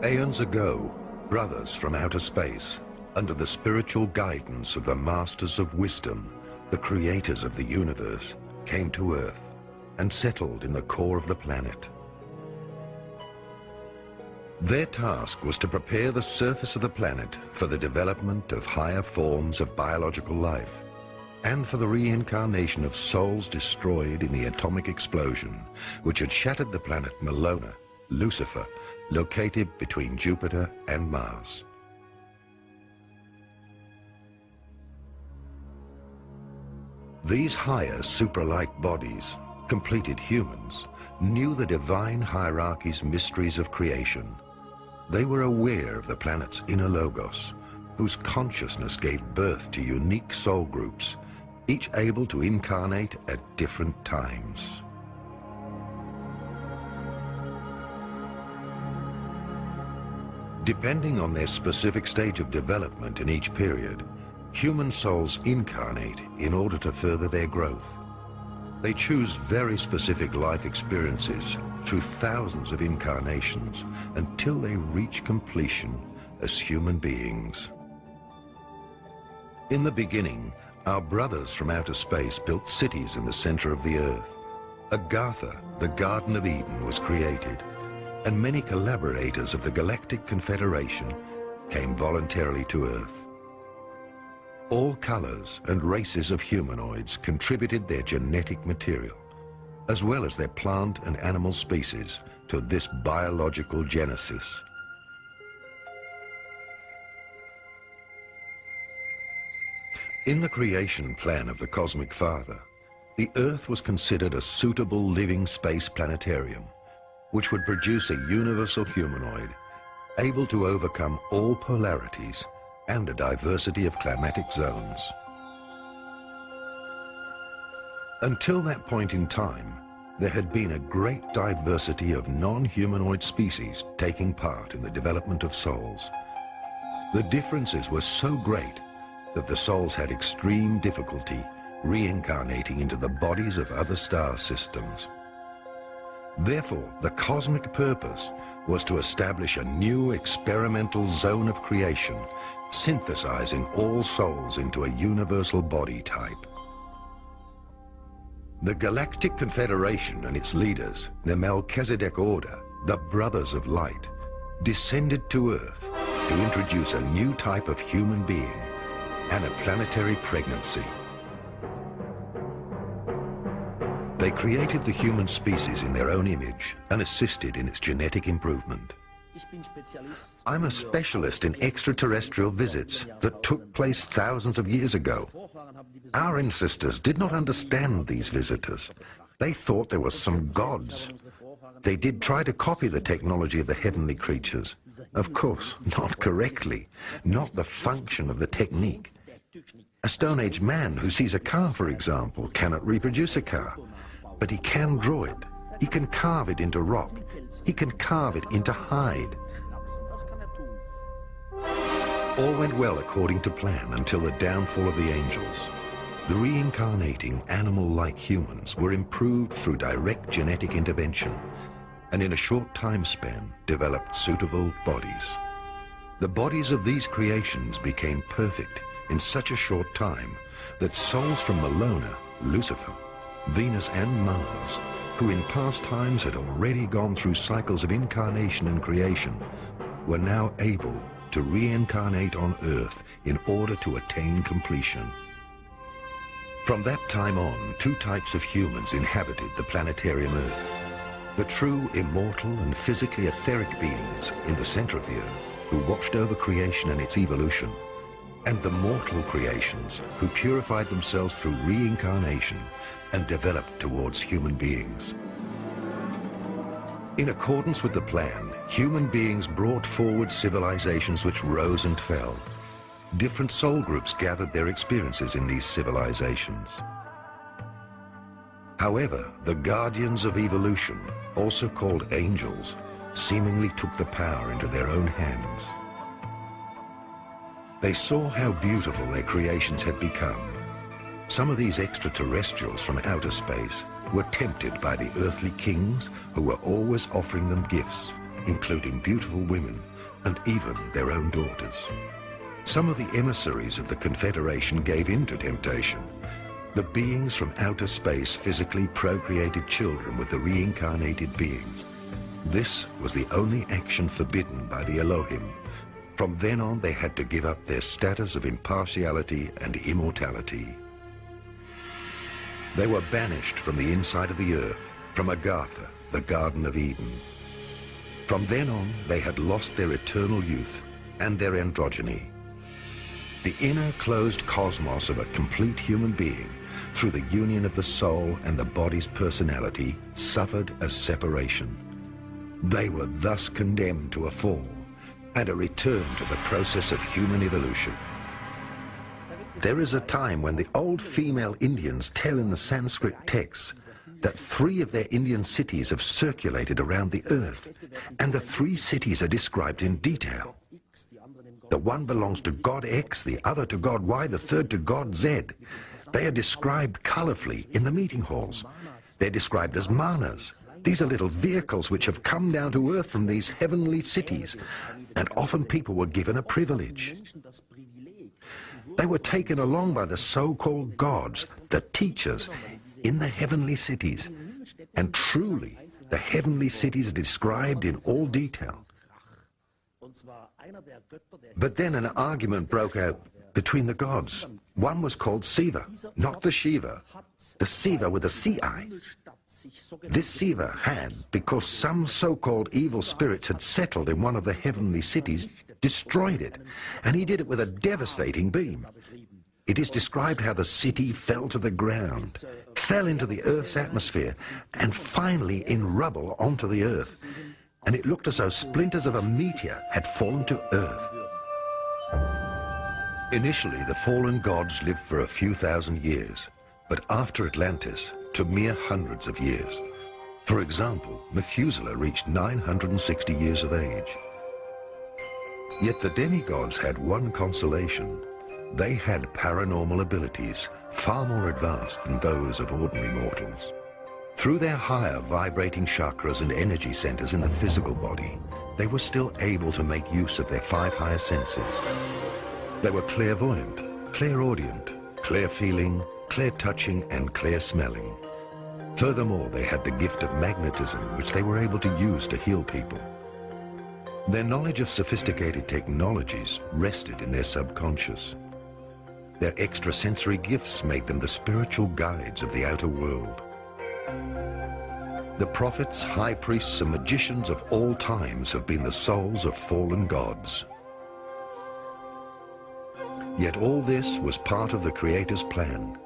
Aeons ago, brothers from outer space, under the spiritual guidance of the masters of wisdom, the creators of the universe, came to Earth and settled in the core of the planet. Their task was to prepare the surface of the planet for the development of higher forms of biological life and for the reincarnation of souls destroyed in the atomic explosion which had shattered the planet Melona, Lucifer, located between Jupiter and Mars. These higher super-light bodies, completed humans, knew the divine hierarchy's mysteries of creation. They were aware of the planet's inner logos, whose consciousness gave birth to unique soul groups, each able to incarnate at different times. Depending on their specific stage of development in each period, human souls incarnate in order to further their growth. They choose very specific life experiences through thousands of incarnations until they reach completion as human beings. In the beginning, our brothers from outer space built cities in the center of the Earth. Agartha, the Garden of Eden, was created, and many collaborators of the Galactic Confederation came voluntarily to Earth. All colors and races of humanoids contributed their genetic material, as well as their plant and animal species, to this biological genesis. In the creation plan of the Cosmic Father, the Earth was considered a suitable living space planetarium, which would produce a universal humanoid able to overcome all polarities and a diversity of climatic zones. Until that point in time, there had been a great diversity of non-humanoid species taking part in the development of souls. The differences were so great that the souls had extreme difficulty reincarnating into the bodies of other star systems. Therefore, the cosmic purpose was to establish a new experimental zone of creation, synthesizing all souls into a universal body type. The Galactic Confederation and its leaders, the Melchizedek Order, the Brothers of Light, descended to Earth to introduce a new type of human being and a planetary pregnancy. They created the human species in their own image and assisted in its genetic improvement. I'm a specialist in extraterrestrial visits that took place thousands of years ago. Our ancestors did not understand these visitors. They thought there were some gods. They did try to copy the technology of the heavenly creatures. Of course, not correctly, not the function of the technique. A Stone Age man who sees a car, for example, cannot reproduce a car, but he can draw it. He can carve it into rock. He can carve it into hide. All went well according to plan until the downfall of the angels. The reincarnating animal-like humans were improved through direct genetic intervention, and in a short time span developed suitable bodies. The bodies of these creations became perfect in such a short time that souls from Melona, Lucifer, Venus and Mars, who in past times had already gone through cycles of incarnation and creation, were now able to reincarnate on Earth in order to attain completion. From that time on, two types of humans inhabited the planetarium Earth. The true immortal and physically etheric beings in the center of the Earth, who watched over creation and its evolution, and the mortal creations who purified themselves through reincarnation and developed towards human beings. In accordance with the plan, human beings brought forward civilizations which rose and fell. Different soul groups gathered their experiences in these civilizations. However, the guardians of evolution, also called angels, seemingly took the power into their own hands. They saw how beautiful their creations had become. Some of these extraterrestrials from outer space were tempted by the earthly kings who were always offering them gifts, including beautiful women and even their own daughters. Some of the emissaries of the Confederation gave in to temptation. The beings from outer space physically procreated children with the reincarnated beings. This was the only action forbidden by the Elohim. From then on, they had to give up their status of impartiality and immortality. They were banished from the inside of the earth, from Agartha, the Garden of Eden. From then on, they had lost their eternal youth and their androgyny. The inner closed cosmos of a complete human being, through the union of the soul and the body's personality, suffered a separation. They were thus condemned to a fall and a return to the process of human evolution. There is a time when the old female Indians tell in the Sanskrit texts that 3 of their Indian cities have circulated around the earth, and the 3 cities are described in detail. The one belongs to God X, the other to God Y, the third to God Z. They are described colorfully in the meeting halls. They're described as manas. These are little vehicles which have come down to earth from these heavenly cities, and often people were given a privilege. They were taken along by the so-called gods, the teachers, in the heavenly cities. And truly, the heavenly cities are described in all detail. But then an argument broke out between the gods. One was called Siva, not the Shiva. The Siva with a C-I. This Siva had, because some so-called evil spirits had settled in one of the heavenly cities, destroyed it, and he did it with a devastating beam. It is described how the city fell to the ground, fell into the Earth's atmosphere, and finally in rubble onto the Earth. And it looked as though splinters of a meteor had fallen to Earth. Initially, the fallen gods lived for a few thousand years, but after Atlantis, to mere hundreds of years. For example, Methuselah reached 960 years of age. Yet the demigods had one consolation. They had paranormal abilities, far more advanced than those of ordinary mortals. Through their higher vibrating chakras and energy centers in the physical body, they were still able to make use of their 5 higher senses. They were clairvoyant, clairaudient, clear-feeling, clear-touching, and clear-smelling. Furthermore, they had the gift of magnetism, which they were able to use to heal people. Their knowledge of sophisticated technologies rested in their subconscious. Their extrasensory gifts made them the spiritual guides of the outer world. The prophets, high priests, and magicians of all times have been the souls of fallen gods. Yet all this was part of the Creator's plan,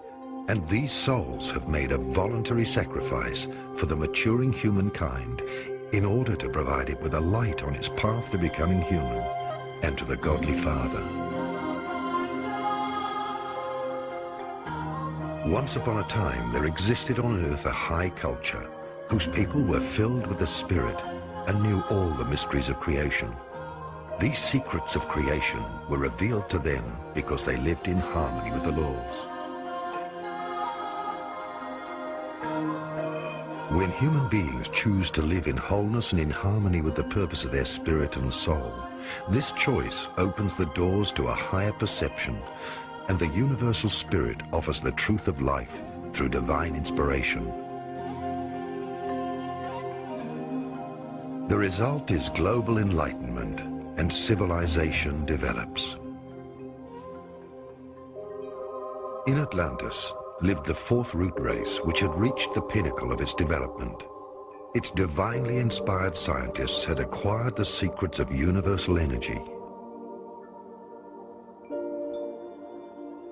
and these souls have made a voluntary sacrifice for the maturing humankind in order to provide it with a light on its path to becoming human and to the Godly Father. Once upon a time, there existed on earth a high culture whose people were filled with the Spirit and knew all the mysteries of creation. These secrets of creation were revealed to them because they lived in harmony with the laws. When human beings choose to live in wholeness and in harmony with the purpose of their spirit and soul, this choice opens the doors to a higher perception, and the universal spirit offers the truth of life through divine inspiration. The result is global enlightenment, and civilization develops. In Atlantis lived the 4th root race, which had reached the pinnacle of its development. Its divinely inspired scientists had acquired the secrets of universal energy.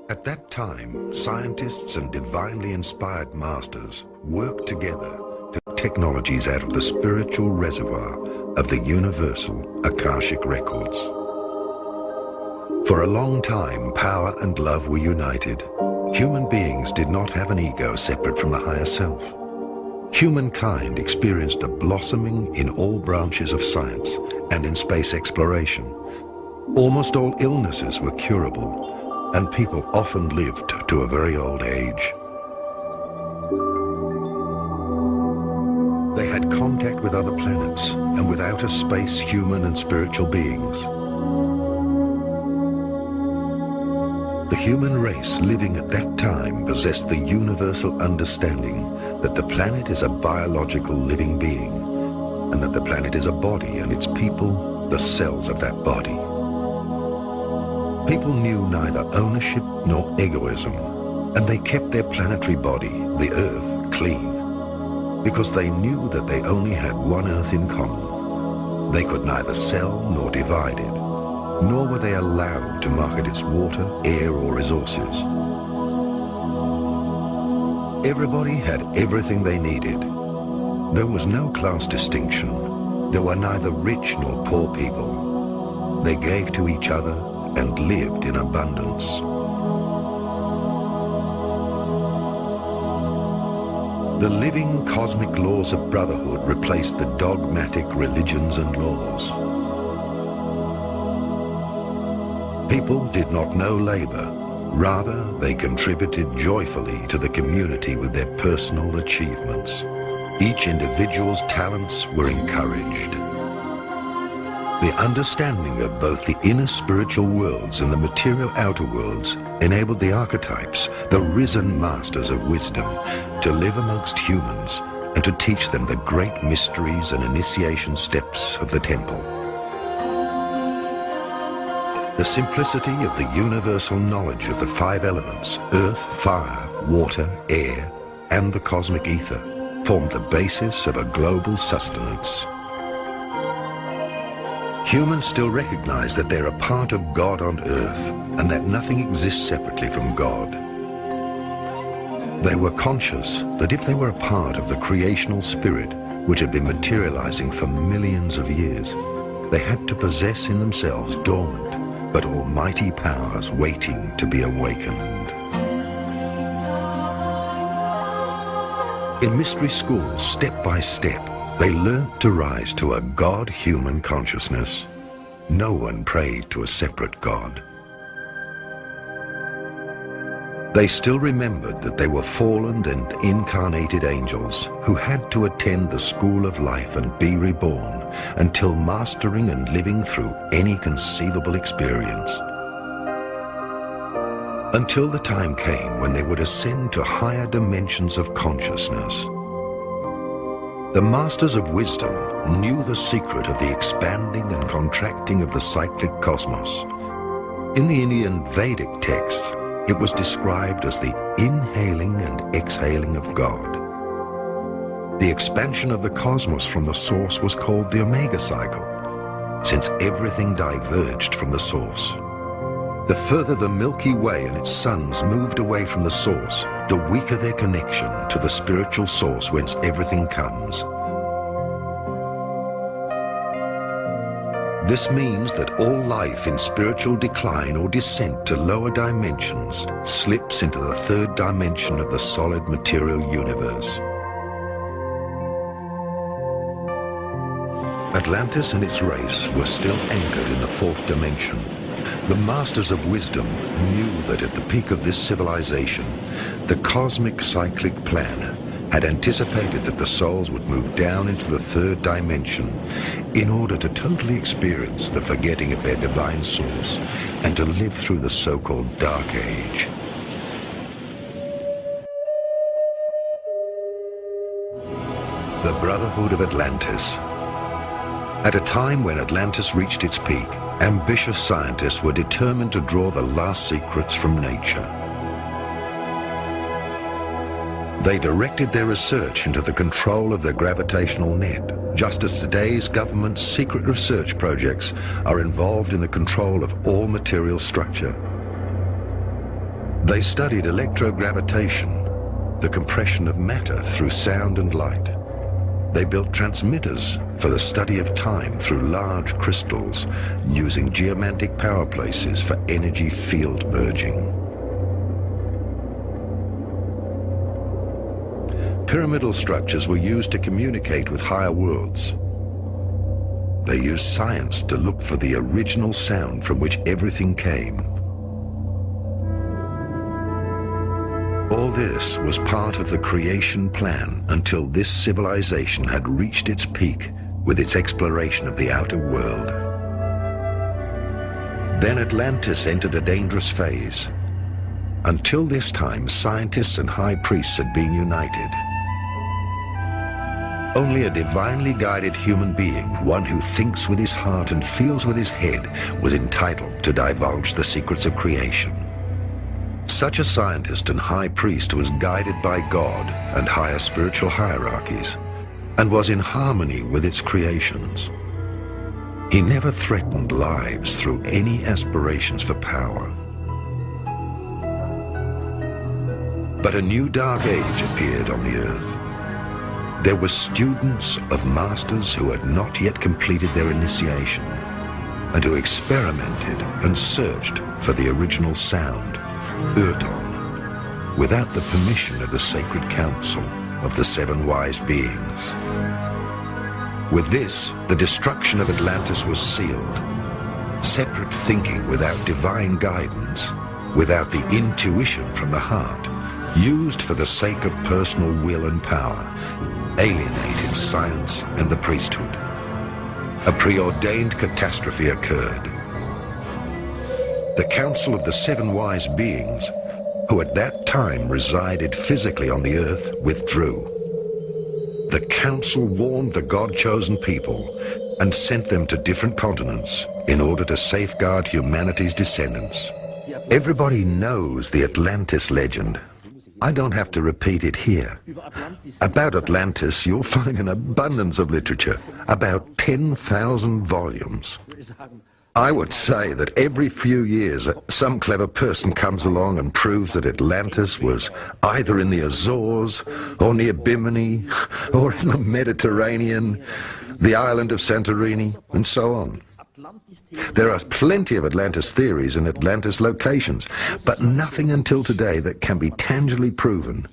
At that time, scientists and divinely inspired masters worked together to take technologies out of the spiritual reservoir of the universal Akashic records. For a long time, power and love were united. Human beings did not have an ego separate from the higher self. Humankind experienced a blossoming in all branches of science and in space exploration. Almost all illnesses were curable, and people often lived to a very old age. They had contact with other planets and with outer space human and spiritual beings. The human race living at that time possessed the universal understanding that the planet is a biological living being, and that the planet is a body and its people the cells of that body. People knew neither ownership nor egoism, and they kept their planetary body, the Earth, clean, because they knew that they only had one Earth in common. They could neither sell nor divide it, nor were they allowed to market its water, air, or resources. Everybody had everything they needed. There was no class distinction. There were neither rich nor poor people. They gave to each other and lived in abundance. The living cosmic laws of brotherhood replaced the dogmatic religions and laws. People did not know labor. Rather, they contributed joyfully to the community with their personal achievements. Each individual's talents were encouraged. The understanding of both the inner spiritual worlds and the material outer worlds enabled the archetypes, the risen masters of wisdom, to live amongst humans and to teach them the great mysteries and initiation steps of the temple. The simplicity of the universal knowledge of the five elements, earth, fire, water, air, and the cosmic ether, formed the basis of a global sustenance. Humans still recognize that they're a part of God on earth, and that nothing exists separately from God. They were conscious that if they were a part of the creational spirit, which had been materializing for millions of years, they had to possess in themselves dormant but almighty powers waiting to be awakened. In mystery schools, step by step, they learnt to rise to a God-human consciousness. No one prayed to a separate God. They still remembered that they were fallen and incarnated angels who had to attend the school of life and be reborn until mastering and living through any conceivable experience. Until the time came when they would ascend to higher dimensions of consciousness. The masters of wisdom knew the secret of the expanding and contracting of the cyclic cosmos. In the Indian Vedic texts, it was described as the inhaling and exhaling of God. The expansion of the cosmos from the source was called the Omega cycle, since everything diverged from the source. The further the Milky Way and its suns moved away from the source, the weaker their connection to the spiritual source whence everything comes. This means that all life in spiritual decline or descent to lower dimensions slips into the third dimension of the solid material universe. Atlantis and its race were still anchored in the fourth dimension. The masters of wisdom knew that at the peak of this civilization, the cosmic cyclic plan had anticipated that the souls would move down into the third dimension in order to totally experience the forgetting of their divine source and to live through the so-called Dark Age. The Brotherhood of Atlantis. At a time when Atlantis reached its peak, ambitious scientists were determined to draw the last secrets from nature. They directed their research into the control of the gravitational net, just as today's government's secret research projects are involved in the control of all material structure. They studied electrogravitation, the compression of matter through sound and light. They built transmitters for the study of time through large crystals, using geomantic power places for energy field merging. Pyramidal structures were used to communicate with higher worlds. They used science to look for the original sound from which everything came. All this was part of the creation plan until this civilization had reached its peak with its exploration of the outer world. Then Atlantis entered a dangerous phase. Until this time, scientists and high priests had been united. Only a divinely guided human being, one who thinks with his heart and feels with his head, was entitled to divulge the secrets of creation. Such a scientist and high priest was guided by God and higher spiritual hierarchies, and was in harmony with its creations. He never threatened lives through any aspirations for power. But a new dark age appeared on the earth. There were students of masters who had not yet completed their initiation, and who experimented and searched for the original sound, Urton, without the permission of the sacred council of the seven wise beings. With this, the destruction of Atlantis was sealed. Separate thinking without divine guidance, without the intuition from the heart, used for the sake of personal will and power, alienated science and the priesthood. A preordained catastrophe occurred. The Council of the Seven Wise Beings, who at that time resided physically on the earth, withdrew. The Council warned the God-chosen people and sent them to different continents in order to safeguard humanity's descendants. Everybody knows the Atlantis legend. I don't have to repeat it here. About Atlantis, you'll find an abundance of literature, about 10,000 volumes. I would say that every few years, some clever person comes along and proves that Atlantis was either in the Azores, or near Bimini, or in the Mediterranean, the island of Santorini, and so on. There are plenty of Atlantis theories and Atlantis locations, but nothing until today that can be tangibly proven.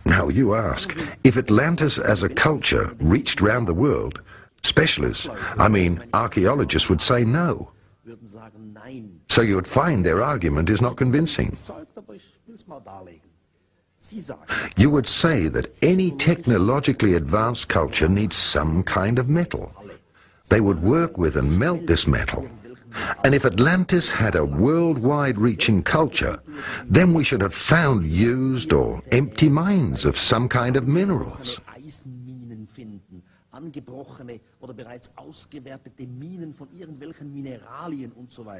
Now you ask, if Atlantis as a culture reached round the world, specialists, I mean archaeologists, would say no. So you would find their argument is not convincing. You would say that any technologically advanced culture needs some kind of metal. They would work with and melt this metal. And if Atlantis had a worldwide reaching culture, then we should have found used or empty mines of some kind of minerals.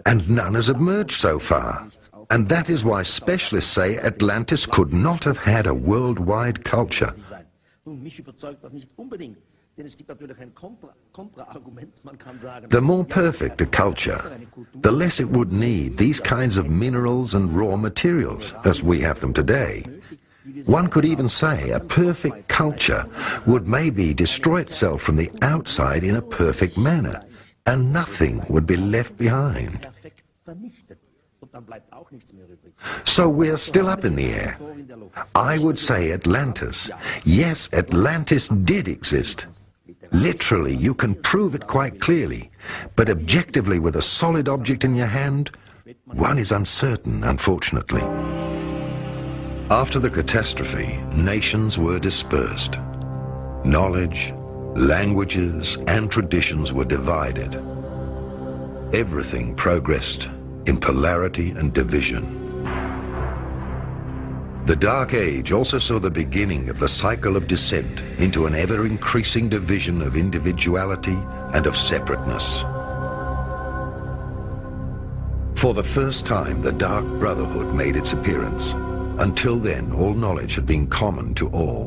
And none has emerged so far. And that is why specialists say Atlantis could not have had a worldwide culture. The more perfect a culture, the less it would need these kinds of minerals and raw materials as we have them today. One could even say a perfect culture would maybe destroy itself from the outside in a perfect manner, and nothing would be left behind. So we're still up in the air. I would say Atlantis. Yes, Atlantis did exist. Literally, you can prove it quite clearly, but objectively with a solid object in your hand, one is uncertain, unfortunately. After the catastrophe, nations were dispersed. Knowledge, languages, and traditions were divided. Everything progressed in polarity and division. The Dark Age also saw the beginning of the cycle of descent into an ever-increasing division of individuality and of separateness. For the first time, the Dark Brotherhood made its appearance. Until then, all knowledge had been common to all.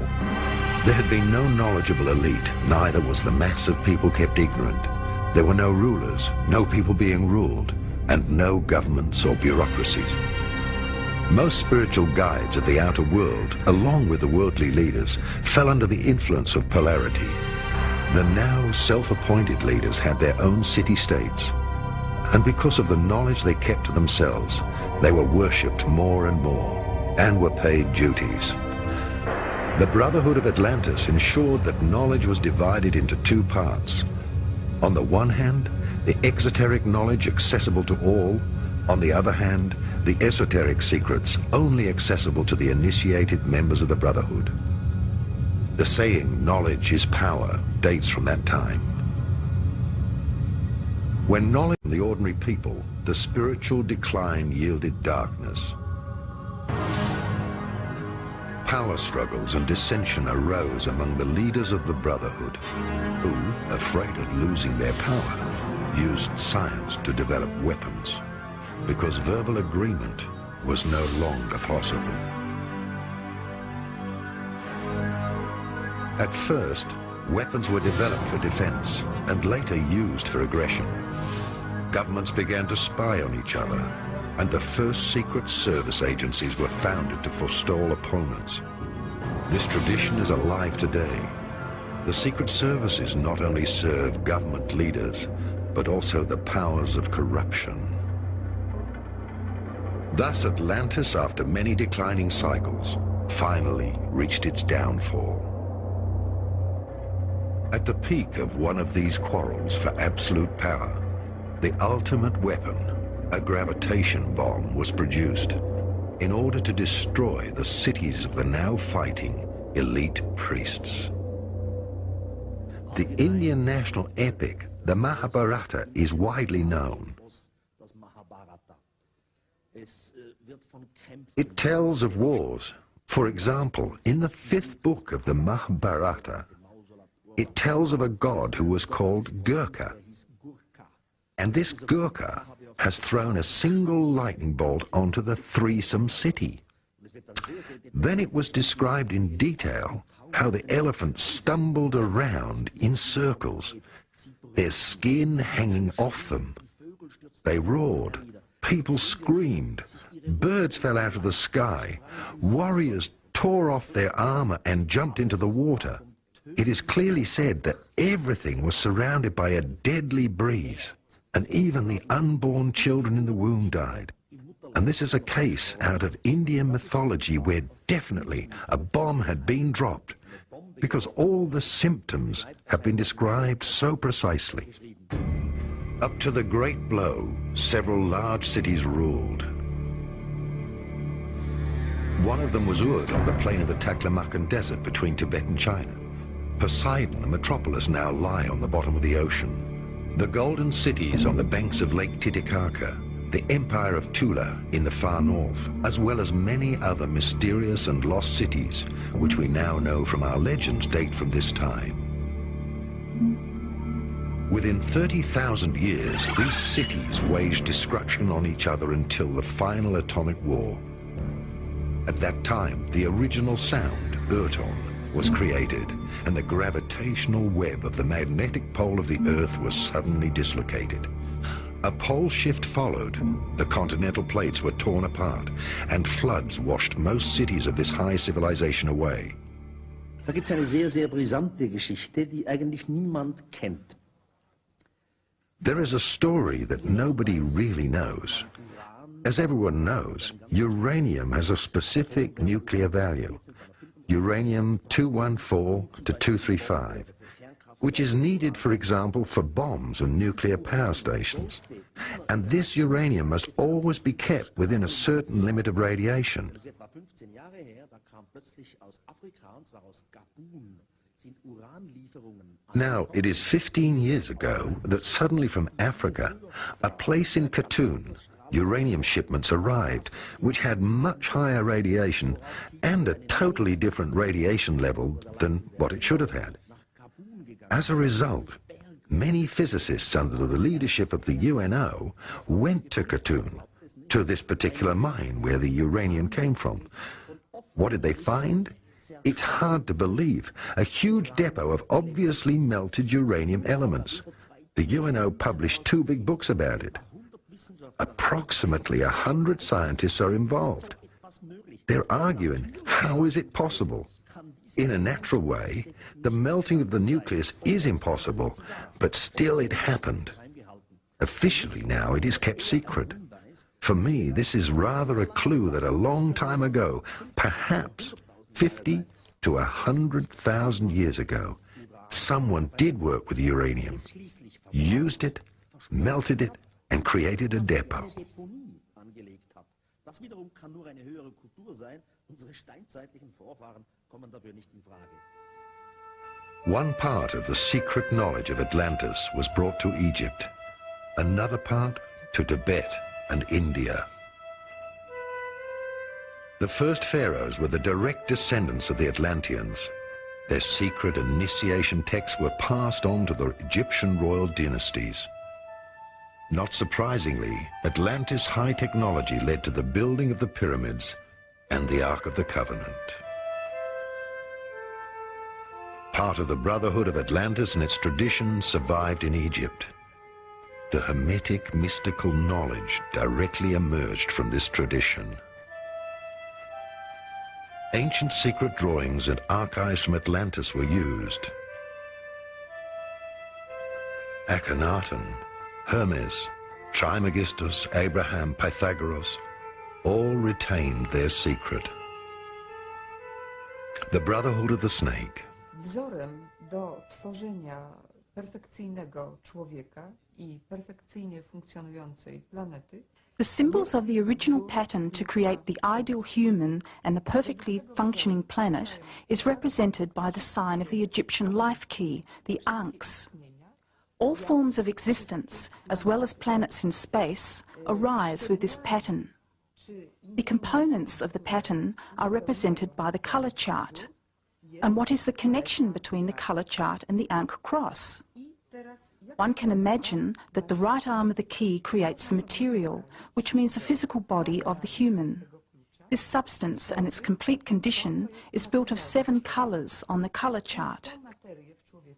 There had been no knowledgeable elite, neither was the mass of people kept ignorant. There were no rulers, no people being ruled, and no governments or bureaucracies. Most spiritual guides of the outer world, along with the worldly leaders, fell under the influence of polarity. The now self-appointed leaders had their own city-states, and because of the knowledge they kept to themselves, they were worshipped more and more, and were paid duties. The Brotherhood of Atlantis ensured that knowledge was divided into two parts. On the one hand, the exoteric knowledge accessible to all. On the other hand, the esoteric secrets only accessible to the initiated members of the Brotherhood. The saying, "knowledge is power," dates from that time. When knowledge from the ordinary people, the spiritual decline yielded darkness. Power struggles and dissension arose among the leaders of the Brotherhood, who, afraid of losing their power, used science to develop weapons, because verbal agreement was no longer possible. At first, weapons were developed for defense and later used for aggression. Governments began to spy on each other, and the first secret service agencies were founded to forestall opponents. This tradition is alive today. The secret services not only serve government leaders, but also the powers of corruption. Thus, Atlantis, after many declining cycles, finally reached its downfall. At the peak of one of these quarrels for absolute power, the ultimate weapon, a gravitation bomb, was produced in order to destroy the cities of the now fighting elite priests. The Indian national epic, the Mahabharata, is widely known. It tells of wars. For example, in the 5th book of the Mahabharata, it tells of a god who was called Gurkha. And this Gurkha has thrown a single lightning bolt onto the threesome city. Then it was described in detail how the elephants stumbled around in circles, their skin hanging off them. They roared, people screamed, birds fell out of the sky, warriors tore off their armor and jumped into the water. It is clearly said that everything was surrounded by a deadly breeze, and even the unborn children in the womb died. And this is a case out of Indian mythology where definitely a bomb had been dropped, because all the symptoms have been described so precisely. Up to the Great Blow, several large cities ruled. One of them was Urd on the plain of the Taklamakan Desert between Tibet and China. Poseidon, the metropolis, now lie on the bottom of the ocean. The golden cities on the banks of Lake Titicaca, the Empire of Tula in the far north, as well as many other mysterious and lost cities, which we now know from our legends date from this time. Within 30,000 years, these cities waged destruction on each other until the final atomic war. At that time, the original sound, Urton, was created, and the gravitational web of the magnetic pole of the Earth was suddenly dislocated. A pole shift followed, the continental plates were torn apart, and floods washed most cities of this high civilization away. Da gibt es eine sehr, sehr brisante Geschichte, die eigentlich niemand kennt. There is a story that nobody really knows. As everyone knows, uranium has a specific nuclear value, uranium-214 to 235, which is needed, for example, for bombs and nuclear power stations. And this uranium must always be kept within a certain limit of radiation. Now, it is 15 years ago that suddenly from Africa, a place in Khartoum, uranium shipments arrived, which had much higher radiation and a totally different radiation level than what it should have had. As a result, many physicists under the leadership of the UNO went to Khartoum, to this particular mine where the uranium came from. What did they find? It's hard to believe. A huge depot of obviously melted uranium elements. The UNO published 2 big books about it. Approximately 100 scientists are involved. They're arguing, how is it possible? In a natural way, the melting of the nucleus is impossible, but still it happened. Officially now it is kept secret. For me, this is rather a clue that a long time ago, perhaps 50 to 100,000 years ago, someone did work with uranium, used it, melted it, and created a depot. Das wiederum kann nur eine höhere Kultur sein. Unsere steinzeitlichen Vorfahren kommen dafür nicht in Frage. One part of the secret knowledge of Atlantis was brought to Egypt, another part to Tibet and India. The first pharaohs were the direct descendants of the Atlanteans. Their secret initiation texts were passed on to the Egyptian royal dynasties. Not surprisingly, Atlantis' high technology led to the building of the pyramids and the Ark of the Covenant. Part of the Brotherhood of Atlantis and its traditions survived in Egypt. The Hermetic mystical knowledge directly emerged from this tradition. Ancient secret drawings and archives from Atlantis were used. Akhenaten, Hermes, Trismegistus, Abraham, Pythagoras, all retained their secret. The Brotherhood of the Snake. Wzorem do tworzenia perfekcyjnego człowieka i perfekcyjnie funkcjonującej planety. The symbols of the original pattern to create the ideal human and the perfectly functioning planet is represented by the sign of the Egyptian life key, the Ankhs. All forms of existence, as well as planets in space, arise with this pattern. The components of the pattern are represented by the colour chart. And what is the connection between the colour chart and the Ankh cross? One can imagine that the right arm of the key creates the material, which means the physical body of the human. This substance and its complete condition is built of 7 colours on the colour chart.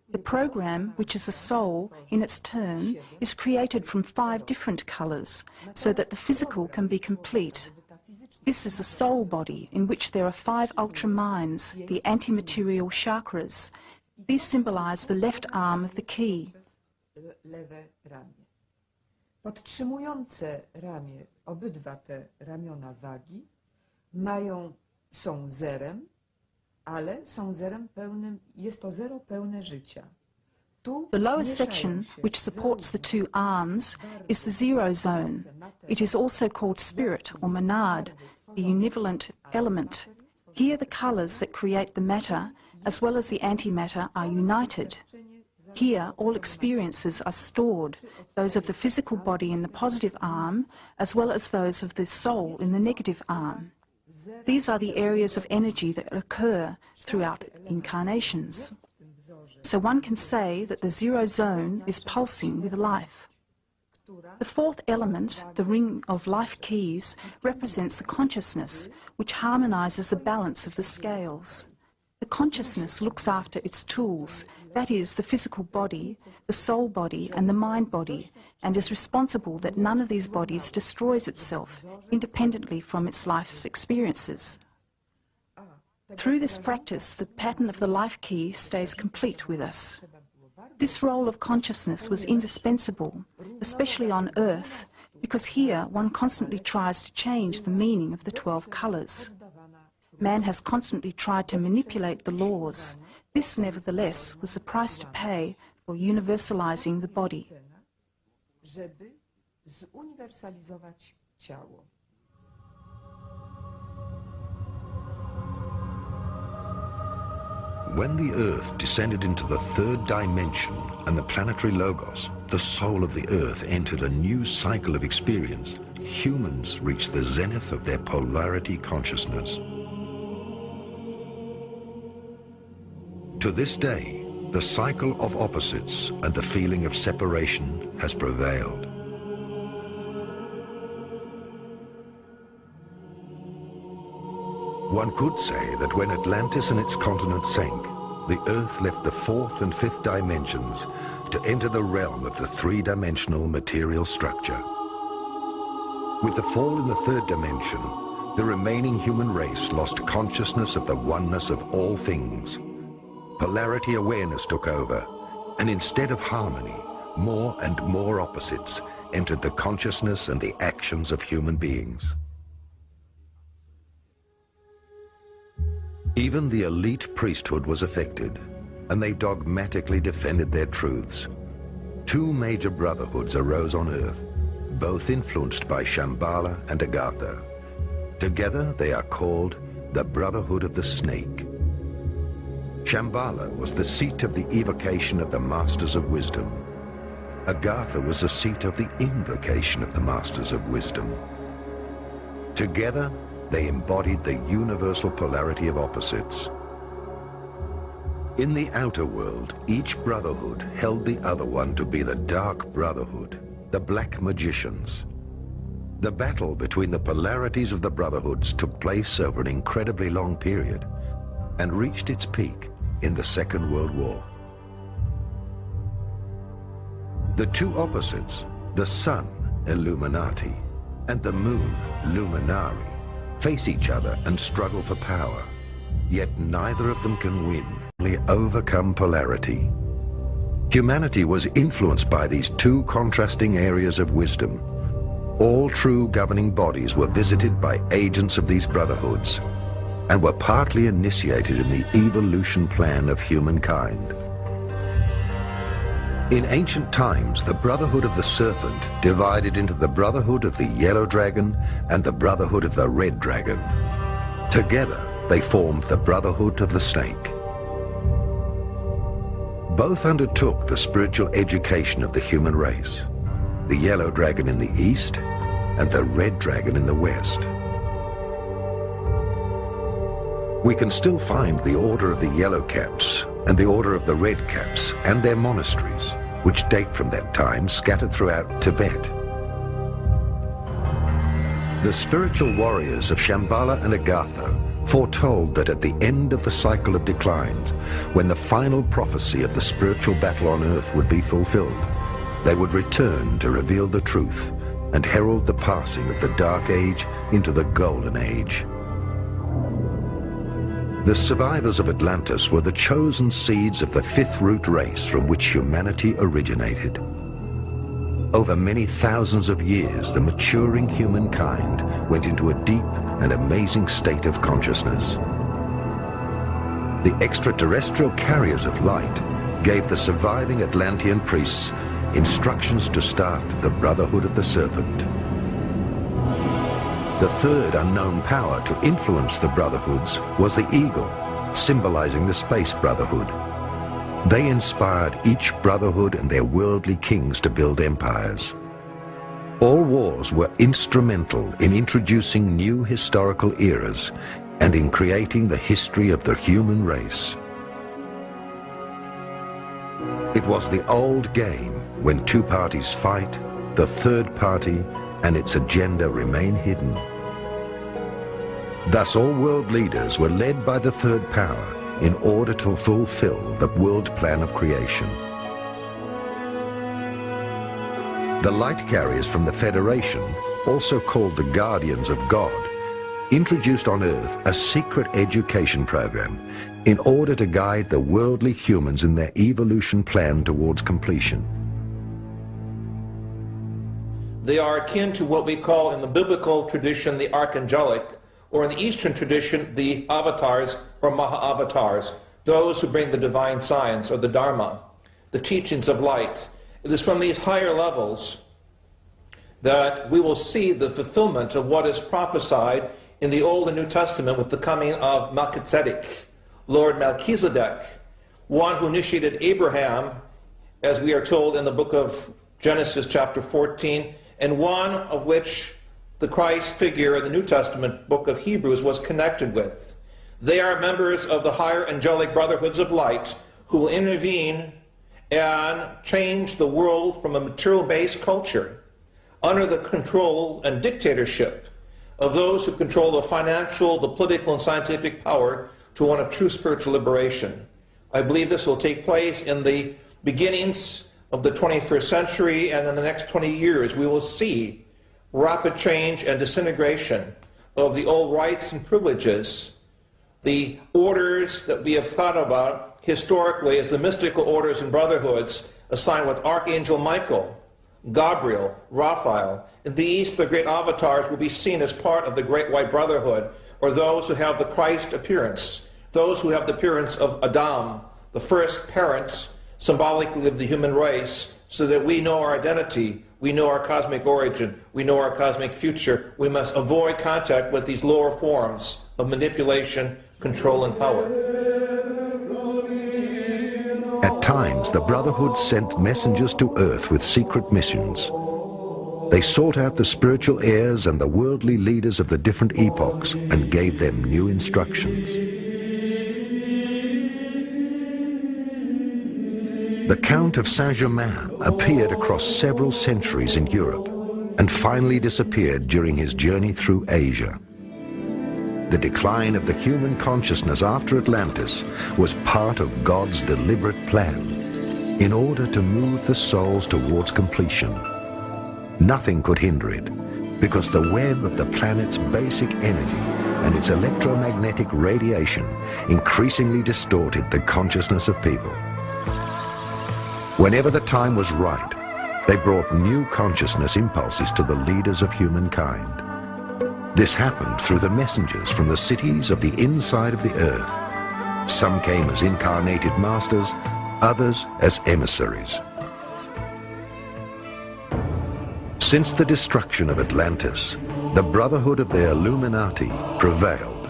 The program, which is the soul, in its turn, is created from 5 different colours, so that the physical can be complete. This is the soul body, in which there are 5 ultra-minds, the antimaterial chakras. These symbolise the left arm of the key. Lewe ramię. Podtrzymujące ramię, obydwa te ramiona wagi są zerem, ale są zerem pełnym, jest to zero pełne życia. The lower section, which supports the 2 arms, is the zero zone. It is also called spirit or monad, the univalent element. Here the colours that create the matter, as well as the antimatter, are united. Here, all experiences are stored, those of the physical body in the positive arm, as well as those of the soul in the negative arm. These are the areas of energy that occur throughout incarnations. So one can say that the zero zone is pulsing with life. The 4th element, the ring of life keys, represents the consciousness, which harmonises the balance of the scales. The consciousness looks after its tools, that is, the physical body, the soul body and the mind body, and is responsible that none of these bodies destroys itself independently from its life's experiences. Through this practice, the pattern of the life key stays complete with us. This role of consciousness was indispensable, especially on Earth, because here one constantly tries to change the meaning of the 12 colours. Man has constantly tried to manipulate the laws. This, nevertheless, was the price to pay for universalizing the body. Żeby zuniwersalizować ciało. When the Earth descended into the 3rd dimension and the planetary logos, the soul of the Earth entered a new cycle of experience. Humans reached the zenith of their polarity consciousness. To this day, the cycle of opposites and the feeling of separation has prevailed. One could say that when Atlantis and its continent sank, the Earth left the 4th and 5th dimensions to enter the realm of the 3-dimensional material structure. With the fall in the 3rd dimension, the remaining human race lost consciousness of the oneness of all things. Polarity awareness took over, and instead of harmony, more and more opposites entered the consciousness and the actions of human beings. Even the elite priesthood was affected, and they dogmatically defended their truths. 2 major brotherhoods arose on Earth, both influenced by Shambhala and Agartha. Together they are called the Brotherhood of the Snake. Shambhala was the seat of the evocation of the Masters of Wisdom. Agartha was the seat of the invocation of the Masters of Wisdom. Together, they embodied the universal polarity of opposites. In the outer world, each brotherhood held the other one to be the Dark Brotherhood, the Black Magicians. The battle between the polarities of the brotherhoods took place over an incredibly long period and reached its peak in the Second World War. The two opposites, the sun, Illuminati, and the moon, Luminari, face each other and struggle for power, yet neither of them can win, only overcome polarity. Humanity was influenced by these two contrasting areas of wisdom. All true governing bodies were visited by agents of these brotherhoods and were partly initiated in the evolution plan of humankind. In ancient times, the Brotherhood of the Serpent divided into the Brotherhood of the Yellow Dragon and the Brotherhood of the Red Dragon. Together, they formed the Brotherhood of the Snake. Both undertook the spiritual education of the human race, the Yellow Dragon in the east and the Red Dragon in the west. We can still find the Order of the Yellow Caps and the Order of the Red Caps and their monasteries, which date from that time, scattered throughout Tibet. The spiritual warriors of Shambhala and Agartha foretold that at the end of the cycle of declines, when the final prophecy of the spiritual battle on earth would be fulfilled, they would return to reveal the truth and herald the passing of the Dark Age into the Golden Age. The survivors of Atlantis were the chosen seeds of the fifth root race from which humanity originated. Over many thousands of years, the maturing humankind went into a deep and amazing state of consciousness. The extraterrestrial carriers of light gave the surviving Atlantean priests instructions to start the Brotherhood of the Serpent. The third unknown power to influence the brotherhoods was the eagle, symbolizing the Space Brotherhood. They inspired each brotherhood and their worldly kings to build empires. All wars were instrumental in introducing new historical eras and in creating the history of the human race. It was the old game: when two parties fight, the third party and its agenda remain hidden. Thus all world leaders were led by the third power in order to fulfill the world plan of creation. The light carriers from the Federation, also called the Guardians of God, introduced on Earth a secret education program in order to guide the worldly humans in their evolution plan towards completion. They are akin to what we call in the biblical tradition the archangelic, or in the Eastern tradition the avatars or maha-avatars, those who bring the divine science or the Dharma, the teachings of light. It is from these higher levels that we will see the fulfillment of what is prophesied in the Old and New Testament with the coming of Melchizedek, Lord Melchizedek, one who initiated Abraham, as we are told in the book of Genesis chapter 14, and one of which the Christ figure in the New Testament book of Hebrews was connected with. They are members of the higher angelic brotherhoods of light who will intervene and change the world from a material-based culture under the control and dictatorship of those who control the financial, the political, and scientific power to one of true spiritual liberation. I believe this will take place in the beginnings of the 21st century, and in the next 20 years we will see rapid change and disintegration of the old rights and privileges, the orders that we have thought about historically as the mystical orders and brotherhoods assigned with Archangel Michael, Gabriel, Raphael. In the East, the great avatars will be seen as part of the Great White Brotherhood, or those who have the Christ appearance, those who have the appearance of Adam, the first parent, symbolically of the human race, so that we know our identity We know our cosmic origin. We know our cosmic future. We must avoid contact with these lower forms of manipulation, control, and power. At times, the Brotherhood sent messengers to Earth with secret missions. They sought out the spiritual heirs and the worldly leaders of the different epochs and gave them new instructions. The Count of Saint-Germain appeared across several centuries in Europe and finally disappeared during his journey through Asia. The decline of the human consciousness after Atlantis was part of God's deliberate plan in order to move the souls towards completion. Nothing could hinder it, because the web of the planet's basic energy and its electromagnetic radiation increasingly distorted the consciousness of people. Whenever the time was right, they brought new consciousness impulses to the leaders of humankind. This happened through the messengers from the cities of the inside of the earth. Some came as incarnated masters, others as emissaries. Since the destruction of Atlantis, the Brotherhood of the Illuminati prevailed.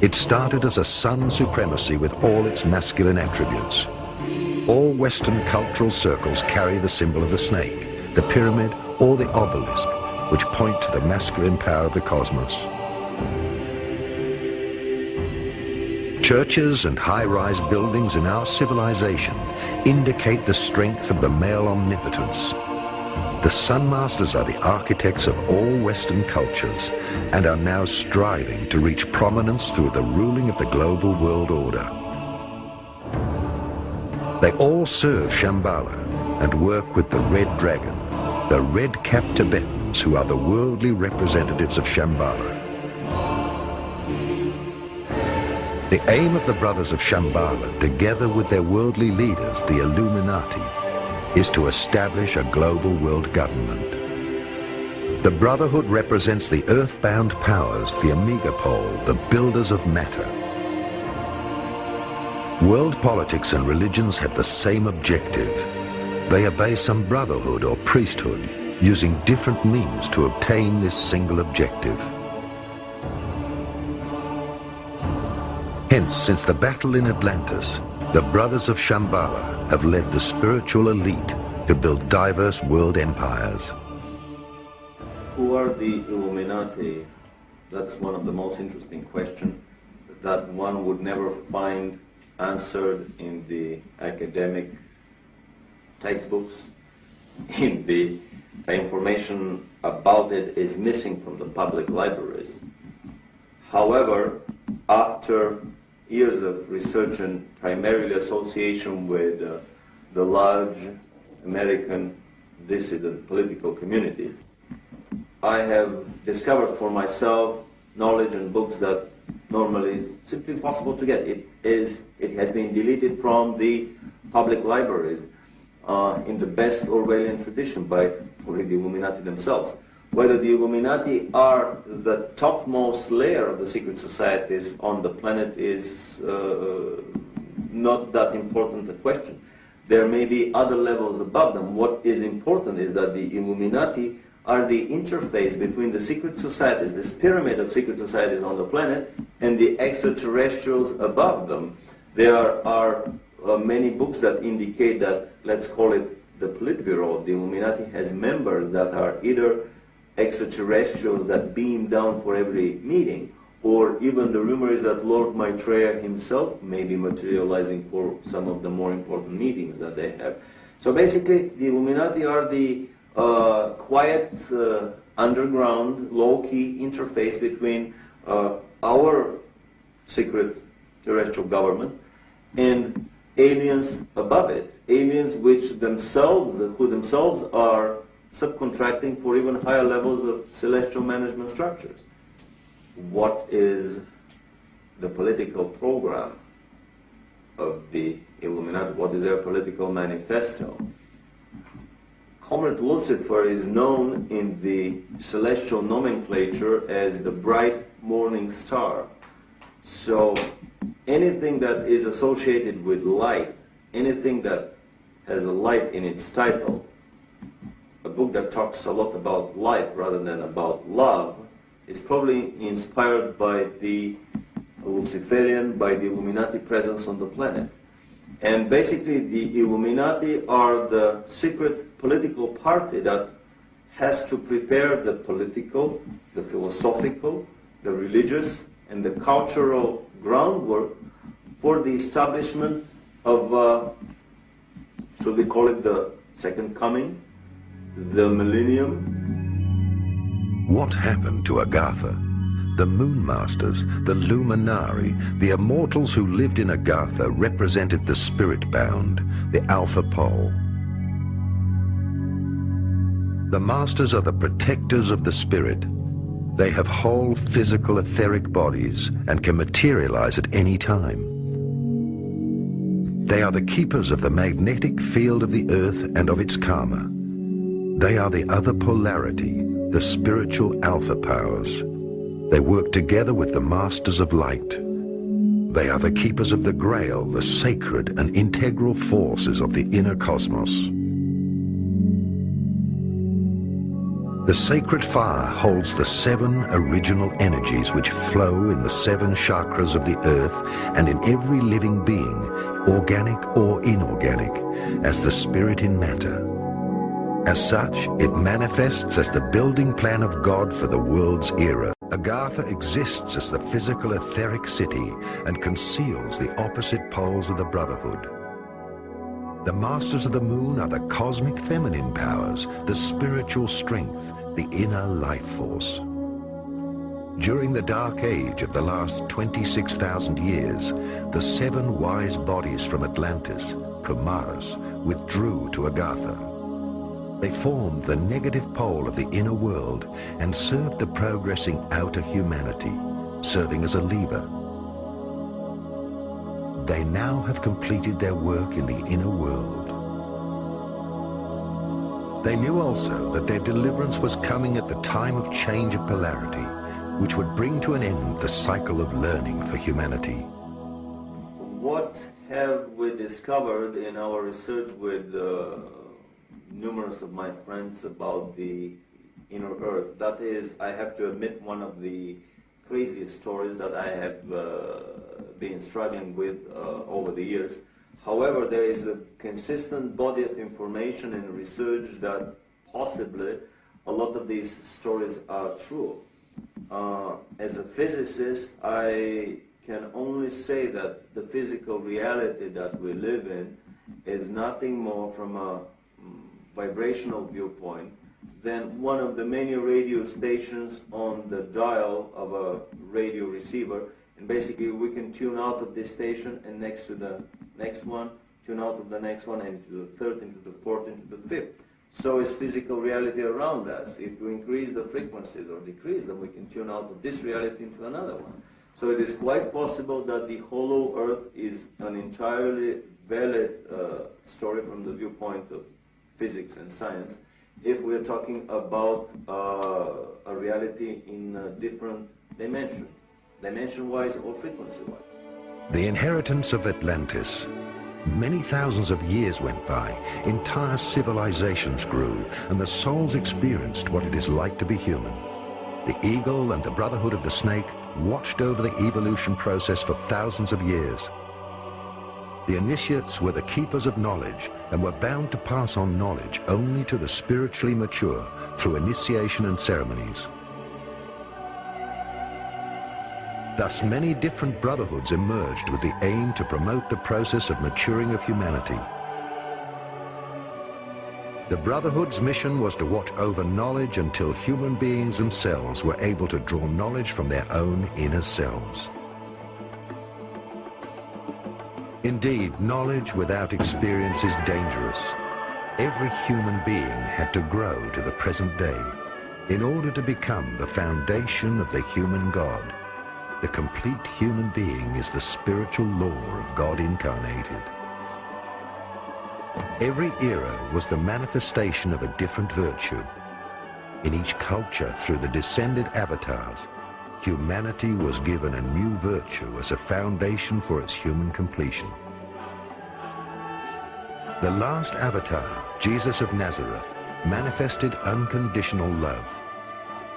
It started as a sun supremacy with all its masculine attributes. All Western cultural circles carry the symbol of the snake, the pyramid, or the obelisk, which point to the masculine power of the cosmos. Churches and high-rise buildings in our civilization indicate the strength of the male omnipotence. The Sun Masters are the architects of all Western cultures and are now striving to reach prominence through the ruling of the global world order. They all serve Shambhala and work with the Red Dragon, the red-capped Tibetans who are the worldly representatives of Shambhala. The aim of the Brothers of Shambhala, together with their worldly leaders, the Illuminati, is to establish a global world government. The Brotherhood represents the earthbound powers, the Omegapole, the builders of matter. World politics and religions have the same objective. They obey some brotherhood or priesthood, using different means to obtain this single objective. Hence, since the battle in Atlantis, the Brothers of Shambhala have led the spiritual elite to build diverse world empires. Who are the Illuminati? That's one of the most interesting questions that one would never find answered in the academic textbooks. The information about it is missing from the public libraries. However, after years of research and primarily association with the large American dissident political community, I have discovered for myself knowledge and books that normally is simply impossible to get. It has been deleted from the public libraries in the best Orwellian tradition by the Illuminati themselves. Whether the Illuminati are the topmost layer of the secret societies on the planet is not that important a question. There may be other levels above them. What is important is that the Illuminati are the interface between the secret societies, this pyramid of secret societies on the planet, and the extraterrestrials above them. There are many books that indicate that, let's call it the Politburo of the Illuminati, has members that are either extraterrestrials that beam down for every meeting, or even the rumor is that Lord Maitreya himself may be materializing for some of the more important meetings that they have. So basically, the Illuminati are the quiet, underground, low-key interface between our secret terrestrial government and aliens above it, aliens who themselves are subcontracting for even higher levels of celestial management structures. What is the political program of the Illuminati? What is their political manifesto? Comrade Lucifer is known in the celestial nomenclature as the bright morning star. So anything that is associated with light, anything that has a light in its title, book that talks a lot about life rather than about love is probably inspired by the Luciferian, by the Illuminati presence on the planet. And basically the Illuminati are the secret political party that has to prepare the political, the philosophical, the religious, and the cultural groundwork for the establishment of, should we call it the second coming, the millennium? What happened to Agartha? The Moon Masters, the Luminari, the immortals who lived in Agartha represented the spirit-bound, the Alpha Pole. The Masters are the protectors of the spirit. They have whole physical etheric bodies and can materialize at any time. They are the keepers of the magnetic field of the earth and of its karma. They are the other polarity, the spiritual alpha powers. They work together with the Masters of Light. They are the keepers of the Grail, the sacred and integral forces of the inner cosmos. The sacred fire holds the 7 original energies which flow in the 7 chakras of the earth and in every living being, organic or inorganic, as the spirit in matter. As such, it manifests as the building plan of God for the world's era. Agartha exists as the physical etheric city and conceals the opposite poles of the Brotherhood. The Masters of the Moon are the cosmic feminine powers, the spiritual strength, the inner life force. During the Dark Age of the last 26,000 years, the 7 wise bodies from Atlantis, Kumaras, withdrew to Agartha. They formed the negative pole of the inner world and served the progressing outer humanity, serving as a lever. They now have completed their work in the inner world. They knew also that their deliverance was coming at the time of change of polarity, which would bring to an end the cycle of learning for humanity. What have we discovered in our research with numerous of my friends about the inner earth? That is, I have to admit, one of the craziest stories that I have been struggling with over the years. However, there is a consistent body of information and research that possibly a lot of these stories are true. As a physicist, I can only say that the physical reality that we live in is nothing more from a vibrational viewpoint than one of the many radio stations on the dial of a radio receiver, and basically we can tune out of this station and next to the next one, tune out of the next one, and to the third, into the fourth, into the fifth. So is physical reality around us. If we increase the frequencies or decrease them, we can tune out of this reality into another one. So it is quite possible that the hollow earth is an entirely valid story from the viewpoint of physics and science, if we're talking about a reality in a different dimension, dimension-wise or frequency-wise. The inheritance of Atlantis. Many thousands of years went by, entire civilizations grew, and the souls experienced what it is like to be human. The eagle and the Brotherhood of the Snake watched over the evolution process for thousands of years. The initiates were the keepers of knowledge and were bound to pass on knowledge only to the spiritually mature through initiation and ceremonies. Thus, many different brotherhoods emerged with the aim to promote the process of maturing of humanity. The Brotherhood's mission was to watch over knowledge until human beings themselves were able to draw knowledge from their own inner selves. Indeed, knowledge without experience is dangerous. Every human being had to grow to the present day in order to become the foundation of the human God. The complete human being is the spiritual law of God incarnated. Every era was the manifestation of a different virtue. In each culture, through the descended avatars, humanity was given a new virtue as a foundation for its human completion. The last avatar, Jesus of Nazareth, manifested unconditional love.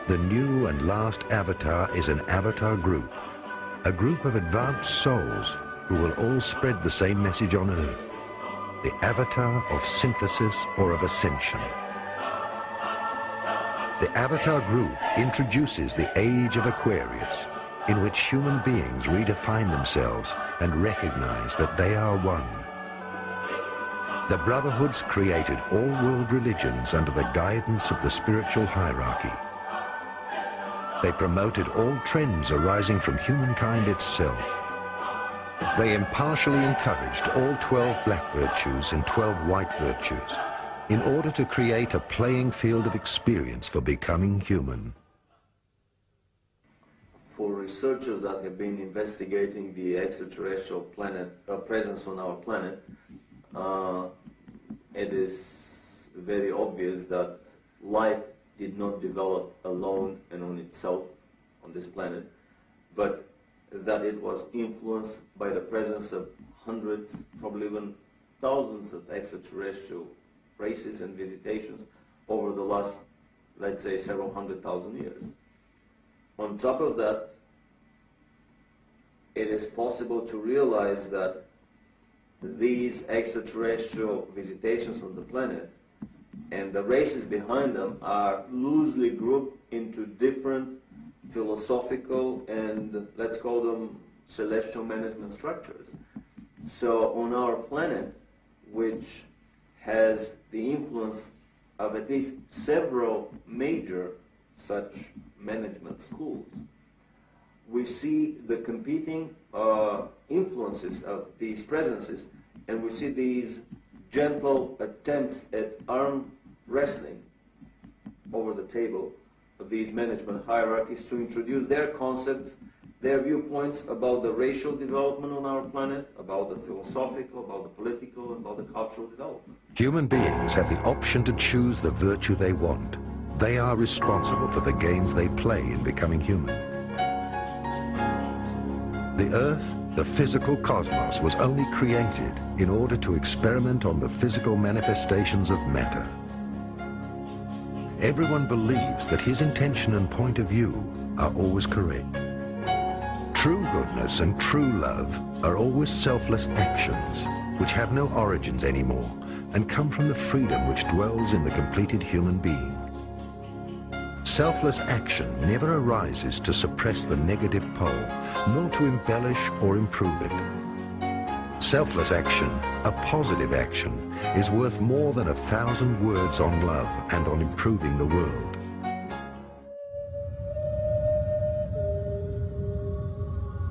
The new and last avatar is an avatar group, a group of advanced souls who will all spread the same message on Earth, the avatar of synthesis or of ascension. The avatar group introduces the age of Aquarius, in which human beings redefine themselves and recognize that they are one. The Brotherhoods created all world religions under the guidance of the spiritual hierarchy. They promoted all trends arising from humankind itself. They impartially encouraged all 12 black virtues and 12 white virtues in order to create a playing field of experience for becoming human. For researchers that have been investigating the extraterrestrial presence on our planet, it is very obvious that life did not develop alone and on itself on this planet, but that it was influenced by the presence of hundreds, probably even thousands of extraterrestrial races and visitations over the last, let's say, several 100,000 years. On top of that, it is possible to realize that these extraterrestrial visitations on the planet and the races behind them are loosely grouped into different philosophical and, let's call them, celestial management structures. So on our planet, which has the influence of at least several major such management schools, we see the competing influences of these presences, and we see these gentle attempts at arm wrestling over the table of these management hierarchies to introduce their concepts, their viewpoints about the racial development on our planet, about the philosophical, about the political, and about the cultural development. Human beings have the option to choose the virtue they want. They are responsible for the games they play in becoming human. The Earth, the physical cosmos, was only created in order to experiment on the physical manifestations of matter. Everyone believes that his intention and point of view are always correct. True goodness and true love are always selfless actions, which have no origins anymore and come from the freedom which dwells in the completed human being. Selfless action never arises to suppress the negative pole, nor to embellish or improve it. Selfless action, a positive action, is worth more than 1,000 words on love and on improving the world.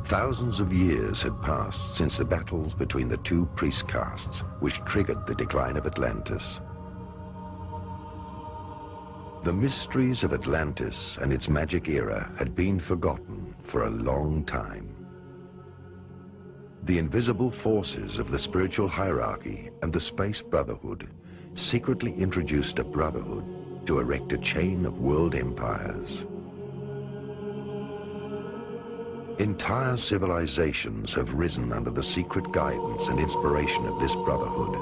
Thousands of years had passed since the battles between the two priest castes which triggered the decline of Atlantis. The mysteries of Atlantis and its magic era had been forgotten for a long time. The invisible forces of the spiritual hierarchy and the Space Brotherhood secretly introduced a brotherhood to erect a chain of world empires. Entire civilizations have risen under the secret guidance and inspiration of this brotherhood.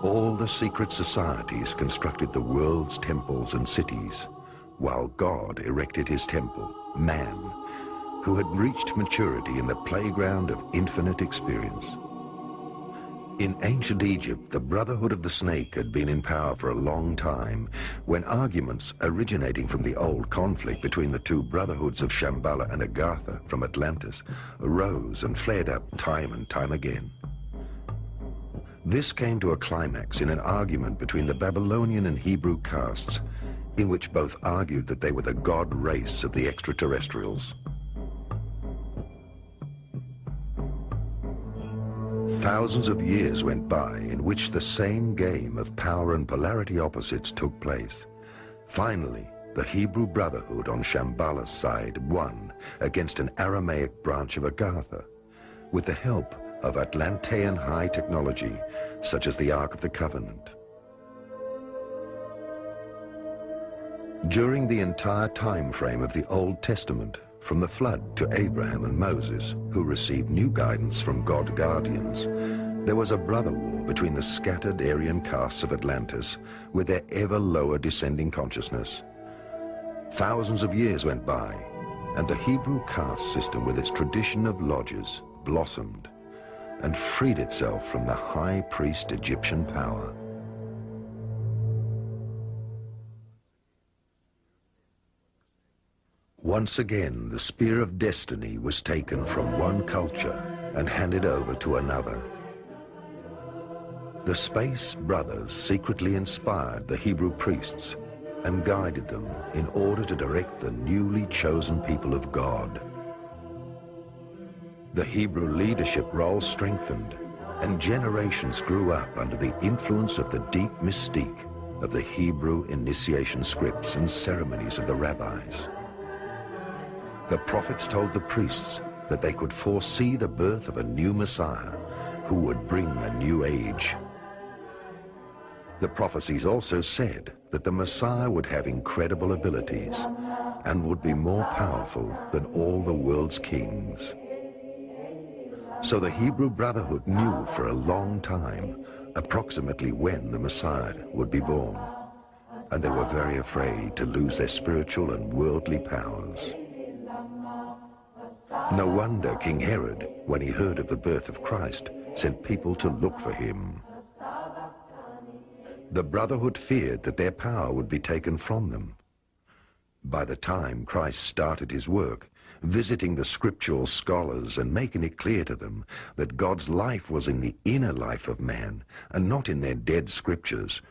All the secret societies constructed the world's temples and cities, while God erected his temple, man, who had reached maturity in the playground of infinite experience. In ancient Egypt, the Brotherhood of the Snake had been in power for a long time, when arguments originating from the old conflict between the two brotherhoods of Shambhala and Agartha from Atlantis arose and flared up time and time again. This came to a climax in an argument between the Babylonian and Hebrew castes, in which both argued that they were the god race of the extraterrestrials. Thousands of years went by in which the same game of power and polarity opposites took place. Finally, the Hebrew Brotherhood on Shambhala's side won against an Aramaic branch of Agartha, with the help of Atlantean high technology, such as the Ark of the Covenant. During the entire time frame of the Old Testament, from the flood to Abraham and Moses, who received new guidance from God guardians, There was a brother war between the scattered Aryan castes of Atlantis with their ever lower descending consciousness. Thousands of years went by, and the Hebrew caste system with its tradition of lodges blossomed and freed itself from the high priest Egyptian power. Once again, the spear of destiny was taken from one culture and handed over to another. The Space Brothers secretly inspired the Hebrew priests and guided them in order to direct the newly chosen people of God. The Hebrew leadership role strengthened, and generations grew up under the influence of the deep mystique of the Hebrew initiation scripts and ceremonies of the rabbis. The prophets told the priests that they could foresee the birth of a new Messiah who would bring a new age. The prophecies also said that the Messiah would have incredible abilities and would be more powerful than all the world's kings. So the Hebrew Brotherhood knew for a long time approximately when the Messiah would be born, and they were very afraid to lose their spiritual and worldly powers. No wonder King Herod, when he heard of the birth of Christ, sent people to look for him. The Brotherhood feared that their power would be taken from them. By the time Christ started his work, visiting the scriptural scholars and making it clear to them that God's life was in the inner life of man and not in their dead scriptures,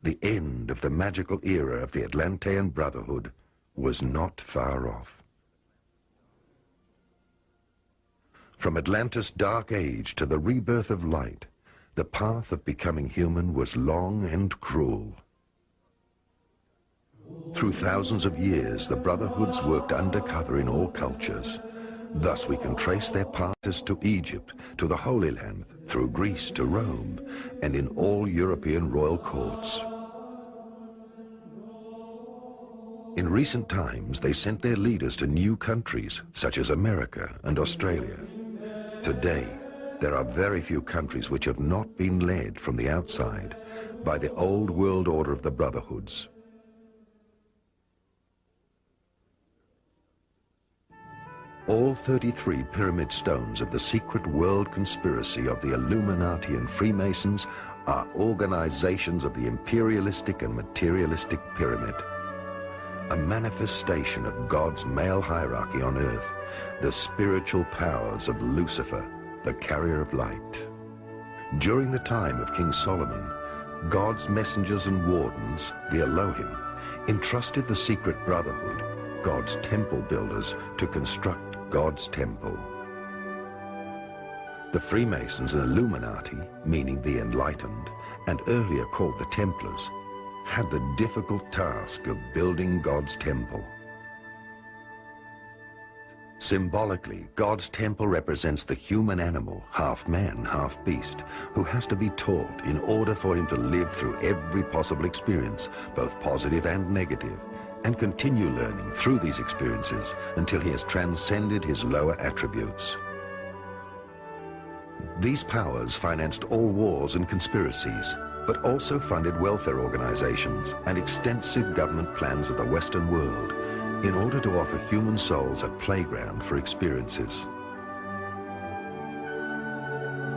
the end of the magical era of the Atlantean Brotherhood was not far off. From Atlantis' dark age to the rebirth of light, the path of becoming human was long and cruel. Through thousands of years, the Brotherhoods worked undercover in all cultures. Thus we can trace their paths to Egypt, to the Holy Land, through Greece to Rome, and in all European royal courts. In recent times, they sent their leaders to new countries, such as America and Australia. Today, there are very few countries which have not been led from the outside by the old world order of the Brotherhoods. All 33 pyramid stones of the secret world conspiracy of the Illuminati and Freemasons are organizations of the imperialistic and materialistic pyramid, a manifestation of God's male hierarchy on earth, the spiritual powers of Lucifer, the carrier of light. During the time of King Solomon, God's messengers and wardens, the Elohim, entrusted the secret brotherhood, God's temple builders, to construct God's temple. The Freemasons and Illuminati, meaning the enlightened, and earlier called the Templars, had the difficult task of building God's temple. Symbolically, God's temple represents the human animal, half man, half beast, who has to be taught in order for him to live through every possible experience, both positive and negative, and continue learning through these experiences until he has transcended his lower attributes. These powers financed all wars and conspiracies, but also funded welfare organizations and extensive government plans of the Western world in order to offer human souls a playground for experiences.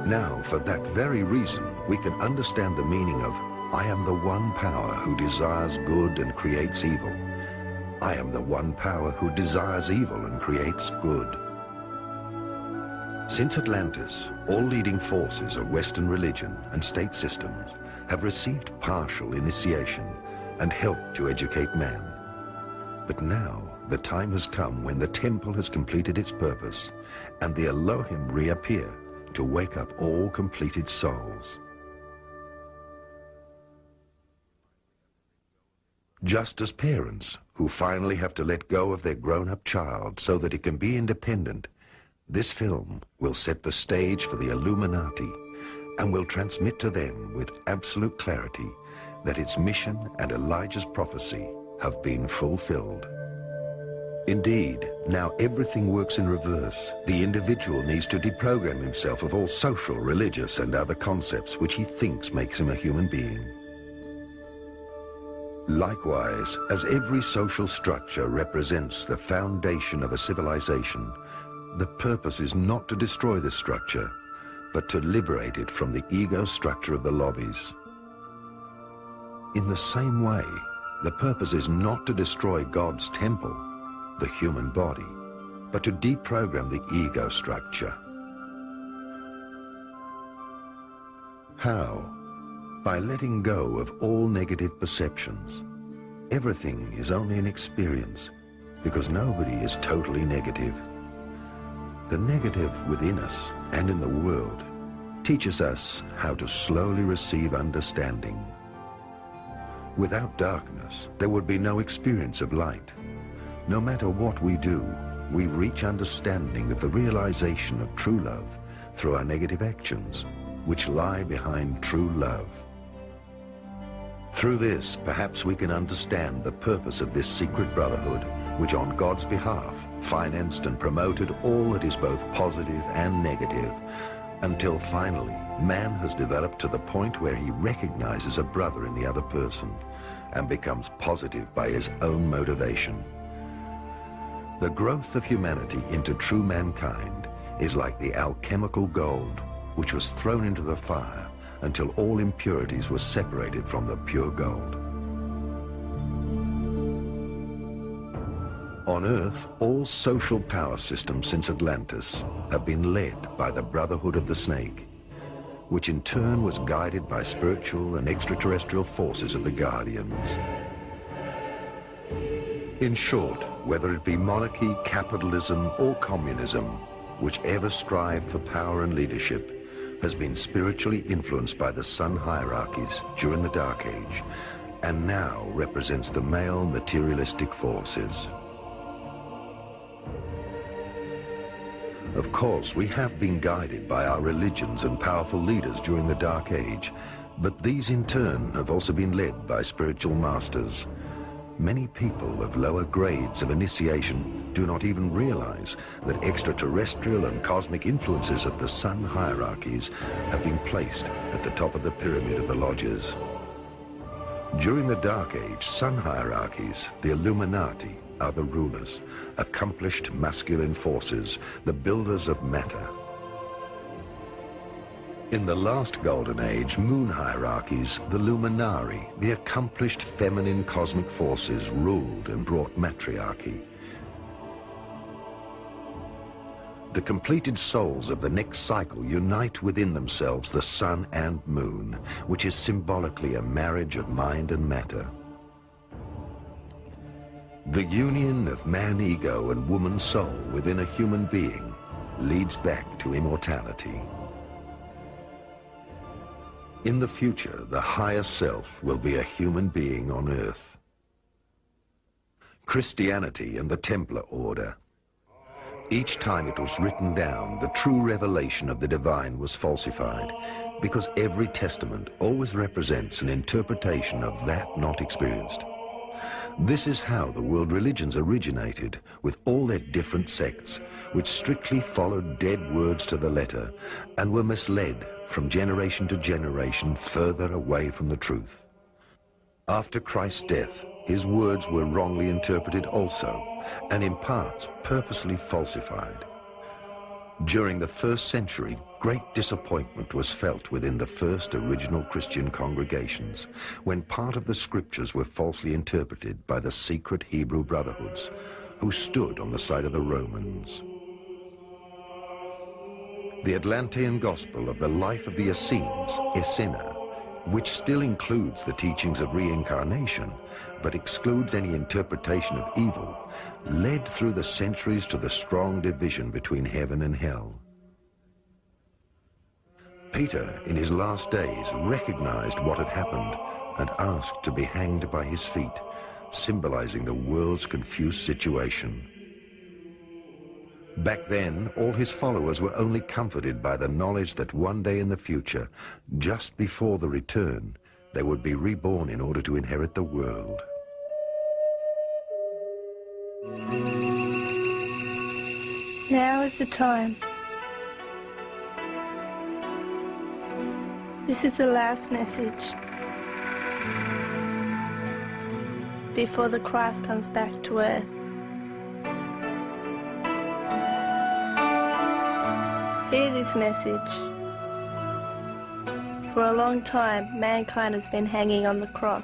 Now, for that very reason, we can understand the meaning of I am the one power who desires good and creates evil. I am the one power who desires evil and creates good. Since Atlantis, all leading forces of Western religion and state systems have received partial initiation and helped to educate man. But now the time has come when the temple has completed its purpose and the Elohim reappear to wake up all completed souls. Just as parents who finally have to let go of their grown-up child so that it can be independent, this film will set the stage for the Illuminati and will transmit to them with absolute clarity that its mission and Elijah's prophecy have been fulfilled. Indeed, now everything works in reverse. The individual needs to deprogram himself of all social, religious, and other concepts which he thinks makes him a human being. Likewise, as every social structure represents the foundation of a civilization, the purpose is not to destroy this structure, but to liberate it from the ego structure of the lobbies. In the same way, the purpose is not to destroy God's temple, the human body, but to deprogram the ego structure. How? By letting go of all negative perceptions. Everything is only an experience, because nobody is totally negative. The negative within us and in the world teaches us how to slowly receive understanding. Without darkness, there would be no experience of light. No matter what we do, we reach understanding of the realization of true love through our negative actions, which lie behind true love. Through this, perhaps we can understand the purpose of this secret brotherhood, which on God's behalf financed and promoted all that is both positive and negative, until finally man has developed to the point where he recognizes a brother in the other person and becomes positive by his own motivation. The growth of humanity into true mankind is like the alchemical gold which was thrown into the fire until all impurities were separated from the pure gold. On Earth, all social power systems since Atlantis have been led by the Brotherhood of the Snake, which in turn was guided by spiritual and extraterrestrial forces of the Guardians. In short, whether it be monarchy, capitalism, or communism, whichever strive for power and leadership has been spiritually influenced by the sun hierarchies during the Dark Age, and now represents the male materialistic forces. Of course, we have been guided by our religions and powerful leaders during the Dark Age, but these in turn have also been led by spiritual masters. Many people of lower grades of initiation do not even realize that extraterrestrial and cosmic influences of the sun hierarchies have been placed at the top of the pyramid of the lodges. During the Dark Age, sun hierarchies, the Illuminati, are the rulers, accomplished masculine forces, the builders of matter. In the last Golden Age, moon hierarchies, the Luminari, the accomplished feminine cosmic forces, ruled and brought matriarchy. The completed souls of the next cycle unite within themselves the sun and moon, which is symbolically a marriage of mind and matter. The union of man ego and woman soul within a human being leads back to immortality. In the future, the higher self will be a human being on Earth. Christianity and the Templar Order. Each time it was written down, the true revelation of the divine was falsified, because every testament always represents an interpretation of that not experienced. This is how the world religions originated, with all their different sects, which strictly followed dead words to the letter and were misled from generation to generation further away from the truth. After Christ's death, his words were wrongly interpreted also, and in parts purposely falsified. During the first century, great disappointment was felt within the first original Christian congregations, when part of the scriptures were falsely interpreted by the secret Hebrew brotherhoods, who stood on the side of the Romans. The Atlantean gospel of the life of the Essenes, Essena, which still includes the teachings of reincarnation, but excludes any interpretation of evil, led through the centuries to the strong division between heaven and hell. Peter, in his last days, recognized what had happened and asked to be hanged by his feet, symbolizing the world's confused situation. Back then, all his followers were only comforted by the knowledge that one day in the future, just before the return, they would be reborn in order to inherit the world. Now is the time. This is the last message before the Christ comes back to earth. Hear this message. For a long time, mankind has been hanging on the cross.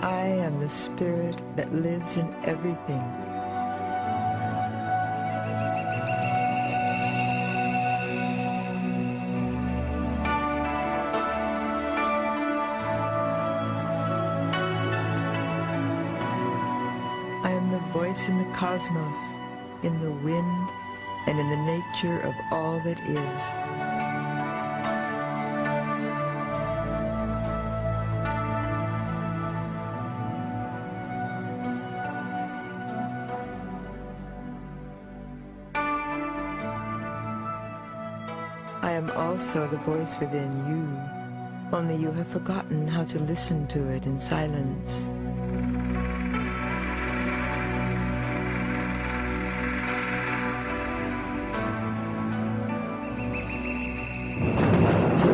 I am the spirit that lives in everything. I am the voice in the cosmos, in the wind, and in the nature of all that is. I am also the voice within you, only you have forgotten how to listen to it in silence. So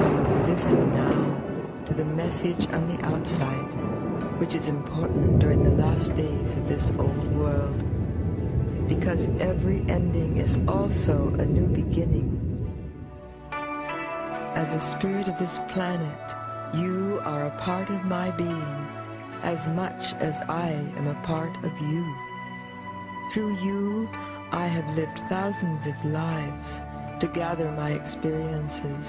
listen now to the message on the outside, which is important during the last days of this old world, because every ending is also a new beginning. As a spirit of this planet, you are a part of my being, as much as I am a part of you. Through you, I have lived thousands of lives to gather my experiences.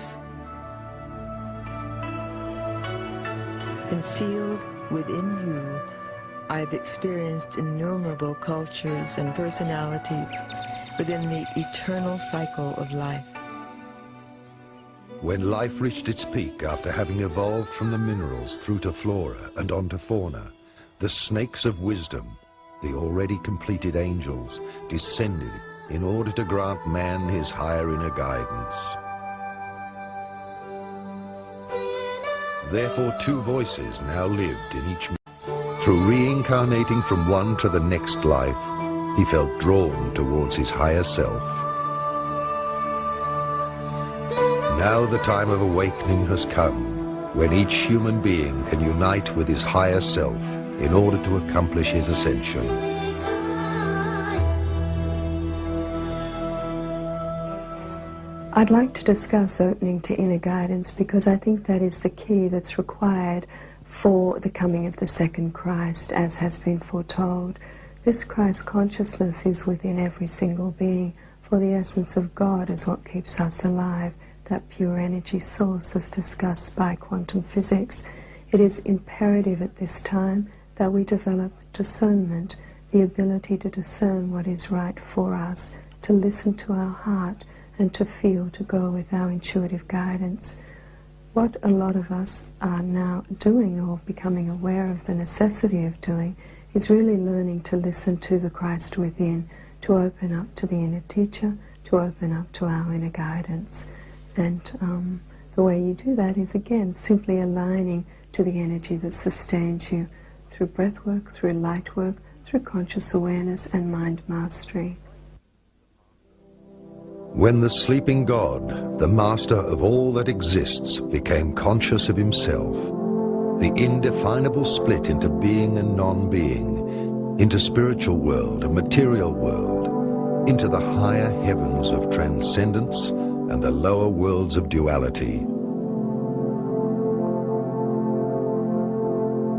Concealed within you, I have experienced innumerable cultures and personalities within the eternal cycle of life. When life reached its peak after having evolved from the minerals through to flora and onto fauna, the snakes of wisdom, the already completed angels, descended in order to grant man his higher inner guidance. Therefore, two voices now lived in each man. Through reincarnating from one to the next life, he felt drawn towards his higher self. Now the time of awakening has come, when each human being can unite with his higher self in order to accomplish his ascension. I'd like to discuss opening to inner guidance because I think that is the key that's required for the coming of the second Christ, as has been foretold. This Christ consciousness is within every single being, for the essence of God is what keeps us alive. That pure energy source as discussed by quantum physics. It is imperative at this time that we develop discernment, the ability to discern what is right for us, to listen to our heart and to feel, to go with our intuitive guidance. What a lot of us are now doing, or becoming aware of the necessity of doing, is really learning to listen to the Christ within, to open up to the inner teacher, to open up to our inner guidance. And the way you do that is, again, simply aligning to the energy that sustains you through breath work, through light work, through conscious awareness and mind mastery. When the sleeping God, the master of all that exists, became conscious of himself, the indefinable split into being and non-being, into spiritual world and material world, into the higher heavens of transcendence and the lower worlds of duality.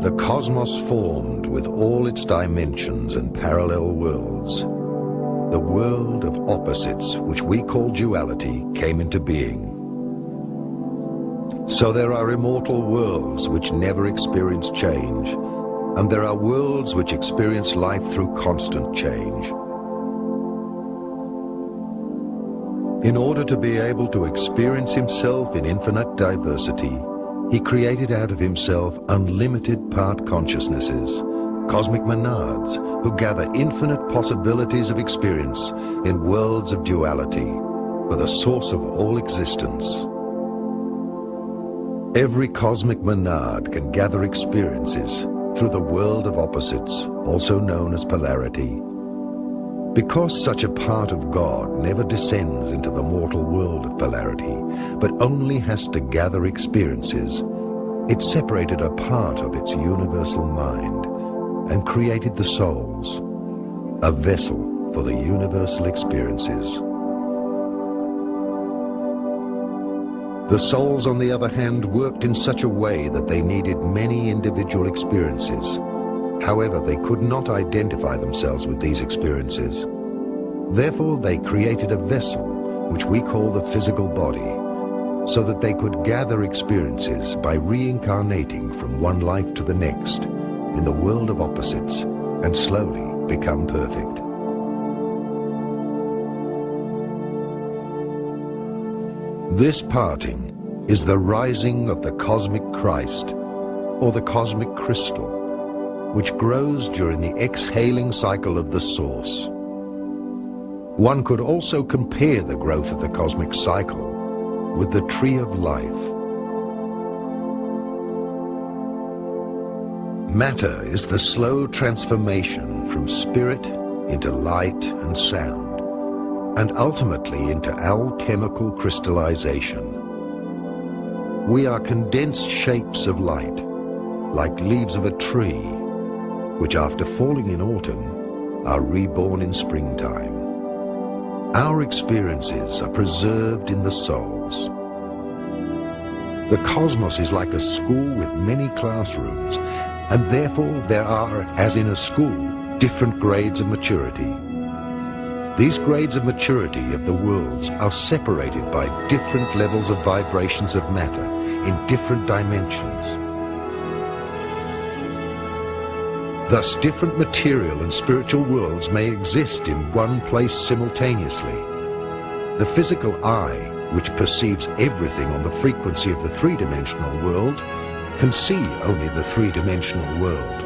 The cosmos formed with all its dimensions and parallel worlds. The world of opposites, which we call duality, came into being. So there are immortal worlds which never experience change, and there are worlds which experience life through constant change. In order to be able to experience himself in infinite diversity, he created out of himself unlimited part consciousnesses, cosmic monads, who gather infinite possibilities of experience in worlds of duality, for the source of all existence. Every cosmic monad can gather experiences through the world of opposites, also known as polarity. Because such a part of God never descends into the mortal world of polarity, but only has to gather experiences, it separated a part of its universal mind and created the souls, a vessel for the universal experiences. The souls, on the other hand, worked in such a way that they needed many individual experiences. However, they could not identify themselves with these experiences. Therefore, they created a vessel, which we call the physical body, so that they could gather experiences by reincarnating from one life to the next in the world of opposites and slowly become perfect. This parting is the rising of the cosmic Christ, or the cosmic crystal, which grows during the exhaling cycle of the source. One could also compare the growth of the cosmic cycle with the tree of life. Matter is the slow transformation from spirit into light and sound, and ultimately into alchemical crystallization. We are condensed shapes of light, like leaves of a tree, which after falling in autumn are reborn in springtime. Our experiences are preserved in the souls. The cosmos is like a school with many classrooms, and therefore there are, as in a school, different grades of maturity. These grades of maturity of the worlds are separated by different levels of vibrations of matter in different dimensions. Thus, different material and spiritual worlds may exist in one place simultaneously. The physical eye, which perceives everything on the frequency of the three-dimensional world, can see only the three-dimensional world.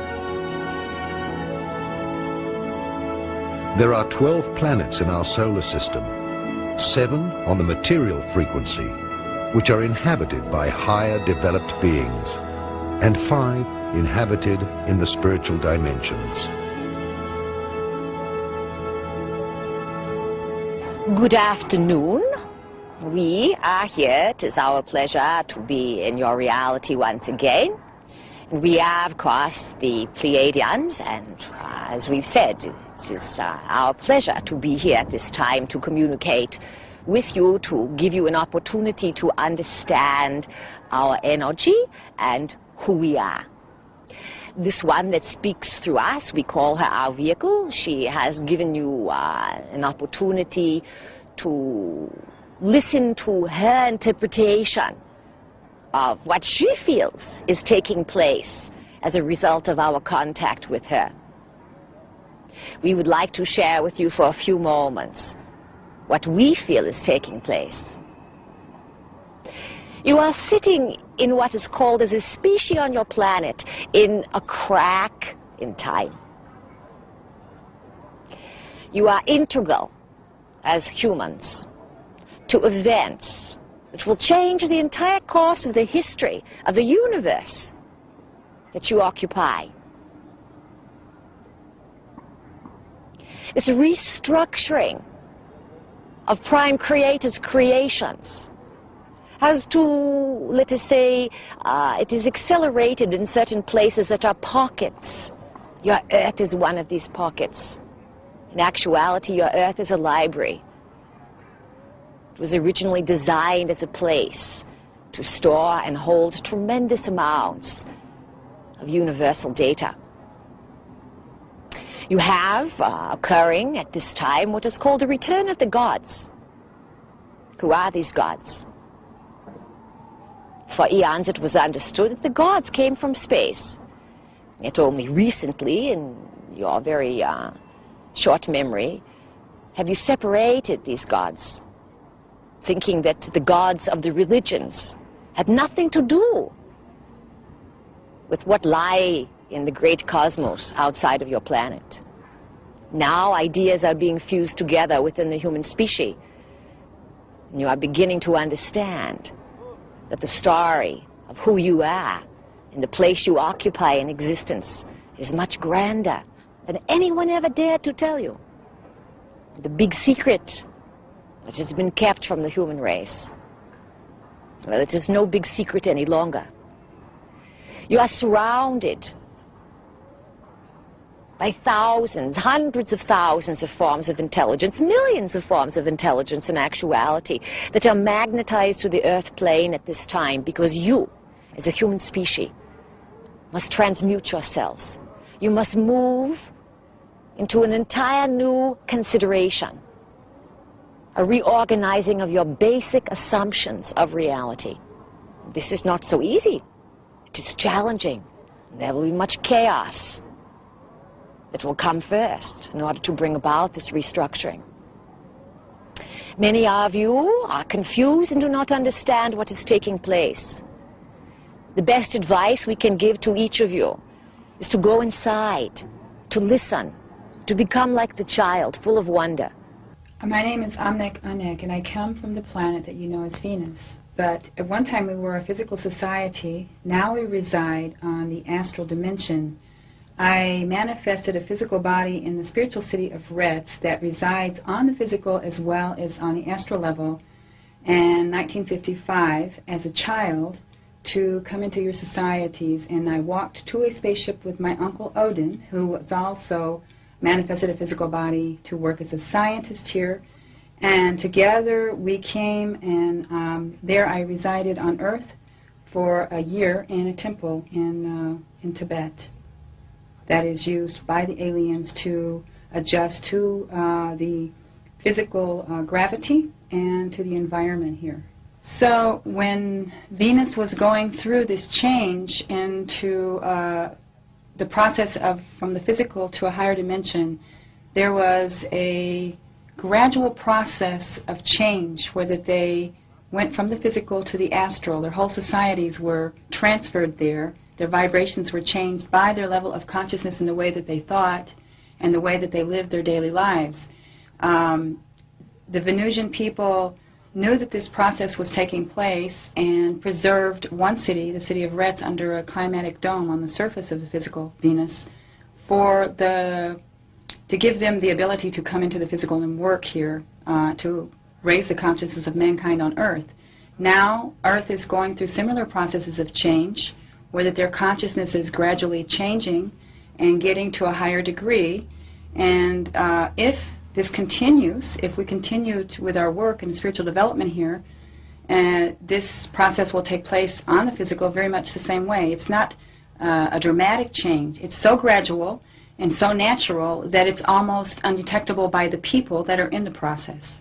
There are 12 planets in our solar system, 7 on the material frequency, which are inhabited by higher developed beings, and 5 inhabited in the spiritual dimensions. Good afternoon. We are here. It is our pleasure to be in your reality once again. And we are, of course, the Pleiadians, and as we've said, it is our pleasure to be here at this time to communicate with you, to give you an opportunity to understand our energy and who we are. This one that speaks through us, we call her our vehicle. She has given you an opportunity to listen to her interpretation of what she feels is taking place as a result of our contact with her. We would like to share with you for a few moments what we feel is taking place. You are sitting in what is called as a species on your planet in a crack in time. You are integral as humans to events that will change the entire course of the history of the universe that you occupy. This restructuring of Prime Creator's creations has to, let us say, it is accelerated in certain places that are pockets. Your Earth is one of these pockets. In actuality, your Earth is a library. It was originally designed as a place to store and hold tremendous amounts of universal data. You have occurring at this time what is called the return of the gods. Who are these gods? For eons it was understood that the gods came from space. Yet only recently, in your very short memory, have you separated these gods thinking that the gods of the religions had nothing to do with what lie in the great cosmos outside of your planet. Now ideas are being fused together within the human species. And you are beginning to understand that the story of who you are and the place you occupy in existence is much grander than anyone ever dared to tell you. The big secret that has been kept from the human race. Well, it is no big secret any longer. You are surrounded by thousands, hundreds of thousands of forms of intelligence, millions of forms of intelligence in actuality that are magnetized to the earth plane at this time because you, as a human species, must transmute yourselves. You must move into an entire new consideration, a reorganizing of your basic assumptions of reality. This is not so easy. It is challenging. There will be much chaos that will come first in order to bring about this restructuring. Many of you are confused and do not understand what is taking place. The best advice we can give to each of you is to go inside, to listen, to become like the child, full of wonder. My name is Amnek Anek, and I come from the planet that you know as Venus. But at one time we were a physical society. Now we reside on the astral dimension. I manifested a physical body in the spiritual city of Retz that resides on the physical as well as on the astral level. And 1955, as a child, to come into your societies, and I walked to a spaceship with my uncle Odin, who was also manifested a physical body to work as a scientist here, and together we came, and there I resided on Earth for a year in a temple in Tibet that is used by the aliens to adjust to the physical gravity and to the environment here. So when Venus was going through this change into the process of from the physical to a higher dimension, there was a gradual process of change where that they went from the physical to the astral. Their whole societies were transferred there. Their vibrations were changed by their level of consciousness and the way that they thought and the way that they lived their daily lives. The Venusian people knew that this process was taking place and preserved one city, the city of Retz, under a climatic dome on the surface of the physical Venus to give them the ability to come into the physical and work here to raise the consciousness of mankind on Earth. Now, Earth is going through similar processes of change where that their consciousness is gradually changing and getting to a higher degree. And if this continues, if we continue with our work and spiritual development here, this process will take place on the physical very much the same way. It's not a dramatic change. It's so gradual and so natural that it's almost undetectable by the people that are in the process.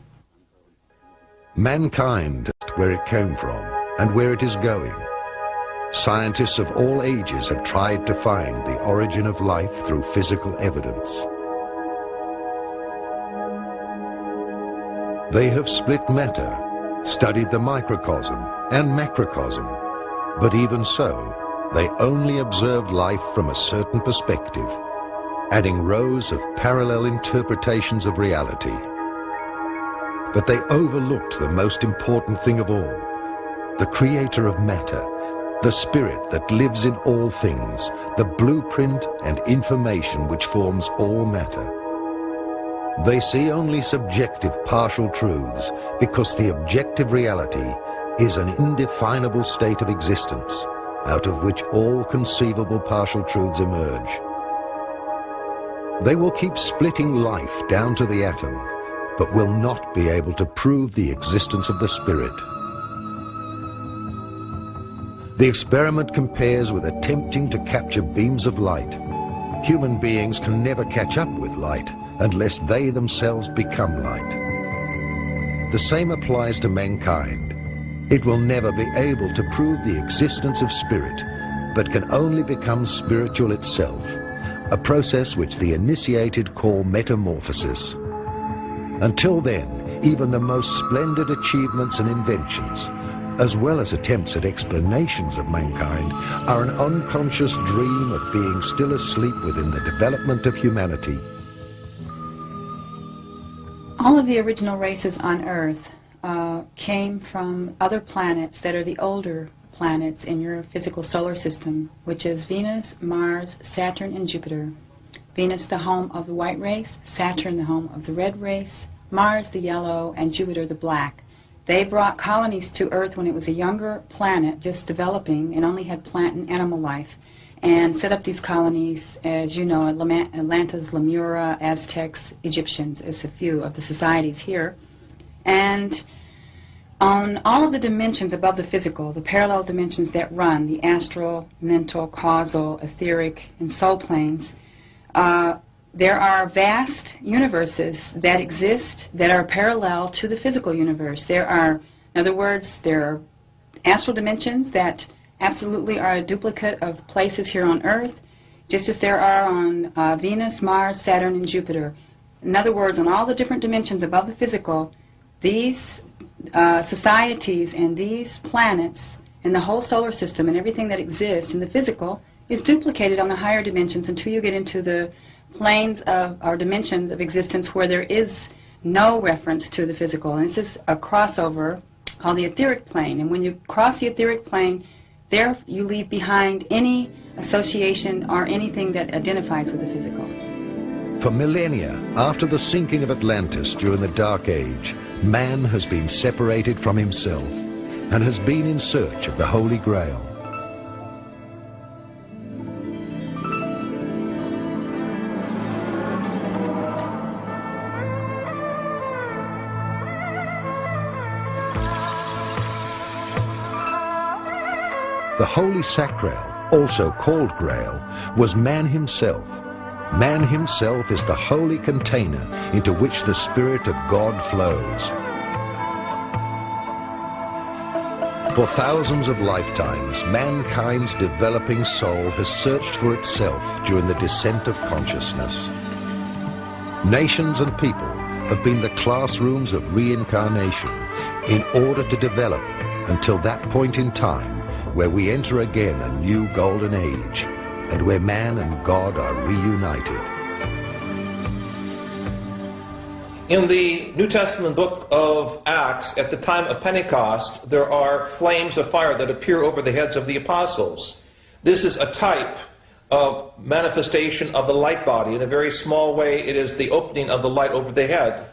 Mankind, where it came from and where it is going. Scientists of all ages have tried to find the origin of life through physical evidence. They have split matter, studied the microcosm and macrocosm, but even so, they only observed life from a certain perspective, adding rows of parallel interpretations of reality. But they overlooked the most important thing of all, the creator of matter, the spirit that lives in all things, the blueprint and information which forms all matter. They see only subjective partial truths because the objective reality is an indefinable state of existence, out of which all conceivable partial truths emerge. They will keep splitting life down to the atom, but will not be able to prove the existence of the spirit. The experiment compares with attempting to capture beams of light. Human beings can never catch up with light unless they themselves become light. The same applies to mankind. It will never be able to prove the existence of spirit, but can only become spiritual itself, a process which the initiated call metamorphosis. Until then, even the most splendid achievements and inventions, as well as attempts at explanations of mankind, are an unconscious dream of being still asleep within the development of humanity. All of the original races on Earth came from other planets that are the older planets in your physical solar system, which is Venus, Mars, Saturn, and Jupiter. Venus, the home of the white race, Saturn, the home of the red race, Mars, the yellow, and Jupiter, the black. They brought colonies to Earth when it was a younger planet, just developing, and only had plant and animal life, and set up these colonies, as you know, Atlantis, Lemura, Aztecs, Egyptians, as a few of the societies here. And on all of the dimensions above the physical, the parallel dimensions that run, the astral, mental, causal, etheric, and soul planes, there are vast universes that exist that are parallel to the physical universe. There are, in other words, there are astral dimensions that absolutely are a duplicate of places here on Earth, just as there are on Venus, Mars, Saturn, and Jupiter. In other words, on all the different dimensions above the physical, these societies and these planets and the whole solar system and everything that exists in the physical is duplicated on the higher dimensions until you get into the planes of, or dimensions of existence where there is no reference to the physical. And this is a crossover called the etheric plane. And when you cross the etheric plane, there you leave behind any association or anything that identifies with the physical. For millennia after the sinking of Atlantis during the Dark Age, man has been separated from himself and has been in search of the Holy Grail. The Holy Sacral, also called Grail, was man himself. Man himself is the holy container into which the Spirit of God flows. For thousands of lifetimes, mankind's developing soul has searched for itself during the descent of consciousness. Nations and people have been the classrooms of reincarnation in order to develop until that point in time where we enter again a new golden age, and where man and God are reunited. In the New Testament book of Acts, at the time of Pentecost, there are flames of fire that appear over the heads of the apostles. This is a type of manifestation of the light body. In a very small way, it is the opening of the light over the head.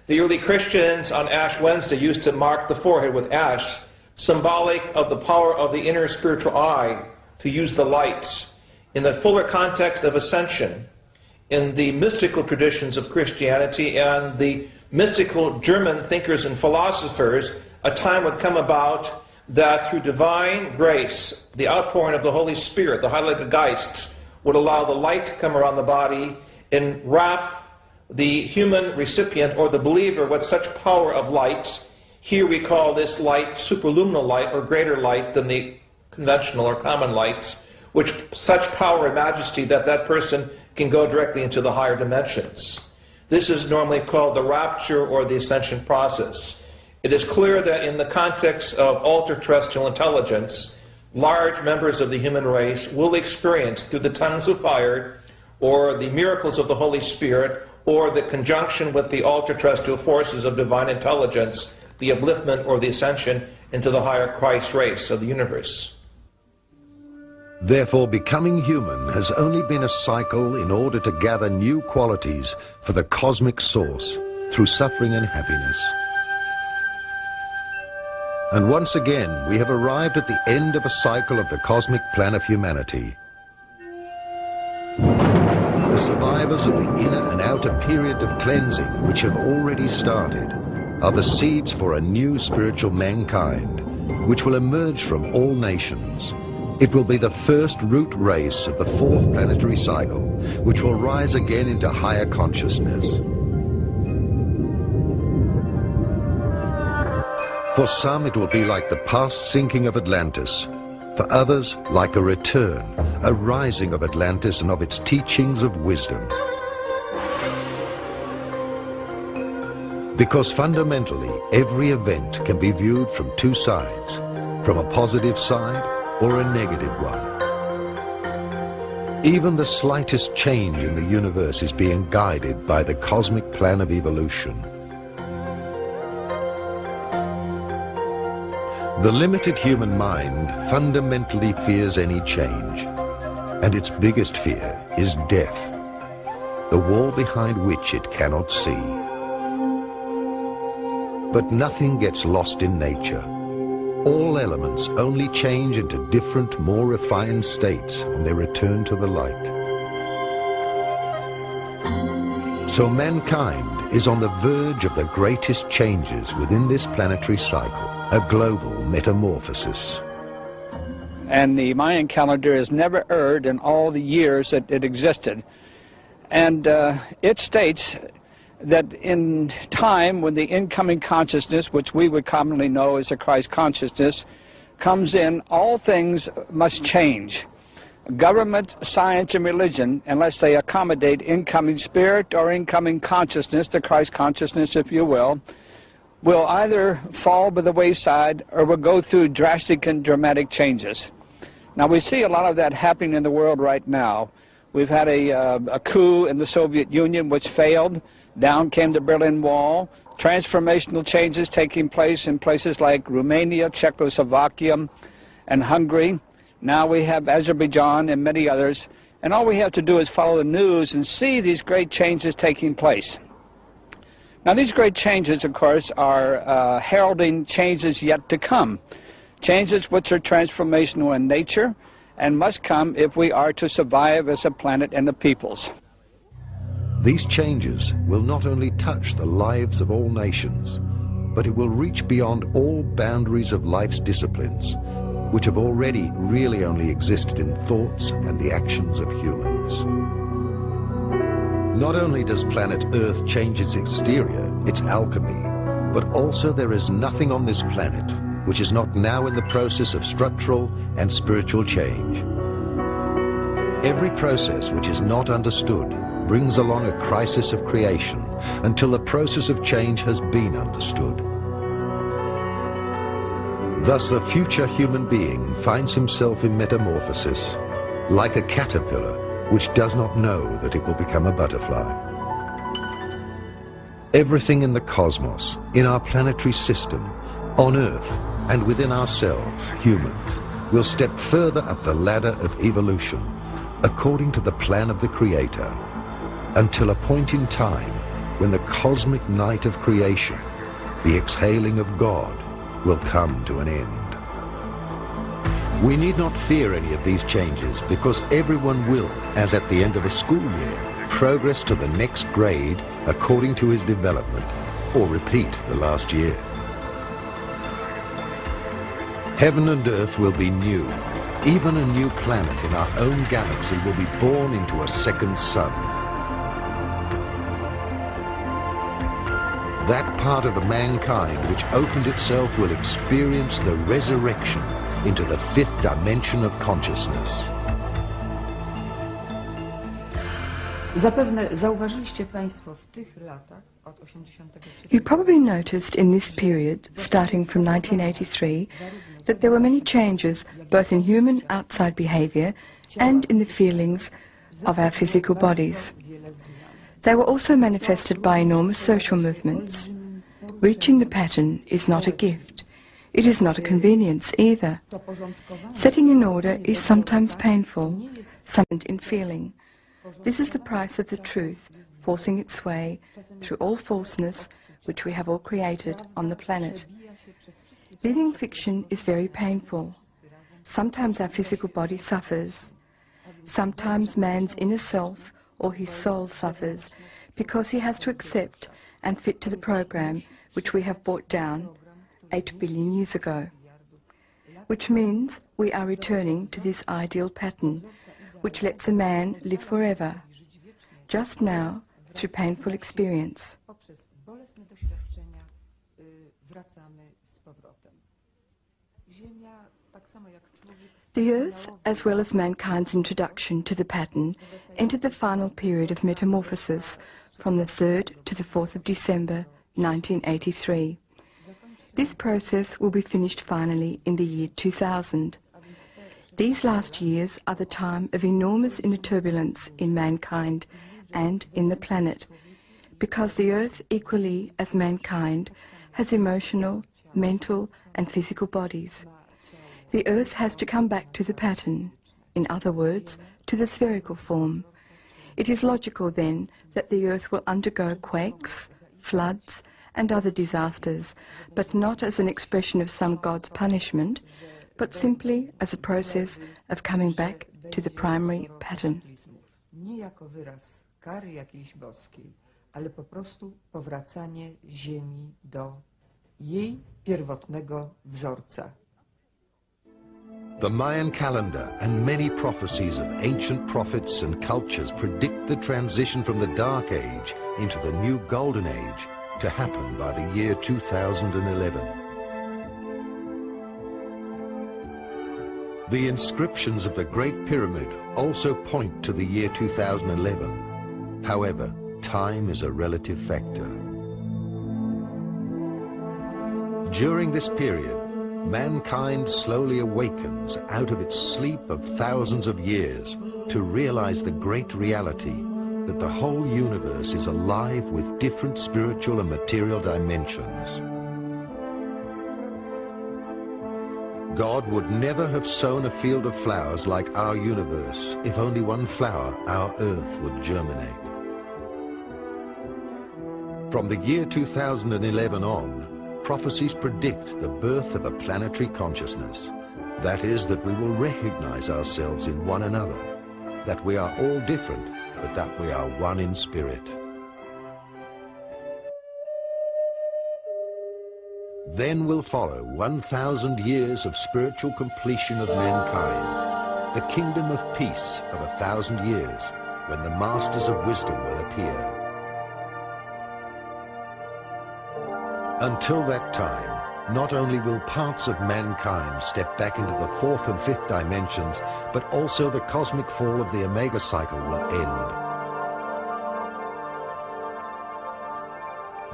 The early Christians on Ash Wednesday used to mark the forehead with ash, symbolic of the power of the inner spiritual eye to use the light. In the fuller context of ascension, in the mystical traditions of Christianity and the mystical German thinkers and philosophers, a time would come about that through divine grace, the outpouring of the Holy Spirit, the Heilige Geist, would allow the light to come around the body and wrap the human recipient or the believer with such power of light. Here we call this light superluminal light, or greater light than the conventional or common light, which such power and majesty that that person can go directly into the higher dimensions. This is normally called the rapture or the ascension process. It is clear that in the context of ultra-terrestrial intelligence, large members of the human race will experience through the tongues of fire or the miracles of the Holy Spirit or the conjunction with the ultra-terrestrial forces of divine intelligence, the upliftment or the ascension into the higher Christ race of the universe. Therefore, becoming human has only been a cycle in order to gather new qualities for the cosmic source through suffering and happiness. And once again, we have arrived at the end of a cycle of the cosmic plan of humanity. The survivors of the inner and outer period of cleansing, which have already started, are the seeds for a new spiritual mankind, which will emerge from all nations. It will be the first root race of the fourth planetary cycle, which will rise again into higher consciousness. For some, it will be like the past sinking of Atlantis. For others, like a return, a rising of Atlantis and of its teachings of wisdom. Because fundamentally, every event can be viewed from two sides, from a positive side or a negative one. Even the slightest change in the universe is being guided by the cosmic plan of evolution. The limited human mind fundamentally fears any change, and its biggest fear is death, the wall behind which it cannot see. But nothing gets lost in nature. All elements only change into different, more refined states on their return to the light. So mankind is on the verge of the greatest changes within this planetary cycle, a global metamorphosis. And the Mayan calendar has never erred in all the years that it existed. And it states that in time when the incoming consciousness, which we would commonly know as the Christ consciousness, comes in, all things must change. Government, science, and religion, unless they accommodate incoming spirit or incoming consciousness, the Christ consciousness, if you will either fall by the wayside or will go through drastic and dramatic changes. Now, we see a lot of that happening in the world right now. We've had a coup in the Soviet Union which failed. Down came the Berlin Wall. Transformational changes taking place in places like Romania, Czechoslovakia, and Hungary. Now we have Azerbaijan and many others. And all we have to do is follow the news and see these great changes taking place. Now, these great changes, of course, are heralding changes yet to come. Changes which are transformational in nature and must come if we are to survive as a planet and the peoples. These changes will not only touch the lives of all nations, but it will reach beyond all boundaries of life's disciplines, which have already really only existed in thoughts and the actions of humans. Not only does planet Earth change its exterior, its alchemy, but also there is nothing on this planet which is not now in the process of structural and spiritual change. Every process which is not understood brings along a crisis of creation until the process of change has been understood. Thus the future human being finds himself in metamorphosis, like a caterpillar which does not know that it will become a butterfly. Everything in the cosmos, in our planetary system, on Earth, and within ourselves, humans, will step further up the ladder of evolution, according to the plan of the Creator, until a point in time when the cosmic night of creation, the exhaling of God, will come to an end. We need not fear any of these changes because everyone will, as at the end of a school year, progress to the next grade according to his development, or repeat the last year. Heaven and earth will be new. Even a new planet in our own galaxy will be born into a second sun. That part of mankind which opened itself will experience the resurrection into the fifth dimension of consciousness. Zapewne zauważyliście Państwo w tych latach od 83. You probably noticed in this period, starting from 1983, that there were many changes both in human outside behavior and in the feelings of our physical bodies. They were also manifested by enormous social movements. Reaching the pattern is not a gift. It is not a convenience either. Setting in order is sometimes painful, sometimes in feeling. This is the price of the truth forcing its way through all falseness which we have all created on the planet. Living fiction is very painful. Sometimes our physical body suffers. Sometimes man's inner self or his soul suffers because he has to accept and fit to the program which we have brought down 8 billion years ago. Which means we are returning to this ideal pattern which lets a man live forever, just now through painful experience. The Earth, as well as mankind's introduction to the pattern, entered the final period of metamorphosis from the 3rd to the 4th of December 1983. This process will be finished finally in the year 2000. These last years are the time of enormous inner turbulence in mankind and in the planet, because the Earth, equally as mankind, has emotional, mental and physical bodies. The Earth has to come back to the pattern, in other words, to the spherical form. It is logical then that the Earth will undergo quakes, floods and other disasters, but not as an expression of some god's punishment, but simply as a process of coming back to the primary pattern. Nie jako wyraz kary jakiejś boskiej, ale po prostu powracanie Ziemi do jej pierwotnego wzorca. The Mayan calendar and many prophecies of ancient prophets and cultures predict the transition from the Dark Age into the new Golden Age to happen by the year 2011. The inscriptions of the Great Pyramid also point to the year 2011. However, time is a relative factor. During this period, mankind slowly awakens out of its sleep of thousands of years to realize the great reality that the whole universe is alive with different spiritual and material dimensions. God would never have sown a field of flowers like our universe if only one flower, our Earth, would germinate. From the year 2011 on, prophecies predict the birth of a planetary consciousness. That is, that we will recognize ourselves in one another, that we are all different, but that we are one in spirit. Then will follow 1,000 years of spiritual completion of mankind, the kingdom of peace of 1,000 years, when the masters of wisdom will appear. Until that time, not only will parts of mankind step back into the fourth and fifth dimensions, but also the cosmic fall of the Omega cycle will end.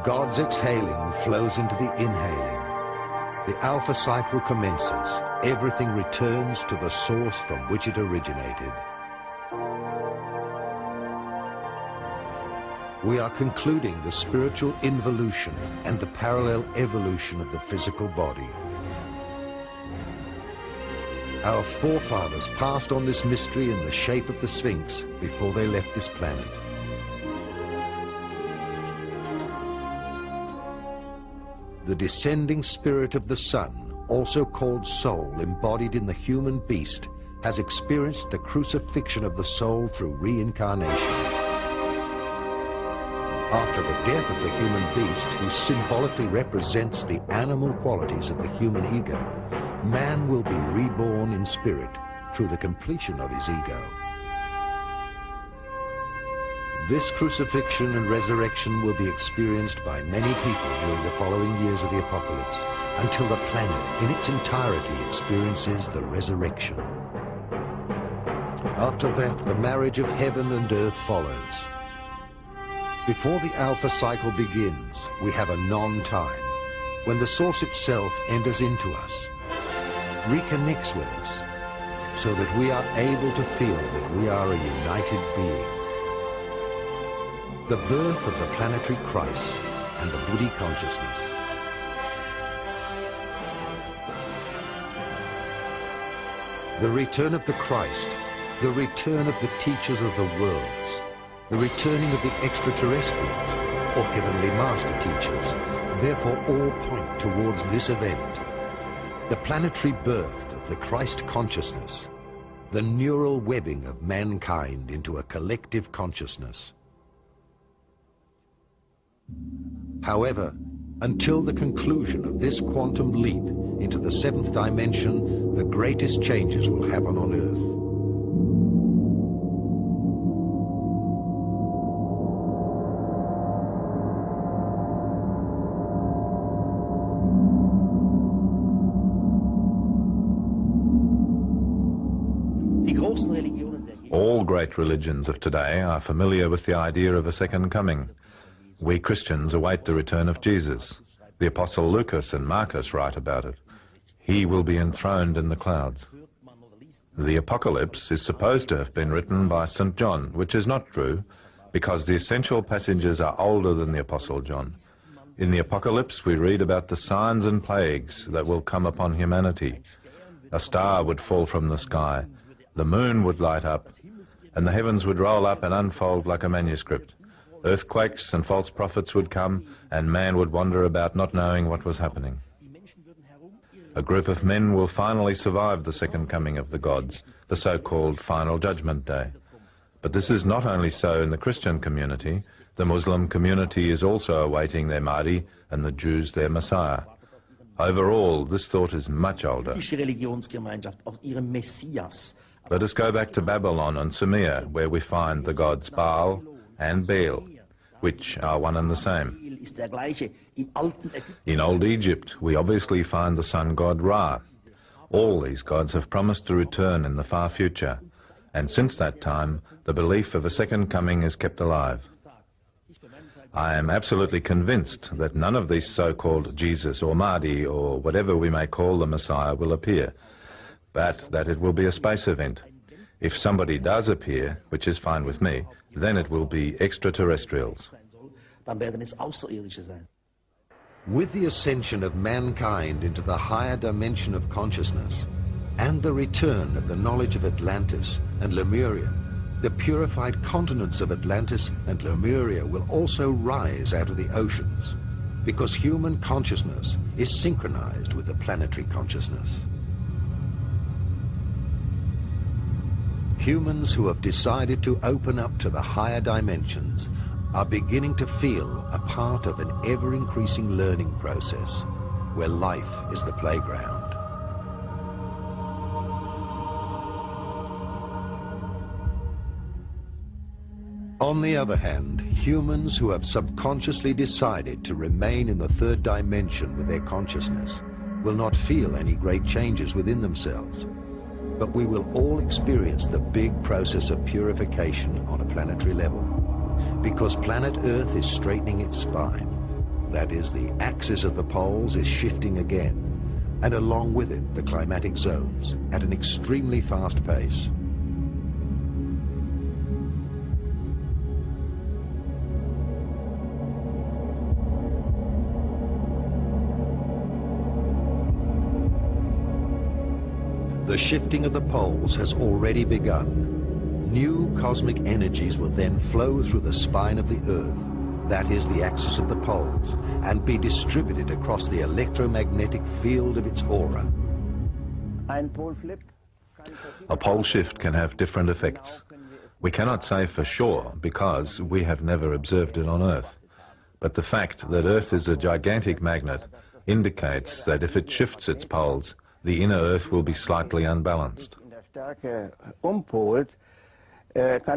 God's exhaling flows into the inhaling. The Alpha cycle commences. Everything returns to the source from which it originated. We are concluding the spiritual involution and the parallel evolution of the physical body. Our forefathers passed on this mystery in the shape of the Sphinx before they left this planet. The descending spirit of the sun, also called soul, embodied in the human beast, has experienced the crucifixion of the soul through reincarnation. After the death of the human beast, who symbolically represents the animal qualities of the human ego, man will be reborn in spirit through the completion of his ego. This crucifixion and resurrection will be experienced by many people during the following years of the apocalypse, until the planet in its entirety experiences the resurrection. After that, the marriage of heaven and earth follows. Before the Alpha cycle begins, we have a non-time, when the source itself enters into us, reconnects with us, so that we are able to feel that we are a united being. The birth of the planetary Christ and the Buddhi consciousness. The return of the Christ, the return of the teachers of the worlds, the returning of the extraterrestrials, or heavenly master teachers, therefore all point towards this event. The planetary birth of the Christ consciousness, the neural webbing of mankind into a collective consciousness. However, until the conclusion of this quantum leap into the seventh dimension, the greatest changes will happen on Earth. All great religions of today are familiar with the idea of a second coming. We Christians await the return of Jesus. The Apostle Lucas and Marcus write about it. He will be enthroned in the clouds. The Apocalypse is supposed to have been written by St. John, which is not true, because the essential passages are older than the Apostle John. In the Apocalypse, we read about the signs and plagues that will come upon humanity. A star would fall from the sky, the moon would light up, and the heavens would roll up and unfold like a manuscript. Earthquakes and false prophets would come, and man would wander about not knowing what was happening. A group of men will finally survive the second coming of the gods, the so-called Final Judgment Day. But this is not only so in the Christian community. The Muslim community is also awaiting their Mahdi and the Jews their Messiah. Overall, this thought is much older. Let us go back to Babylon and Sumer, where we find the gods Baal and Baal, which are one and the same. In Old Egypt, we obviously find the sun god Ra. All these gods have promised to return in the far future, and since that time, the belief of a second coming is kept alive. I am absolutely convinced that none of these so-called Jesus or Mahdi or whatever we may call the Messiah will appear, but that it will be a space event. If somebody does appear, which is fine with me, then it will be extraterrestrials. With the ascension of mankind into the higher dimension of consciousness and the return of the knowledge of Atlantis and Lemuria, the purified continents of Atlantis and Lemuria will also rise out of the oceans, because human consciousness is synchronized with the planetary consciousness. Humans who have decided to open up to the higher dimensions are beginning to feel a part of an ever-increasing learning process where life is the playground. On the other hand, humans who have subconsciously decided to remain in the third dimension with their consciousness will not feel any great changes within themselves. But we will all experience the big process of purification on a planetary level, because planet Earth is straightening its spine. That is, the axis of the poles is shifting again, and along with it the climatic zones at an extremely fast pace. The shifting of the poles has already begun. New cosmic energies will then flow through the spine of the Earth, that is the axis of the poles, and be distributed across the electromagnetic field of its aura. A pole shift can have different effects. We cannot say for sure because we have never observed it on Earth. But the fact that Earth is a gigantic magnet indicates that if it shifts its poles, the inner Earth will be slightly unbalanced. Kann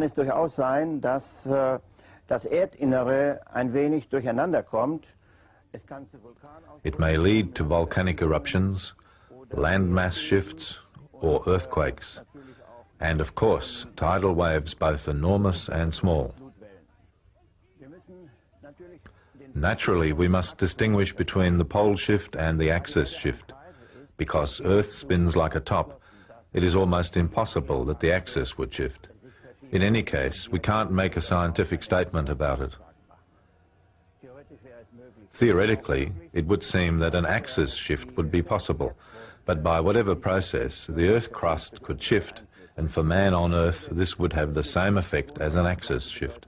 es durchaus sein, dass das Erdinnere ein wenig durcheinander kommt. It may lead to volcanic eruptions, landmass shifts, or earthquakes, and of course tidal waves both enormous and small. Naturally, we must distinguish between the pole shift and the axis shift. Because Earth spins like a top, it is almost impossible that the axis would shift. In any case, we can't make a scientific statement about it. Theoretically, it would seem that an axis shift would be possible, but by whatever process, the Earth crust could shift, and for man on Earth, this would have the same effect as an axis shift.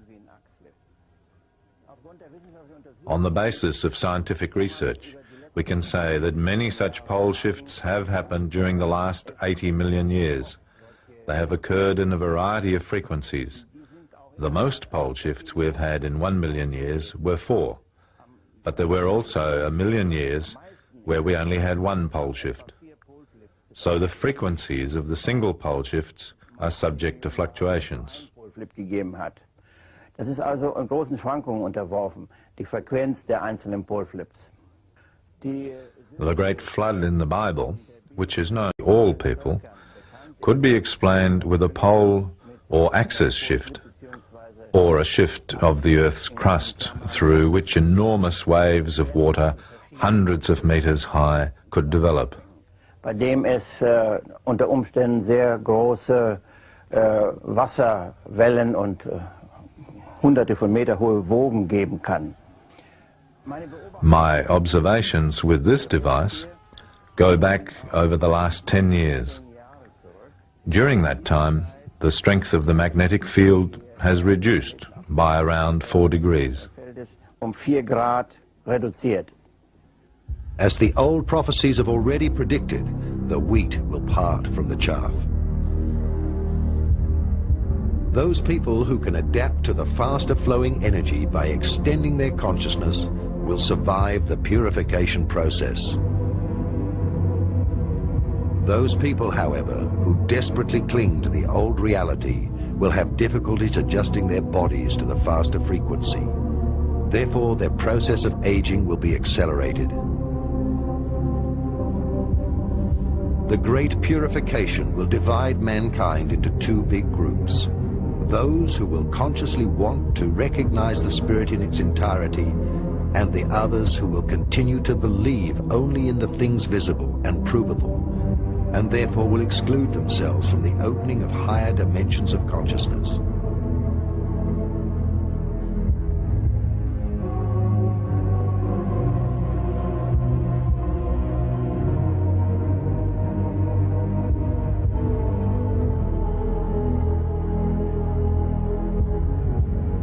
On the basis of scientific research, we can say that many such pole shifts have happened during the last 80 million years. They have occurred in a variety of frequencies. The most pole shifts we have had in 1 million years were 4, but there were also 1 million years where we only had 1 pole shift. So the frequencies of the single pole shifts are subject to fluctuations. Das ist also an großen Schwankungen unterworfen, die Frequenz der einzelnen Polflips. The great flood in the Bible, which is known to all people, could be explained with a pole or axis shift. or a shift of the Earth's crust through which enormous waves of water, hundreds of meters high, could develop. Bei dem es unter Umständen sehr große Wasserwellen und hunderte von Meter hohe Wogen geben kann. My observations with this device go back over the last 10 years. During that time, the strength of the magnetic field has reduced by around 4 degrees. 4 Grad reduziert. As the old prophecies have already predicted, the wheat will part from the chaff. Those people who can adapt to the faster flowing energy by extending their consciousness will survive the purification process. Those people, however, who desperately cling to the old reality will have difficulties adjusting their bodies to the faster frequency. Therefore, their process of aging will be accelerated. The great purification will divide mankind into 2 big groups. Those who will consciously want to recognize the Spirit in its entirety, and the others who will continue to believe only in the things visible and provable, and therefore will exclude themselves from the opening of higher dimensions of consciousness.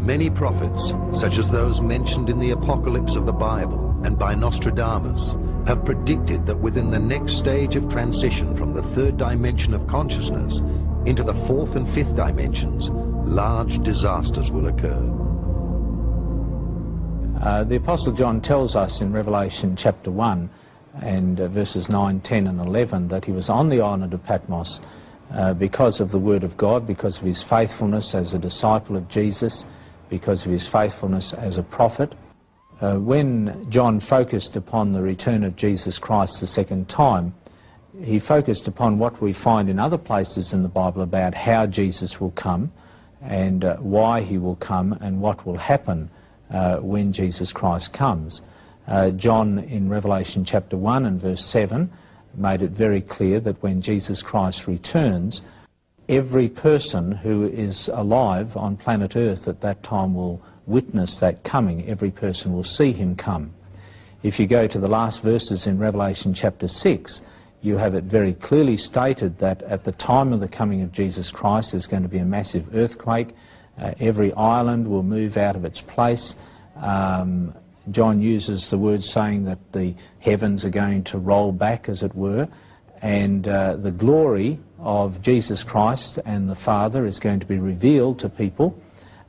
Many prophets, such as those mentioned in the Apocalypse of the Bible and by Nostradamus, have predicted that within the next stage of transition from the 3rd dimension of consciousness into the 4th and 5th dimensions, large disasters will occur. The Apostle John tells us in Revelation chapter 1 and verses 9, 10 and 11 that he was on the island of Patmos because of the Word of God, because of his faithfulness as a disciple of Jesus, because of his faithfulness as a prophet. When John focused upon the return of Jesus Christ the second time, he focused upon what we find in other places in the Bible about how Jesus will come and why he will come and what will happen when Jesus Christ comes. John in Revelation chapter 1 and verse 7 made it very clear that when Jesus Christ returns, every person who is alive on planet Earth at that time will witness that coming. Every person will see him come. If you go to the last verses in Revelation chapter 6, you have it very clearly stated that at the time of the coming of Jesus Christ there's going to be a massive earthquake. Every island will move out of its place. John uses the word saying that the heavens are going to roll back, as it were, and the glory of Jesus Christ and the Father is going to be revealed to people.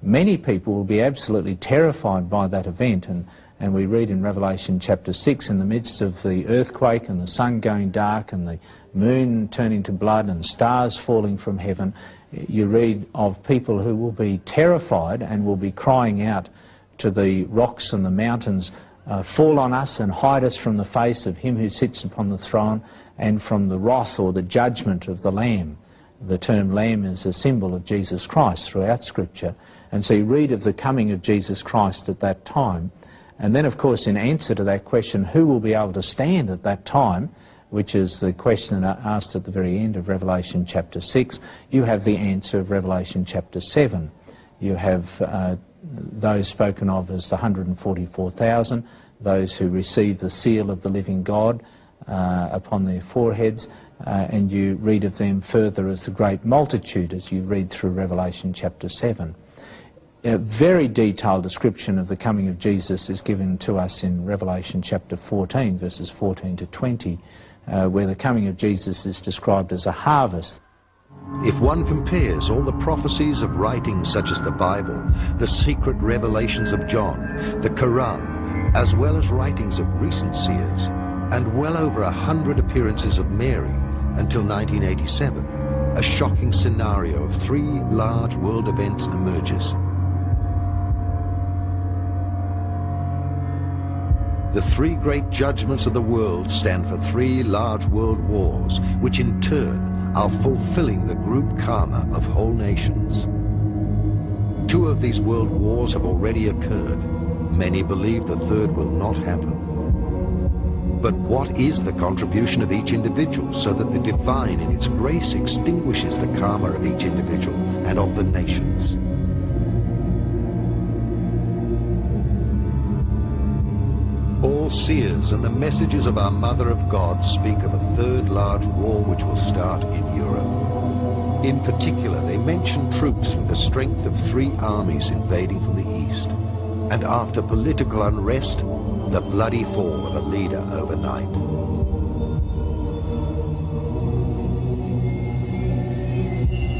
Many people will be absolutely terrified by that event, and we read in Revelation chapter 6, in the midst of the earthquake and the sun going dark and the moon turning to blood and stars falling from heaven, you read of people who will be terrified and will be crying out to the rocks and the mountains, fall on us and hide us from the face of him who sits upon the throne and from the wrath or the judgment of the Lamb. The term Lamb is a symbol of Jesus Christ throughout Scripture. And so you read of the coming of Jesus Christ at that time. And then, of course, in answer to that question, who will be able to stand at that time, which is the question asked at the very end of Revelation chapter 6, you have the answer of Revelation chapter 7. You have those spoken of as the 144,000, those who receive the seal of the living God upon their foreheads, and you read of them further as the great multitude as you read through Revelation chapter 7. A very detailed description of the coming of Jesus is given to us in Revelation chapter 14, verses 14 to 20, where the coming of Jesus is described as a harvest. If one compares all the prophecies of writings such as the Bible, the secret revelations of John, the Quran, as well as writings of recent seers, and well over 100 appearances of Mary until 1987, a shocking scenario of 3 large world events emerges. The 3 great judgments of the world stand for 3 large world wars, which in turn are fulfilling the group karma of whole nations. 2 of these world wars have already occurred. Many believe the third will not happen. But what is the contribution of each individual so that the divine in its grace extinguishes the karma of each individual and of the nations? All seers and the messengers of our Mother of God speak of a third large war which will start in Europe. In particular, they mention troops with the strength of 3 armies invading from the east, and after political unrest, the bloody fall of a leader overnight.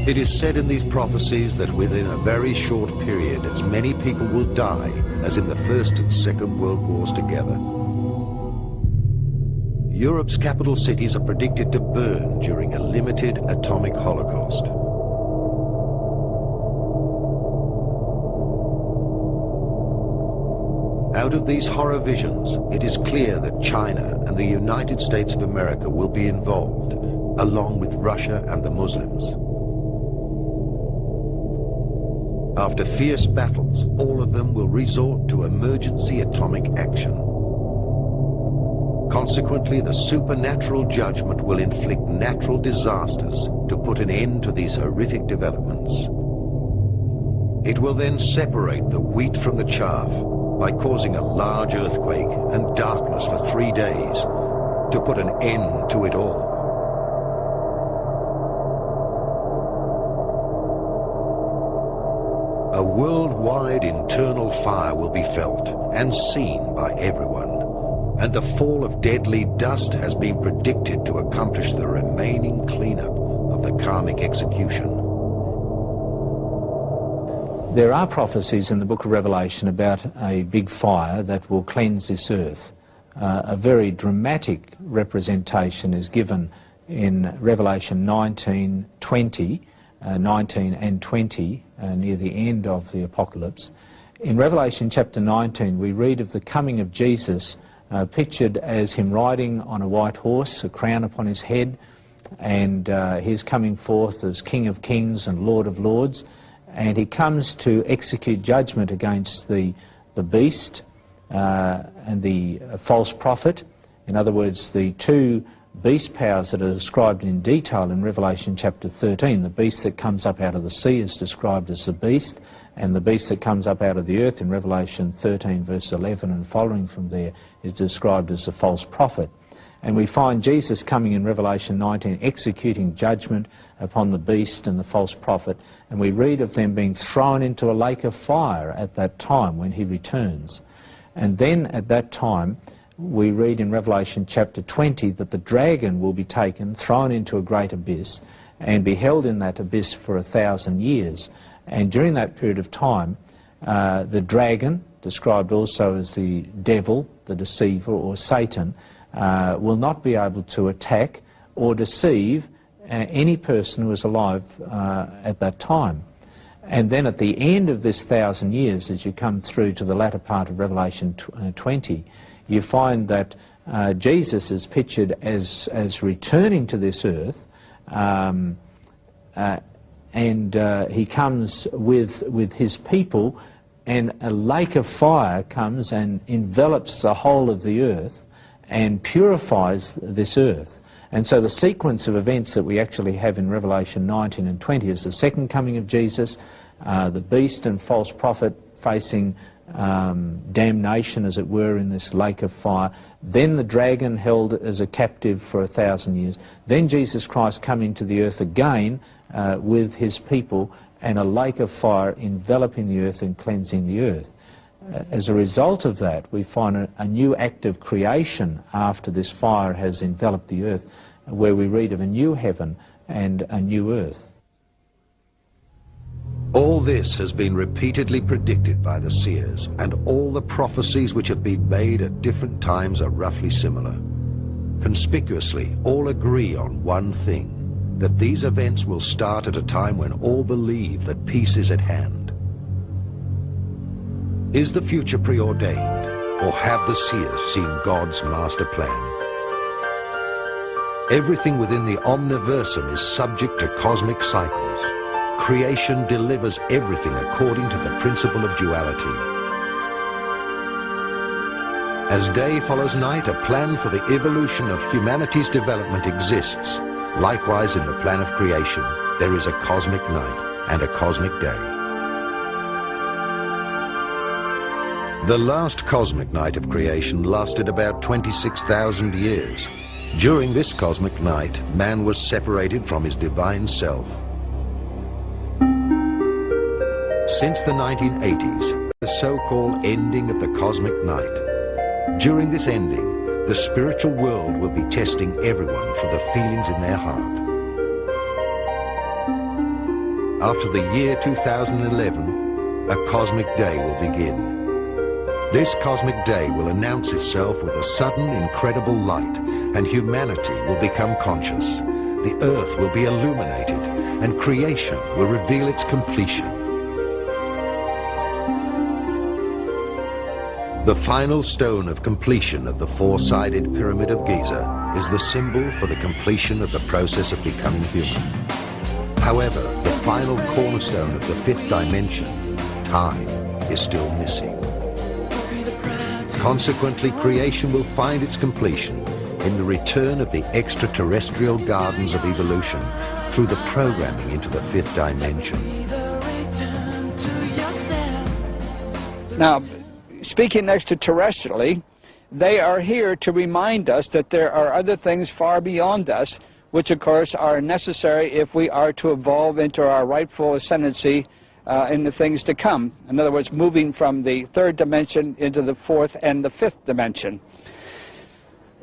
It is said in these prophecies that within a very short period as many people will die as in the First and Second World Wars together. Europe's capital cities are predicted to burn during a limited atomic holocaust. Out of these horror visions, it is clear that China and the United States of America will be involved, along with Russia and the Muslims. After fierce battles, all of them will resort to emergency atomic action. Consequently, the supernatural judgment will inflict natural disasters to put an end to these horrific developments. It will then separate the wheat from the chaff by causing a large earthquake and darkness for 3 days to put an end to it all. A worldwide internal fire will be felt and seen by everyone, and the fall of deadly dust has been predicted to accomplish the remaining cleanup of the karmic execution. There are prophecies in the book of Revelation about a big fire that will cleanse this earth. A very dramatic representation is given in Revelation 19 and 20, near the end of the apocalypse. In Revelation chapter 19, we read of the coming of Jesus, pictured as him riding on a white horse, a crown upon his head, and his coming forth as King of Kings and Lord of Lords. And he comes to execute judgment against the beast and the false prophet. In other words, the 2 beast powers that are described in detail in Revelation chapter 13. The beast that comes up out of the sea is described as the beast, and the beast that comes up out of the earth in Revelation 13 verse 11 and following from there is described as the false prophet. And we find Jesus coming in Revelation 19 executing judgment upon the beast and the false prophet, and we read of them being thrown into a lake of fire at that time when he returns. And then at that time we read in Revelation chapter 20 that the dragon will be taken, thrown into a great abyss, and be held in that abyss for 1,000 years. And during that period of time, the dragon, described also as the devil, the deceiver, or Satan, will not be able to attack or deceive any person who is alive at that time. And then at the end of this 1,000 years, as you come through to the latter part of Revelation 20, you find that Jesus is pictured as returning to this earth, and he comes with his people, and a lake of fire comes and envelops the whole of the earth and purifies this earth. And so the sequence of events that we actually have in Revelation 19 and 20 is the second coming of Jesus, the beast and false prophet facing damnation, as it were, in this lake of fire, then the dragon held as a captive for 1,000 years, then Jesus Christ coming to the earth again with his people, and a lake of fire enveloping the earth and cleansing the earth. As a result of that, we find a new act of creation after this fire has enveloped the earth, where we read of a new heaven and a new earth. All this has been repeatedly predicted by the seers, and all the prophecies which have been made at different times are roughly similar. Conspicuously, all agree on one thing, that these events will start at a time when all believe that peace is at hand. Is the future preordained, or have the seers seen God's master plan? Everything within the omniversum is subject to cosmic cycles. creation delivers everything according to the principle of duality. As day follows night, a plan for the evolution of humanity's development exists. Likewise, in the plan of creation, there is a cosmic night and a cosmic day. The last cosmic night of creation lasted about 26,000 years. During this cosmic night, man was separated from his divine self. Since the 1980s, the so-called ending of the cosmic night. During this ending, the spiritual world will be testing everyone for the feelings in their heart. After the year 2011, a cosmic day will begin. This cosmic day will announce itself with a sudden, incredible light, and humanity will become conscious. The earth will be illuminated, and creation will reveal its completion. The final stone of completion of the four-sided Pyramid of Giza is the symbol for the completion of the process of becoming human. However, the final cornerstone of the fifth dimension, time, is still missing. Consequently, creation will find its completion in the return of the extraterrestrial gardens of evolution through the programming into the fifth dimension. Now, speaking extraterrestrially, they are here to remind us that there are other things far beyond us, which of course are necessary if we are to evolve into our rightful ascendancy in the things to come. In other words, moving from the third dimension into the fourth and the fifth dimension.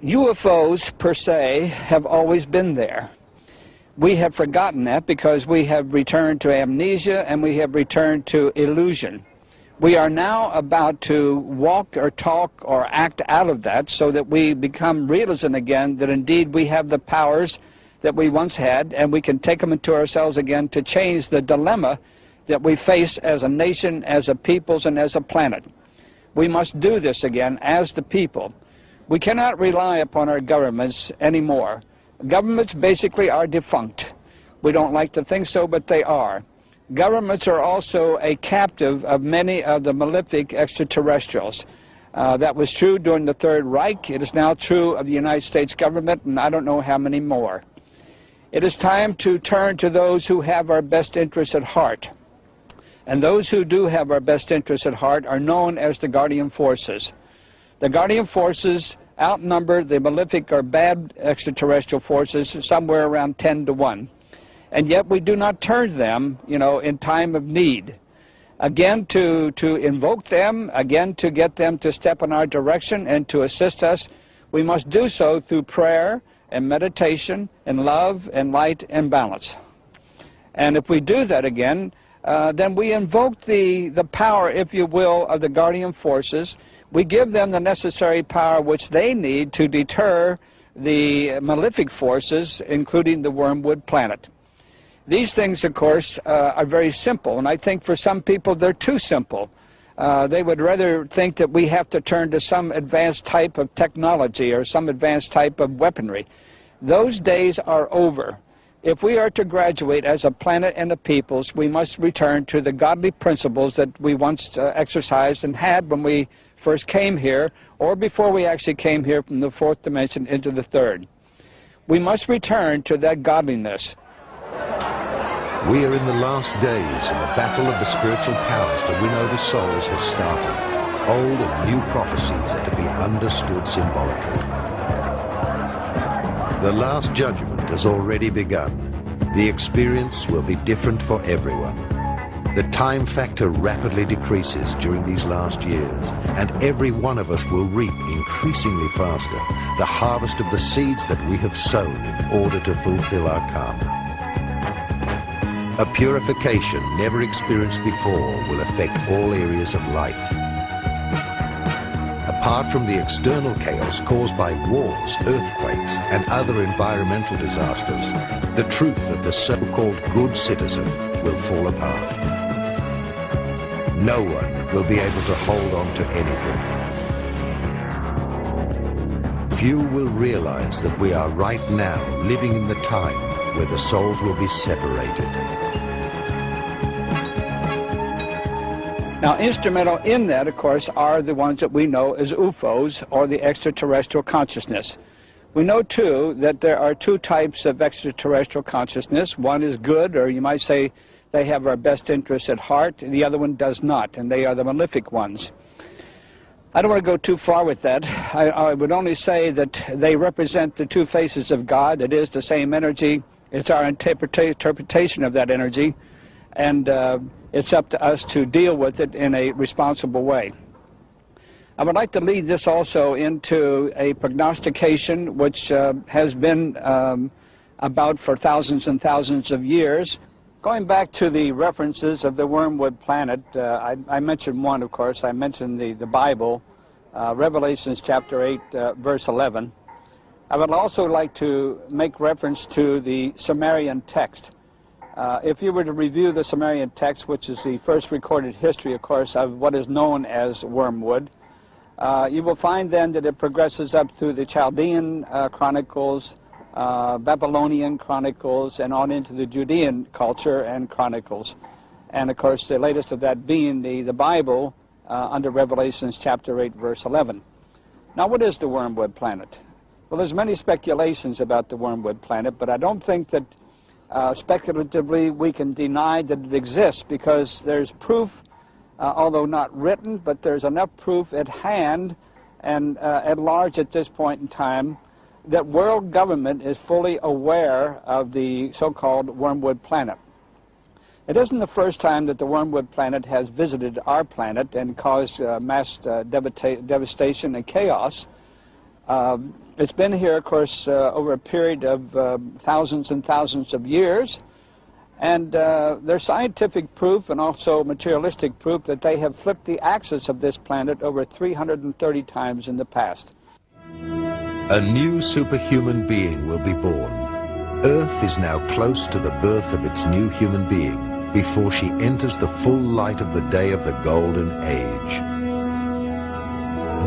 UFOs, per se, have always been there. We have forgotten that because we have returned to amnesia and we have returned to illusion. We are now about to walk or talk or act out of that so that we become realism again, that indeed we have the powers that we once had, and we can take them into ourselves again to change the dilemma that we face as a nation, as a peoples, and as a planet. We must do this again as the people. We cannot rely upon our governments anymore. Governments basically are defunct. We don't like to think so, but they are. Governments are also a captive of many of the malefic extraterrestrials. That was true during the Third Reich. It is now true of the United States government, and I don't know how many more. It is time to turn to those who have our best interests at heart. And those who do have our best interests at heart are known as the Guardian Forces. The Guardian Forces outnumber the malefic or bad extraterrestrial forces somewhere around 10 to 1. And yet we do not turn to them, in time of need. Again, to invoke them, again to get them to step in our direction and to assist us, we must do so through prayer and meditation and love and light and balance. And if we do that again, then we invoke the power, if you will, of the Guardian Forces. We give them the necessary power which they need to deter the malefic forces, including the wormwood planet. These things, of course, are very simple, and I think for some people they're too simple. They would rather think that we have to turn to some advanced type of technology or some advanced type of weaponry. Those days are over. If we are to graduate as a planet and a peoples, we must return to the godly principles that we once exercised and had when we first came here, or before we actually came here from the fourth dimension into the third. We must return to that godliness. We are in the last days, and the battle of the spiritual powers to win over souls has started. Old and new prophecies are to be understood symbolically. The Last Judgment has already begun. The experience will be different for everyone. The time factor rapidly decreases during these last years, and every one of us will reap increasingly faster the harvest of the seeds that we have sown in order to fulfill our karma. A purification never experienced before will affect all areas of life. Apart from the external chaos caused by wars, earthquakes, and other environmental disasters, the truth of the so-called good citizen will fall apart. No one will be able to hold on to anything. Few will realize that we are right now living in the time where the souls will be separated. Now, instrumental in that, of course, are the ones that we know as UFOs, or the extraterrestrial consciousness. We know, too, that there are two types of extraterrestrial consciousness. One is good, or you might say they have our best interests at heart, and the other one does not, and they are the malefic ones. I don't want to go too far with that. I would only say that they represent the two faces of God. It is the same energy. It's our interpretation of that energy, and it's up to us to deal with it in a responsible way. I would like to lead this also into a prognostication which has been about for thousands and thousands of years. Going back to the references of the Wormwood Planet, I mentioned one, of course. I mentioned the Bible, Revelations chapter 8, verse 11. I would also like to make reference to the Sumerian text. If you were to review the Sumerian text, which is the first recorded history, of course, of what is known as wormwood, you will find then that it progresses up through the Chaldean chronicles, Babylonian chronicles, and on into the Judean culture and chronicles. And of course, the latest of that being the Bible under Revelations chapter 8, verse 11. Now, what is the Wormwood Planet? Well, there's many speculations about the Wormwood Planet, but I don't think that speculatively we can deny that it exists, because there's proof, although not written, but there's enough proof at hand and at large at this point in time that world government is fully aware of the so-called Wormwood Planet. It isn't the first time that the Wormwood Planet has visited our planet and caused mass devastation and chaos. It's been here, of course, over a period of thousands and thousands of years, and there's scientific proof and also materialistic proof that they have flipped the axis of this planet over 330 times in the past. A new superhuman being will be born. Earth is now close to the birth of its new human being before she enters the full light of the day of the Golden Age.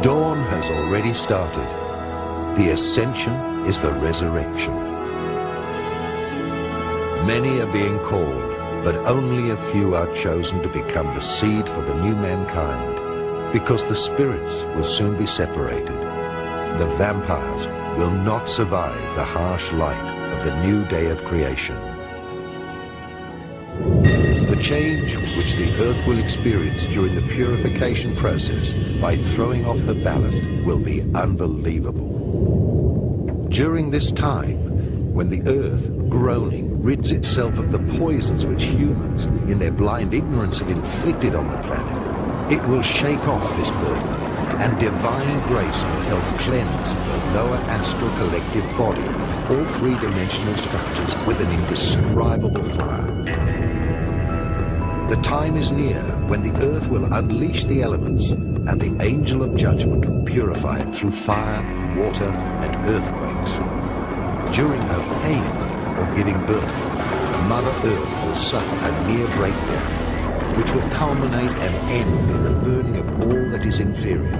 Dawn has already started. The ascension is the resurrection. Many are being called, but only a few are chosen to become the seed for the new mankind, because the spirits will soon be separated. The vampires will not survive the harsh light of the new day of creation. The change which the Earth will experience during the purification process by throwing off her ballast will be unbelievable. During this time, when the Earth, groaning, rids itself of the poisons which humans, in their blind ignorance, have inflicted on the planet, it will shake off this burden, and divine grace will help cleanse the lower astral collective body, all three-dimensional structures, with an indescribable fire. The time is near when the Earth will unleash the elements, and the angel of judgment will purify it through fire, water, and earthquakes. During her pain of giving birth, Mother Earth will suffer a near breakdown, which will culminate and end in the burning of all that is inferior.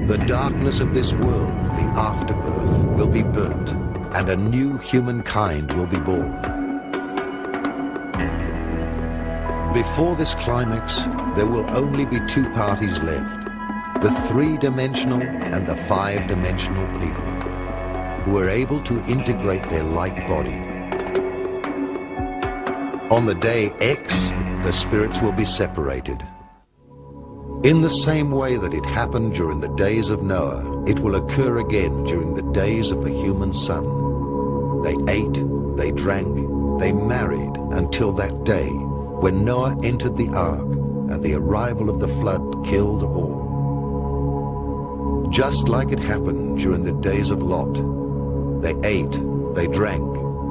The darkness of this world, the afterbirth, will be burnt, and a new humankind will be born. Before this climax, there will only be two parties left, the three-dimensional and the five-dimensional people, who are able to integrate their light body. On the day X, the spirits will be separated. In the same way that it happened during the days of Noah, it will occur again during the days of the human son. They ate, they drank, they married until that day when Noah entered the ark and the arrival of the flood killed all. Just like it happened during the days of Lot, they ate, they drank,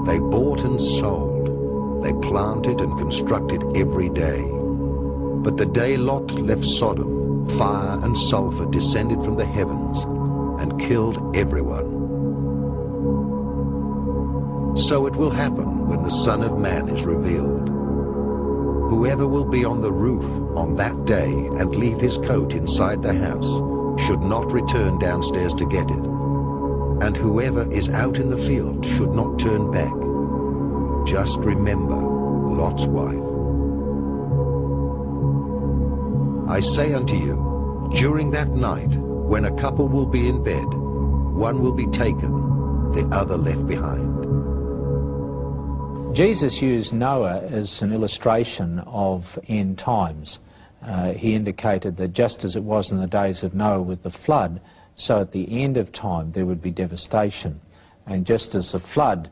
they bought and sold, they planted and constructed every day. But the day Lot left Sodom, fire and sulfur descended from the heavens and killed everyone. So it will happen when the Son of Man is revealed. Whoever will be on the roof on that day and leave his coat inside the house should not return downstairs to get it. And whoever is out in the field should not turn back. Just remember Lot's wife. I say unto you, during that night, when a couple will be in bed, one will be taken, the other left behind. Jesus used Noah as an illustration of end times. He indicated that just as it was in the days of Noah with the flood, so at the end of time there would be devastation. And just as the flood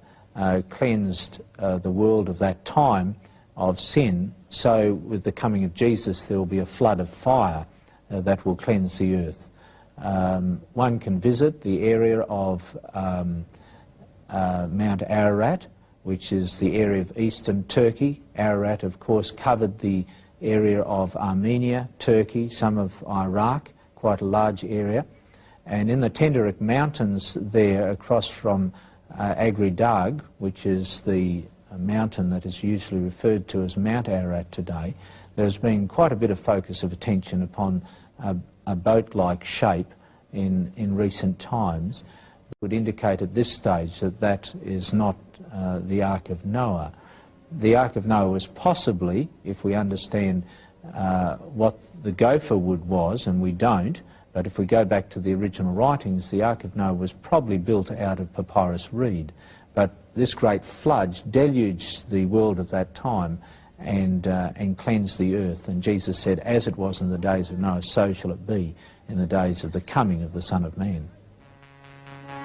cleansed the world of that time of sin, so with the coming of Jesus there will be a flood of fire that will cleanse the earth. One can visit the area of Mount Ararat, which is the area of eastern Turkey. Ararat, of course, covered the area of Armenia, Turkey, some of Iraq, quite a large area. And in the Tenderek Mountains there, across from Agridag, which is the mountain that is usually referred to as Mount Ararat today, there's been quite a bit of focus of attention upon a boat-like shape in recent times. It would indicate at this stage that that is not the Ark of Noah. The Ark of Noah was possibly, if we understand what the gopher wood was, and we don't, but if we go back to the original writings, the Ark of Noah was probably built out of papyrus reed. But this great flood deluged the world of that time and cleansed the earth. And Jesus said, as it was in the days of Noah, so shall it be in the days of the coming of the Son of Man.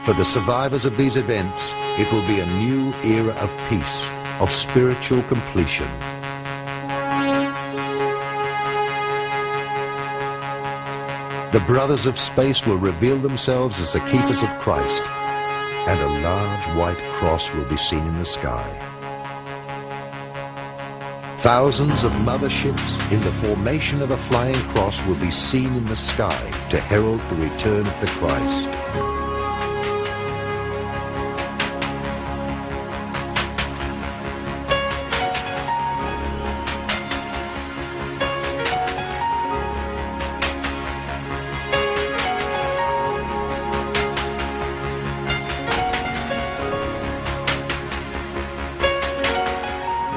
For the survivors of these events, it will be a new era of peace, of spiritual completion. The brothers of space will reveal themselves as the keepers of Christ, and a large white cross will be seen in the sky. Thousands of motherships in the formation of a flying cross will be seen in the sky to herald the return of the Christ.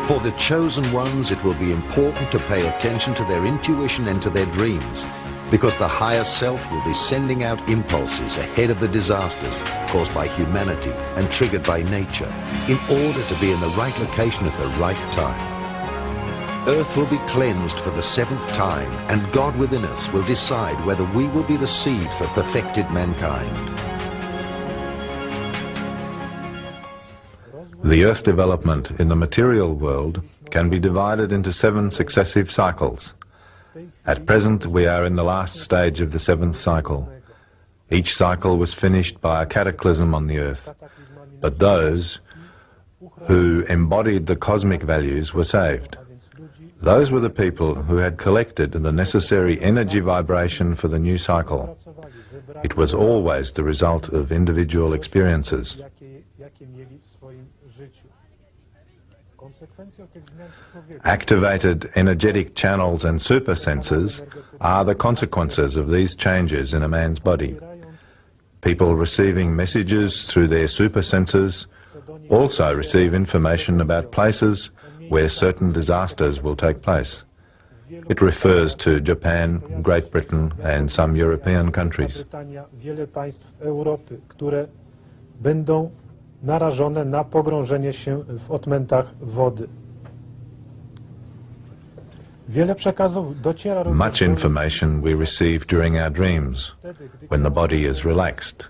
For the chosen ones, it will be important to pay attention to their intuition and to their dreams, because the higher self will be sending out impulses ahead of the disasters caused by humanity and triggered by nature, in order to be in the right location at the right time. Earth will be cleansed for the 7th time, and God within us will decide whether we will be the seed for perfected mankind. The Earth's development in the material world can be divided into 7 successive cycles. At present, we are in the last stage of the 7th cycle. Each cycle was finished by a cataclysm on the Earth, but those who embodied the cosmic values were saved. Those were the people who had collected the necessary energy vibration for the new cycle. It was always the result of individual experiences. Activated energetic channels and supersenses are the consequences of these changes in a man's body. People receiving messages through their supersenses also receive information about places where certain disasters will take place. It refers to Japan, Great Britain and some European countries. Narażone na pogrążenie się w odmętach wody. Much information we receive during our dreams, when the body is relaxed,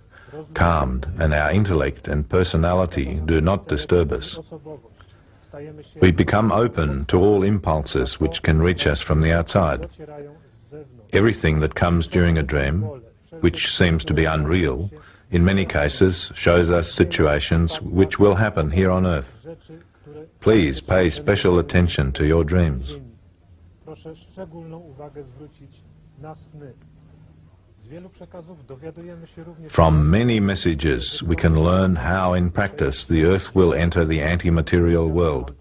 calmed, and our intellect and personality do not disturb us. We become open to all impulses which can reach us from the outside. Everything that comes during a dream, which seems to be unreal, in many cases shows us situations which will happen here on Earth. Please pay special attention to your dreams. From many messages we can learn how in practice the Earth will enter the anti-material world.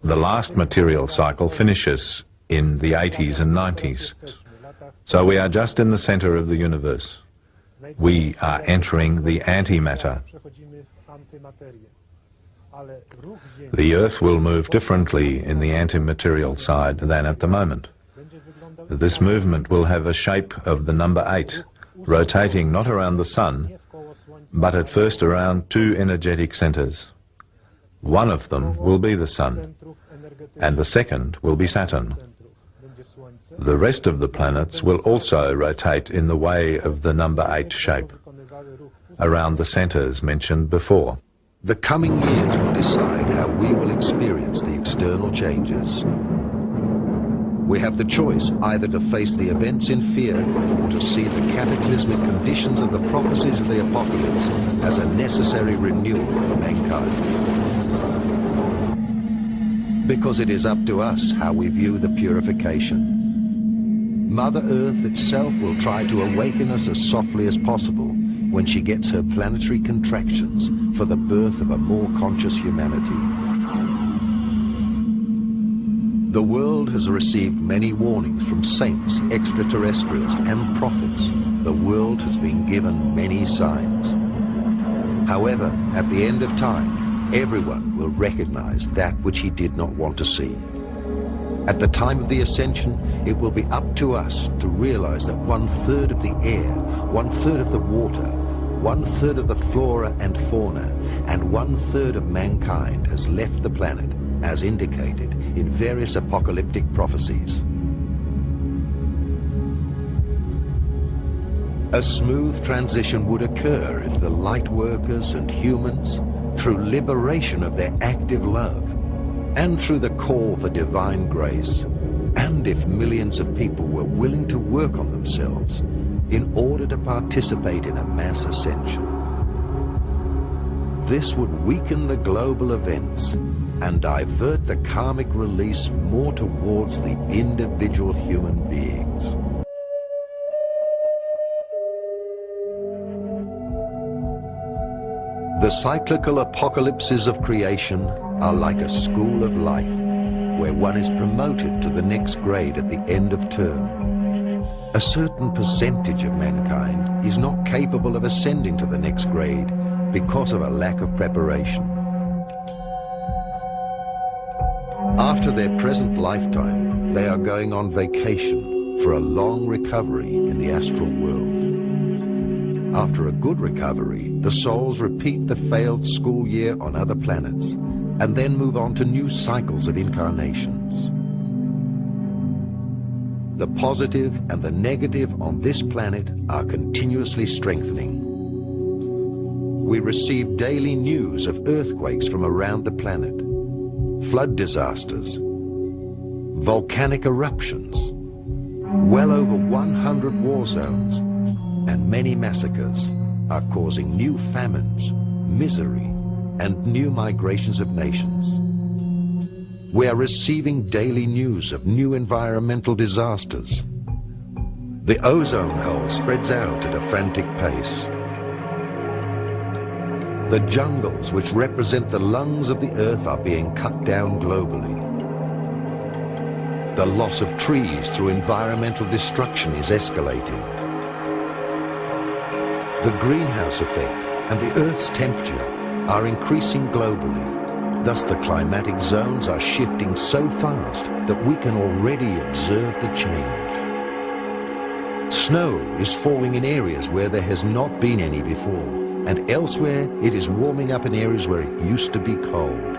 The last material cycle finishes in the 80s and 90s, so we are just in the center of the universe. We are entering the antimatter. The Earth will move differently in the antimaterial side than at the moment. This movement will have a shape of the number 8, rotating not around the Sun, but at first around 2 energetic centres. One of them will be the Sun, and the second will be Saturn. The rest of the planets will also rotate in the way of the number 8 shape, around the centres mentioned before. The coming years will decide how we will experience the external changes. We have the choice either to face the events in fear or to see the cataclysmic conditions of the prophecies of the apocalypse as a necessary renewal for mankind. Because it is up to us how we view the purification. Mother Earth itself will try to awaken us as softly as possible when she gets her planetary contractions for the birth of a more conscious humanity. The world has received many warnings from saints, extraterrestrials, and prophets. The world has been given many signs. However, at the end of time, everyone will recognize that which he did not want to see. At the time of the ascension, it will be up to us to realize that 1/3 of the air, 1/3 of the water, 1/3 of the flora and fauna, and 1/3 of mankind has left the planet, as indicated in various apocalyptic prophecies. A smooth transition would occur if the light workers and humans, through liberation of their active love, and through the call for divine grace, and if millions of people were willing to work on themselves in order to participate in a mass ascension. This would weaken the global events and divert the karmic release more towards the individual human beings. The cyclical apocalypses of creation are like a school of life, where one is promoted to the next grade at the end of term. A certain percentage of mankind is not capable of ascending to the next grade because of a lack of preparation. After their present lifetime, they are going on vacation for a long recovery in the astral world. After a good recovery, the souls repeat the failed school year on other planets and then move on to new cycles of incarnations. The positive and the negative on this planet are continuously strengthening. We receive daily news of earthquakes from around the planet, flood disasters, volcanic eruptions, well over 100 war zones, and many massacres are causing new famines, misery, and new migrations of nations. We are receiving daily news of new environmental disasters. The ozone hole spreads out at a frantic pace. The jungles which represent the lungs of the earth are being cut down globally. The loss of trees through environmental destruction is escalating. The greenhouse effect and the Earth's temperature are increasing globally. Thus the climatic zones are shifting so fast that we can already observe the change. Snow is falling in areas where there has not been any before, and elsewhere it is warming up in areas where it used to be cold.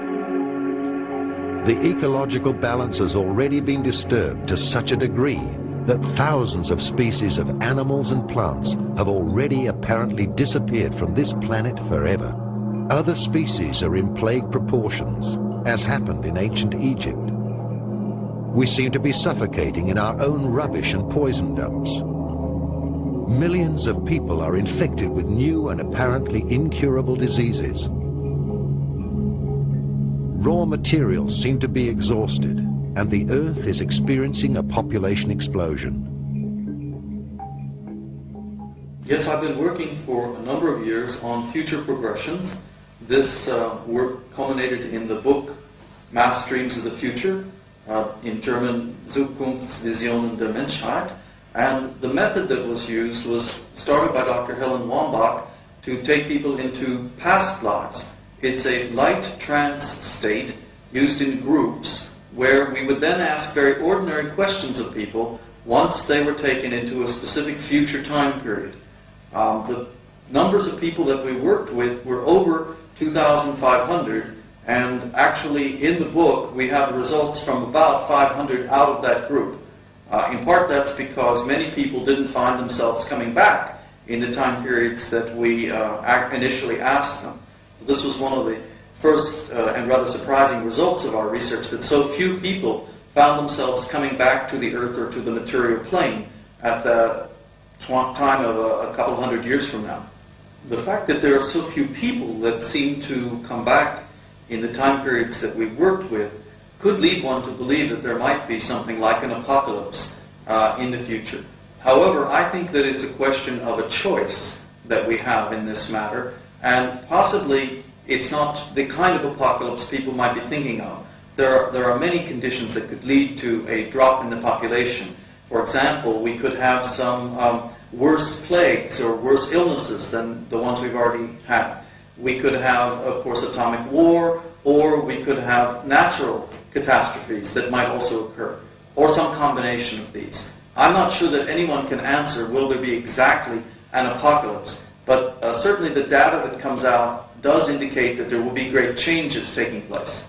The ecological balance has already been disturbed to such a degree that thousands of species of animals and plants have already apparently disappeared from this planet forever. Other species are in plague proportions, as happened in ancient Egypt. We seem to be suffocating in our own rubbish and poison dumps. Millions of people are infected with new and apparently incurable diseases. Raw materials seem to be exhausted, and the Earth is experiencing a population explosion. Yes, I've been working for a number of years on future progressions. This work culminated in the book Mass Streams of the Future, in German Zukunftsvisionen der Menschheit. And the method that was used was started by Dr. Helen Wambach to take people into past lives. It's a light trance state used in groups where we would then ask very ordinary questions of people once they were taken into a specific future time period. The numbers of people that we worked with were over 2,500, and actually in the book we have results from about 500 out of that group. In part that's because many people didn't find themselves coming back in the time periods that we initially asked them. This was one of the first and rather surprising results of our research, that so few people found themselves coming back to the earth or to the material plane at the time of a couple hundred years from now. The fact that there are so few people that seem to come back in the time periods that we worked with could lead one to believe that there might be something like an apocalypse in the future. However, I think that it's a question of a choice that we have in this matter, and possibly it's not the kind of apocalypse people might be thinking of. There are many conditions that could lead to a drop in the population. For example, we could have some worse plagues or worse illnesses than the ones we've already had. We could have, of course, atomic war, or we could have natural catastrophes that might also occur, or some combination of these. I'm not sure that anyone can answer, will there be exactly an apocalypse? But certainly the data that comes out does indicate that there will be great changes taking place.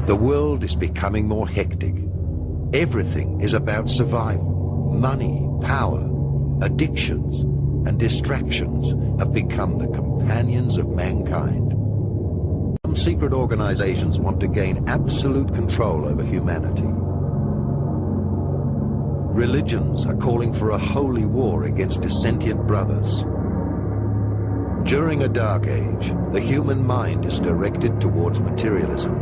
The world is becoming more hectic. Everything is about survival. Money, power, addictions, and distractions have become the companions of mankind. Some secret organizations want to gain absolute control over humanity. Religions are calling for a holy war against dissentient brothers. During a dark age, the human mind is directed towards materialism.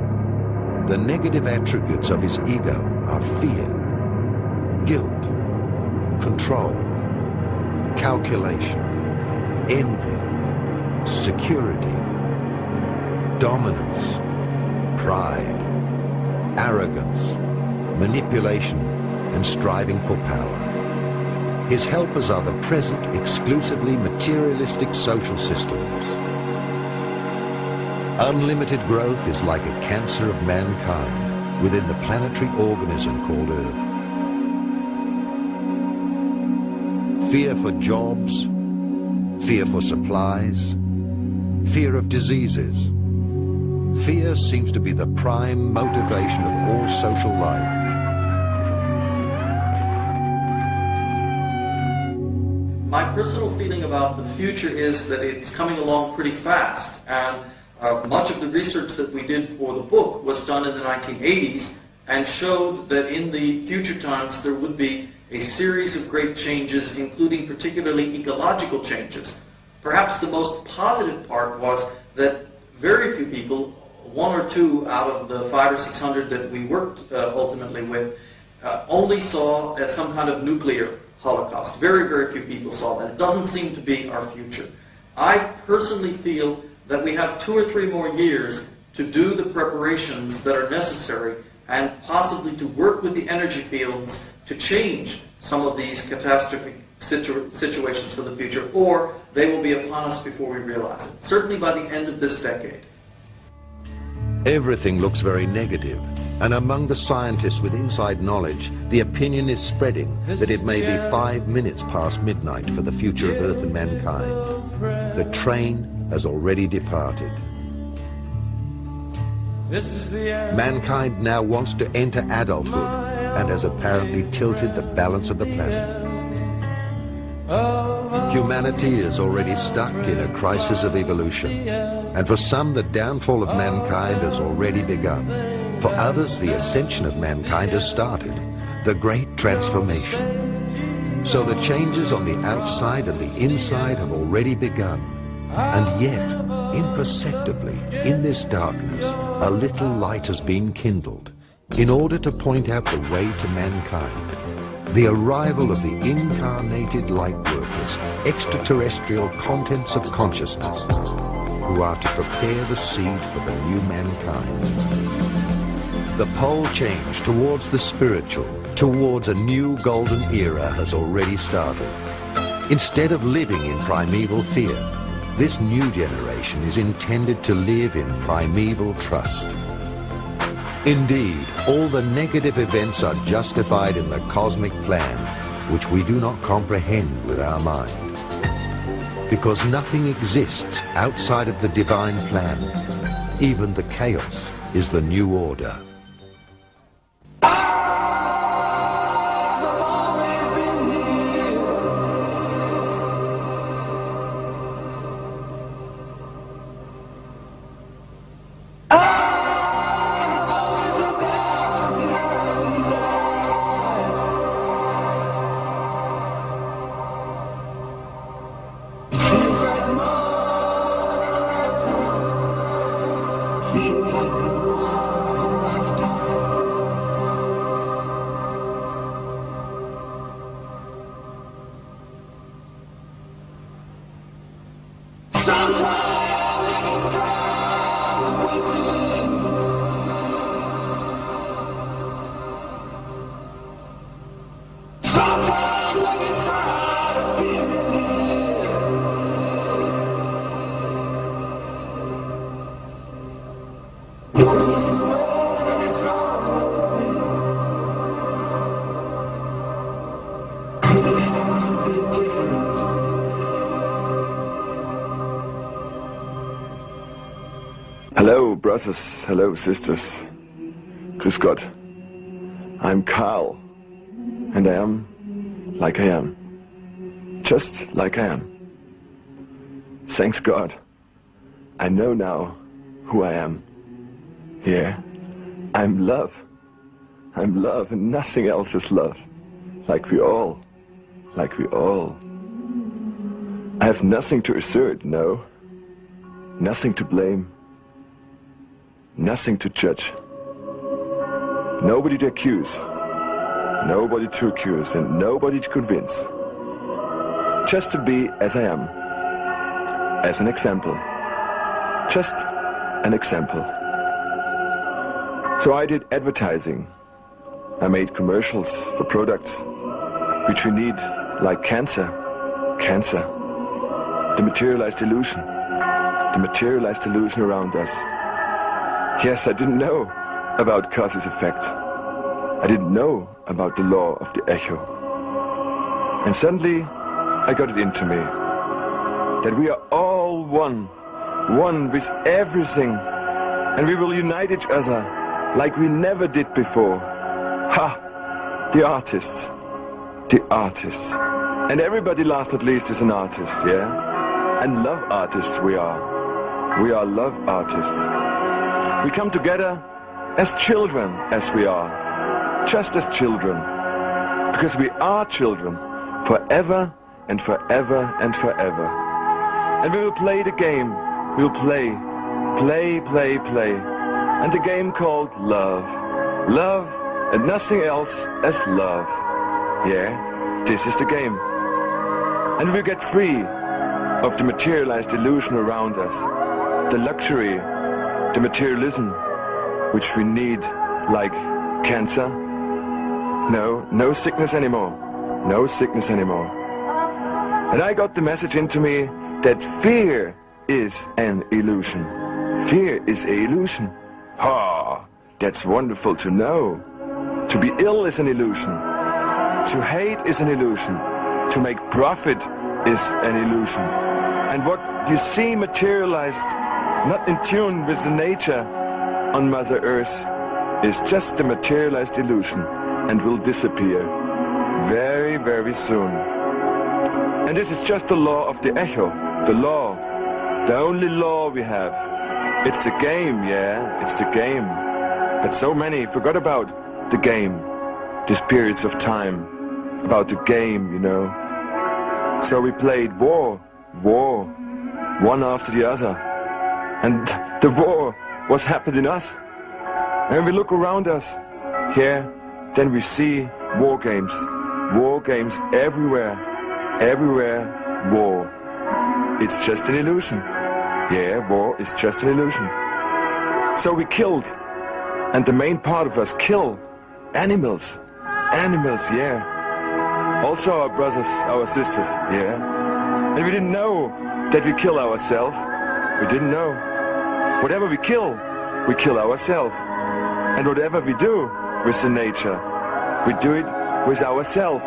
The negative attributes of his ego are fear, guilt, control, calculation, envy, security, dominance, pride, arrogance, manipulation, and striving for power. His helpers are the present, exclusively materialistic social systems. Unlimited growth is like a cancer of mankind within the planetary organism called Earth. Fear for jobs, fear for supplies, fear of diseases. Fear seems to be the prime motivation of all social life. My personal feeling about the future is that it's coming along pretty fast, and much of the research that we did for the book was done in the 1980s and showed that in the future times there would be a series of great changes, including particularly ecological changes. Perhaps the most positive part was that very few people, 1 or 2 out of the 500 or 600 that we worked ultimately with, only saw some kind of nuclear holocaust. Very, very few people saw that. It doesn't seem to be our future. I personally feel that we have 2 or 3 more years to do the preparations that are necessary and possibly to work with the energy fields to change some of these catastrophic situations for the future, or they will be upon us before we realize it. Certainly by the end of this decade. Everything looks very negative, and among the scientists with inside knowledge, the opinion is spreading that it may be 5 minutes past midnight for the future of Earth and mankind. The train has already departed. Mankind now wants to enter adulthood and has apparently tilted the balance of the planet. Humanity is already stuck in a crisis of evolution, and for some the downfall of mankind has already begun. For others the ascension of mankind has started, the great transformation. So the changes on the outside and the inside have already begun, and yet, imperceptibly, in this darkness, a little light has been kindled in order to point out the way to mankind. The arrival of the incarnated light workers, extraterrestrial contents of consciousness, who are to prepare the seed for the new mankind. The pole change towards the spiritual, towards a new golden era has already started. Instead of living in primeval fear, this new generation is intended to live in primeval trust. Indeed, all the negative events are justified in the cosmic plan, which we do not comprehend with our mind. Because nothing exists outside of the divine plan. Even the chaos is the new order. Hello, brothers. Hello, sisters. Grüß Gott. I'm Karl, and I am like I am. Just like I am. Thanks God. I know now who I am. Yeah, I'm love. I'm love, and nothing else is love. Like we all. I have nothing to assert, no. Nothing to blame. Nothing to judge. Nobody to accuse. Nobody to accuse, and nobody to convince. Just to be as I am. As an example. Just an example. So I did advertising. I made commercials for products which we need, like cancer. Cancer. The materialized illusion. The materialized illusion around us. Yes, I didn't know about causes effect. I didn't know about the law of the echo. And suddenly, I got it into me. That we are all one. One with everything. And we will unite each other like we never did before. Ha! The artists. The artists. And everybody last not least is an artist, yeah? And love artists we are. We are love artists. We come together as children, as we are. Just as children. Because we are children. Forever and forever and forever. And we will play the game. We'll play. Play, play, play. And the game called love. Love and nothing else as love. Yeah, this is the game. And we'll get free of the materialized illusion around us. The luxury, the materialism, which we need, like cancer. No sickness anymore. No sickness anymore. And I got the message into me that fear is an illusion. Fear is an illusion. Ah, that's wonderful to know. To be ill is an illusion. To hate is an illusion. To make profit is an illusion. And what you see materialized, not in tune with the nature on Mother Earth, is just a materialized illusion and will disappear very, very soon. And this is just the law of the echo, the law, the only law we have. It's the game, yeah, it's the game. But so many forgot about the game, these periods of time, about the game, you know. So we played war, one after the other. And the war was happening us. And we look around us, here, then we see war games everywhere, war. It's just an illusion. Yeah, war is just an illusion. So we killed, and the main part of us kill animals, yeah. Also our brothers, our sisters, yeah. And we didn't know that we kill ourselves. We didn't know. Whatever we kill ourselves. And whatever we do with the nature, we do it with ourselves.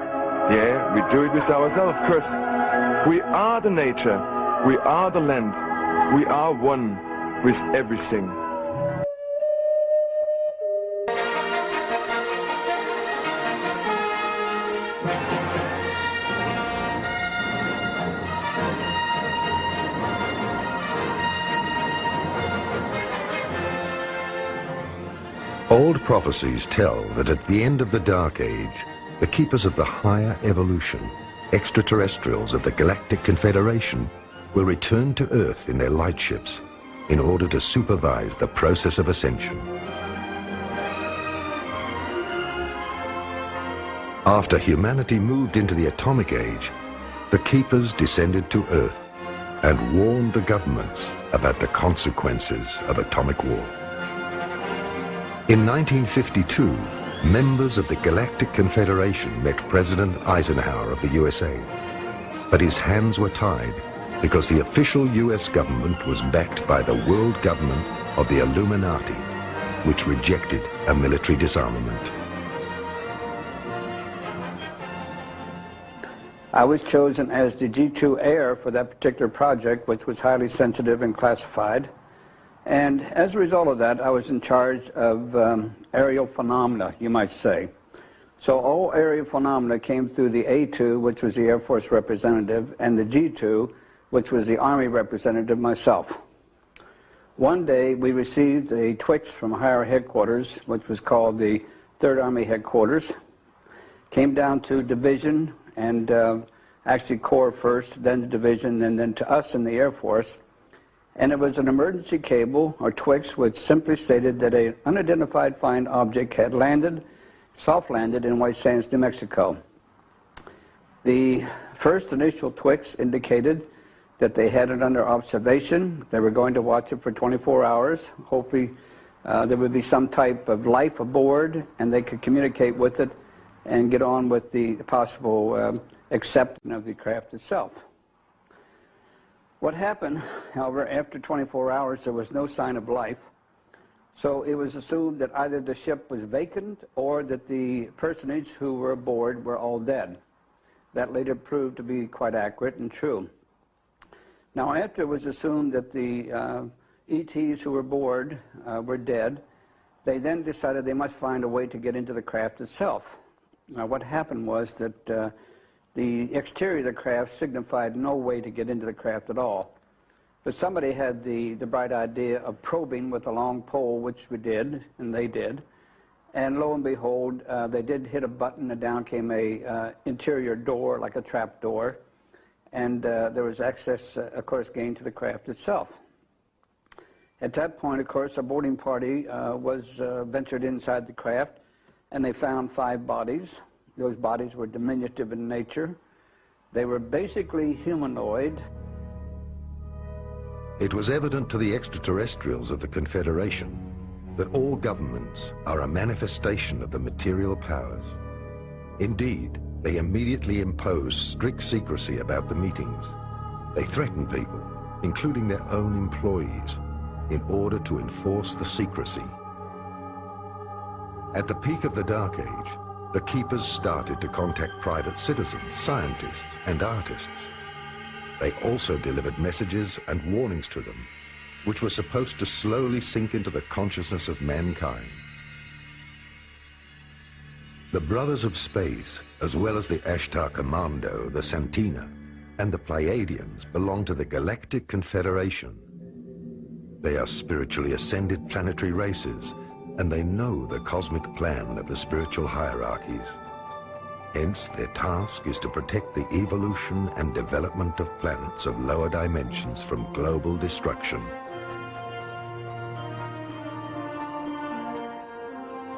Yeah, we do it with ourselves, because we are the nature, we are the land, we are one with everything. Old prophecies tell that at the end of the Dark Age, the keepers of the higher evolution, extraterrestrials of the Galactic Confederation, will return to Earth in their lightships in order to supervise the process of ascension. After humanity moved into the Atomic Age, the keepers descended to Earth and warned the governments about the consequences of atomic war. In 1952, members of the Galactic Confederation met President Eisenhower of the USA, but his hands were tied because the official US government was backed by the world government of the Illuminati, which rejected a military disarmament. I was chosen as the G2 heir for that particular project, which was highly sensitive and classified. And as a result of that, I was in charge of aerial phenomena, you might say. So all aerial phenomena came through the A2, which was the Air Force representative, and the G2, which was the Army representative, myself. One day, we received a Twix from higher headquarters, which was called the 3rd Army Headquarters. Came down to division, and actually Corps first, then the division, and then to us in the Air Force. And it was an emergency cable, or Twix, which simply stated that an unidentified flying object had landed, soft landed in White Sands, New Mexico. The first initial Twix indicated that they had it under observation. They were going to watch it for 24 hours. Hopefully there would be some type of life aboard and they could communicate with it and get on with the possible acceptance of the craft itself. What happened, however, after 24 hours, there was no sign of life. So it was assumed that either the ship was vacant or that the personage who were aboard were all dead. That later proved to be quite accurate and true. Now, after it was assumed that the ETs who were aboard were dead, they then decided they must find a way to get into the craft itself. Now, what happened was that the exterior of the craft signified no way to get into the craft at all. But somebody had the bright idea of probing with a long pole, which we did, and they did. And lo and behold, they did hit a button, and down came a interior door, like a trap door. And there was access, of course, gained to the craft itself. At that point, of course, a boarding party was ventured inside the craft, and they found 5 bodies. Those bodies were diminutive in nature. They were basically humanoid. It was evident to the extraterrestrials of the Confederation that all governments are a manifestation of the material powers. Indeed, they immediately imposed strict secrecy about the meetings. They threatened people, including their own employees, in order to enforce the secrecy. At the peak of the Dark Age, the Keepers started to contact private citizens, scientists, and artists. They also delivered messages and warnings to them, which were supposed to slowly sink into the consciousness of mankind. The Brothers of Space, as well as the Ashtar Commando, the Santina, and the Pleiadians belong to the Galactic Confederation. They are spiritually ascended planetary races, and they know the cosmic plan of the spiritual hierarchies. Hence, their task is to protect the evolution and development of planets of lower dimensions from global destruction.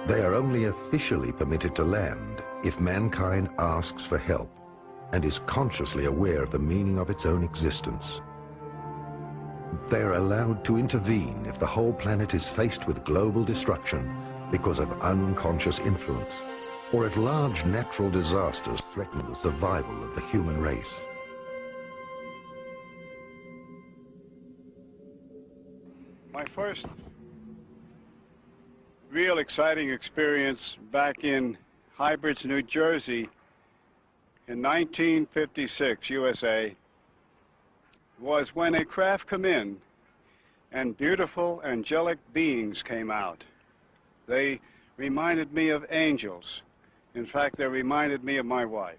They are only officially permitted to land if mankind asks for help and is consciously aware of the meaning of its own existence. They are allowed to intervene if the whole planet is faced with global destruction because of unconscious influence, or if large natural disasters threaten the survival of the human race. real exciting experience back in Highbridge, New Jersey in 1956, USA, was when a craft came in and beautiful angelic beings came out. They reminded me of angels. In fact, they reminded me of my wife.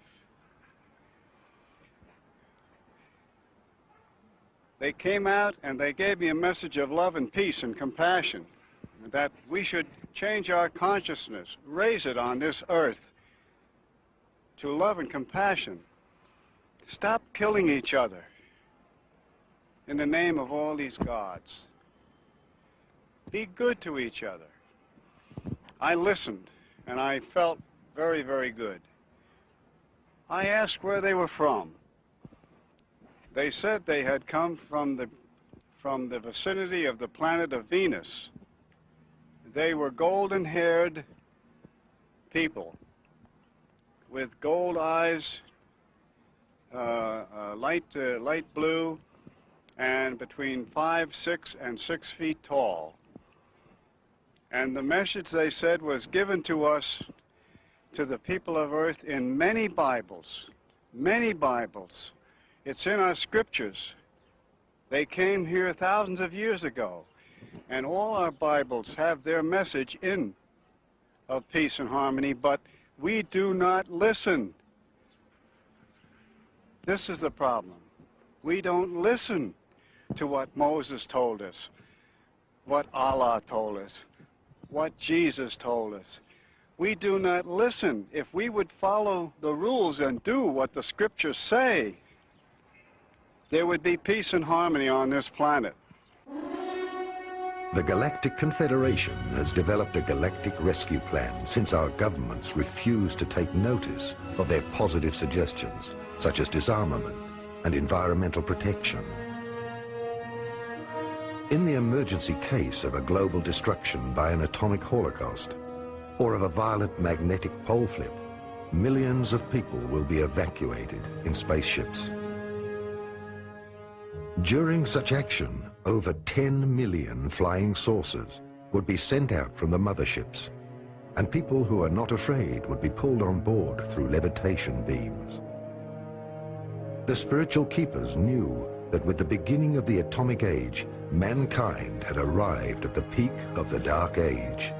They came out and they gave me a message of love and peace and compassion, that we should change our consciousness, raise it on this earth to love and compassion. Stop killing each other in the name of all these gods. Be good to each other. I listened, and I felt very, very good. I asked where they were from. They said they had come from the vicinity of the planet of Venus. They were golden-haired people with gold eyes, light blue, and between 5, 6, and 6 feet tall. And the message, they said, was given to us, to the people of Earth, in many Bibles. Many Bibles. It's in our scriptures. They came here thousands of years ago. And all our Bibles have their message in of peace and harmony, but we do not listen. This is the problem. We don't listen to what Moses told us, what Allah told us, what Jesus told us. We do not listen. If we would follow the rules and do what the scriptures say, there would be peace and harmony on this planet. The Galactic Confederation has developed a galactic rescue plan since our governments refuse to take notice of their positive suggestions, such as disarmament and environmental protection. In the emergency case of a global destruction by an atomic holocaust, or of a violent magnetic pole flip, millions of people will be evacuated in spaceships. During such action, over 10 million flying saucers would be sent out from the motherships, and people who are not afraid would be pulled on board through levitation beams. The spiritual keepers knew that with the beginning of the atomic age, mankind had arrived at the peak of the Dark Age.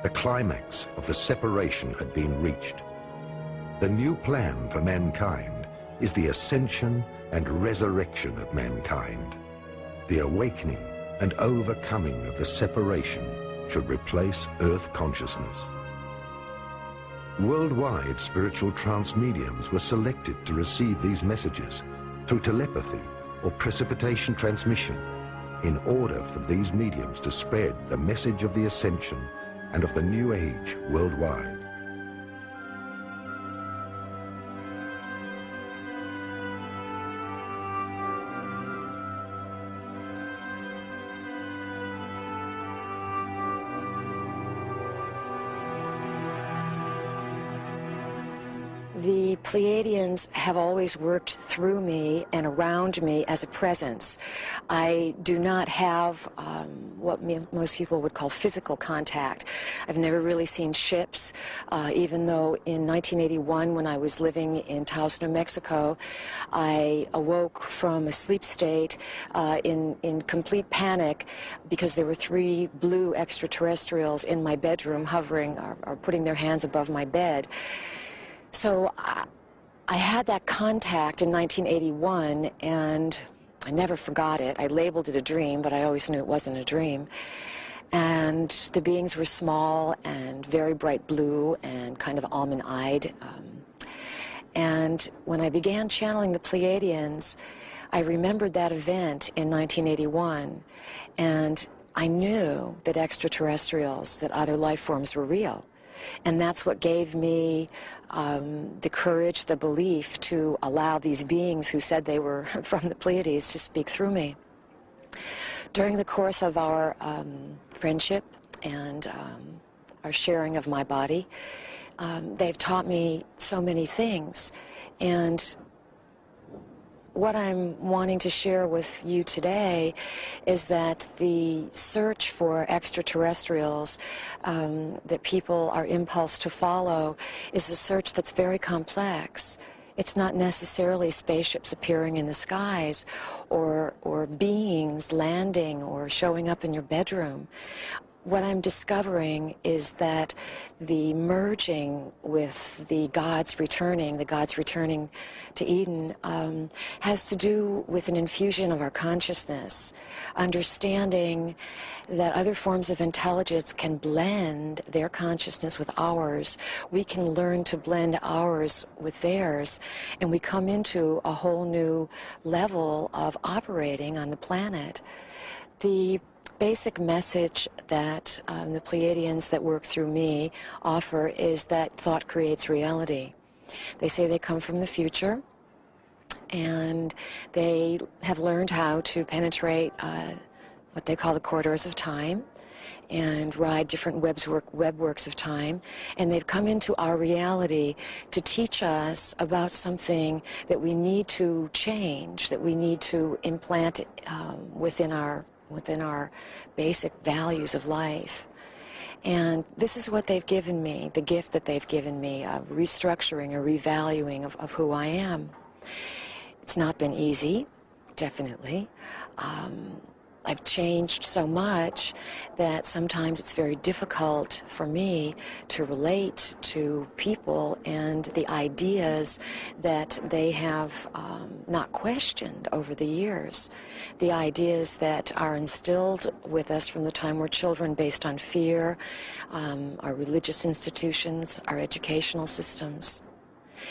The climax of the separation had been reached. The new plan for mankind is the ascension and resurrection of mankind. The awakening and overcoming of the separation should replace Earth consciousness. Worldwide spiritual trance mediums were selected to receive these messages through telepathy or precipitation transmission in order for these mediums to spread the message of the ascension and of the new age worldwide. The Pleiadians have always worked through me and around me as a presence. I do not have what most people would call physical contact. I've never really seen ships, even though in 1981, when I was living in Taos, New Mexico, I awoke from a sleep state in complete panic because there were 3 blue extraterrestrials in my bedroom hovering or putting their hands above my bed. So I had that contact in 1981, and I never forgot it. I labeled it a dream, but I always knew it wasn't a dream. And the beings were small and very bright blue and kind of almond-eyed. And when I began channeling the Pleiadians, I remembered that event in 1981, and I knew that extraterrestrials, that other life forms were real. And that's what gave me the courage, the belief to allow these beings who said they were from the Pleiades to speak through me. During the course of our friendship and our sharing of my body, they've taught me so many things. And what I'm wanting to share with you today is that the search for extraterrestrials that people are impulsed to follow is a search that's very complex. It's not necessarily spaceships appearing in the skies or beings landing or showing up in your bedroom. What I'm discovering is that the merging with the gods returning to Eden, has to do with an infusion of our consciousness, understanding that other forms of intelligence can blend their consciousness with ours. We can learn to blend ours with theirs, and we come into a whole new level of operating on the planet. The basic message that the Pleiadians that work through me offer is that thought creates reality. They say they come from the future, and they have learned how to penetrate what they call the corridors of time and ride different webworks of time, and they've come into our reality to teach us about something that we need to change, that we need to implant within our basic values of life. And this is what they've given me, the gift that they've given me of restructuring or revaluing of who I am. It's not been easy, definitely. I've changed so much that sometimes it's very difficult for me to relate to people and the ideas that they have not questioned over the years. The ideas that are instilled with us from the time we're children based on fear, our religious institutions, our educational systems.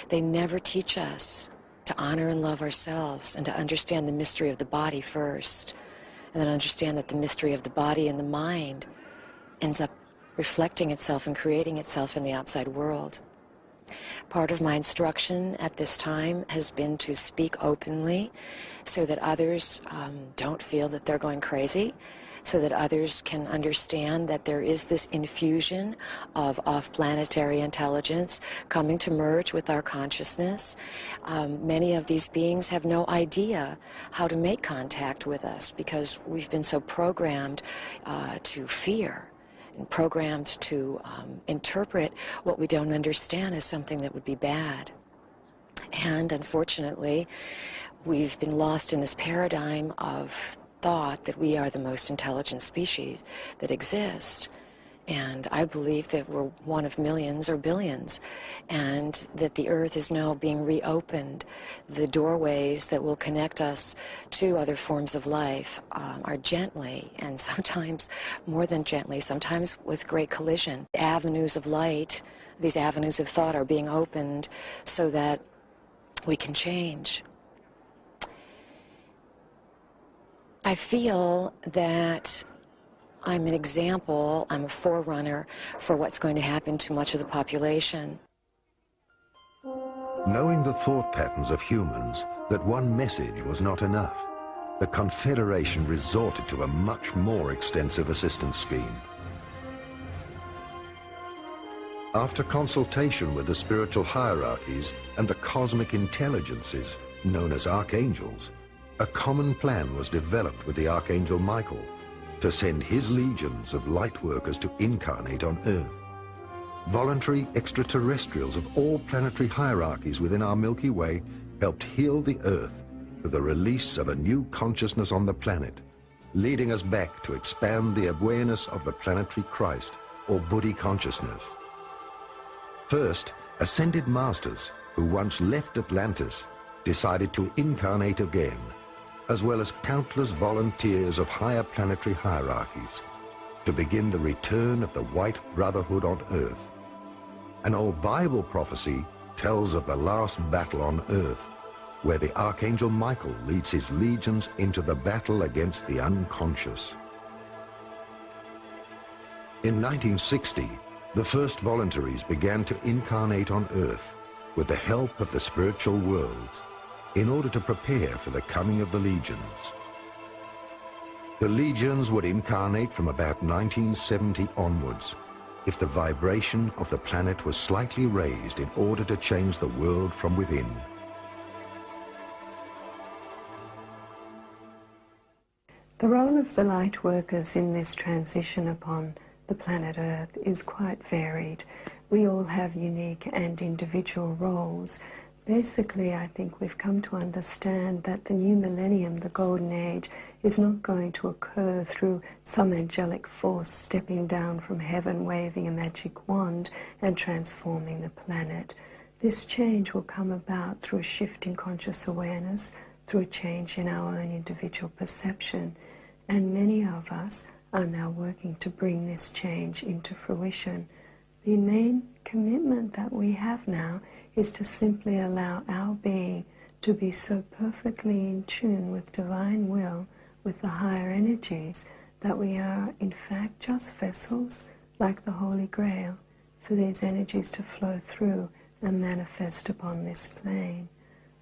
They never teach us to honor and love ourselves and to understand the mystery of the body first. And then understand that the mystery of the body and the mind ends up reflecting itself and creating itself in the outside world. Part of my instruction at this time has been to speak openly so that others don't feel that they're going crazy, so that others can understand that there is this infusion of off-planetary intelligence coming to merge with our consciousness. Many of these beings have no idea how to make contact with us because we've been so programmed to fear and programmed to interpret what we don't understand as something that would be bad. And unfortunately, we've been lost in this paradigm of thought that we are the most intelligent species that exist. And I believe that we're one of millions or billions, and that the earth is now being reopened. The doorways that will connect us to other forms of life are gently, and sometimes more than gently, sometimes with great collision. Avenues of light, these avenues of thought are being opened so that we can change. I feel that I'm an example, I'm a forerunner for what's going to happen to much of the population. Knowing the thought patterns of humans, that one message was not enough, the Confederation resorted to a much more extensive assistance scheme. After consultation with the spiritual hierarchies and the cosmic intelligences known as archangels, a common plan was developed with the Archangel Michael to send his legions of light workers to incarnate on Earth. Voluntary extraterrestrials of all planetary hierarchies within our Milky Way helped heal the Earth with the release of a new consciousness on the planet, leading us back to expand the awareness of the planetary Christ, or Buddhi consciousness. First, ascended masters who once left Atlantis decided to incarnate again, as well as countless volunteers of higher planetary hierarchies, to begin the return of the White Brotherhood on Earth. An old Bible prophecy tells of the last battle on Earth, where the Archangel Michael leads his legions into the battle against the unconscious. In 1960, the first voluntaries began to incarnate on Earth with the help of the spiritual worlds, in order to prepare for the coming of the legions. The legions would incarnate from about 1970 onwards, if the vibration of the planet was slightly raised in order to change the world from within. The role of the light workers in this transition upon the planet Earth is quite varied. We all have unique and individual roles. Basically, I think we've come to understand that the new millennium, the golden age, is not going to occur through some angelic force stepping down from heaven, waving a magic wand and transforming the planet. This change will come about through a shift in conscious awareness, through a change in our own individual perception. And many of us are now working to bring this change into fruition. The main commitment that we have now is to simply allow our being to be so perfectly in tune with divine will, with the higher energies, that we are in fact just vessels like the Holy Grail for these energies to flow through and manifest upon this plane.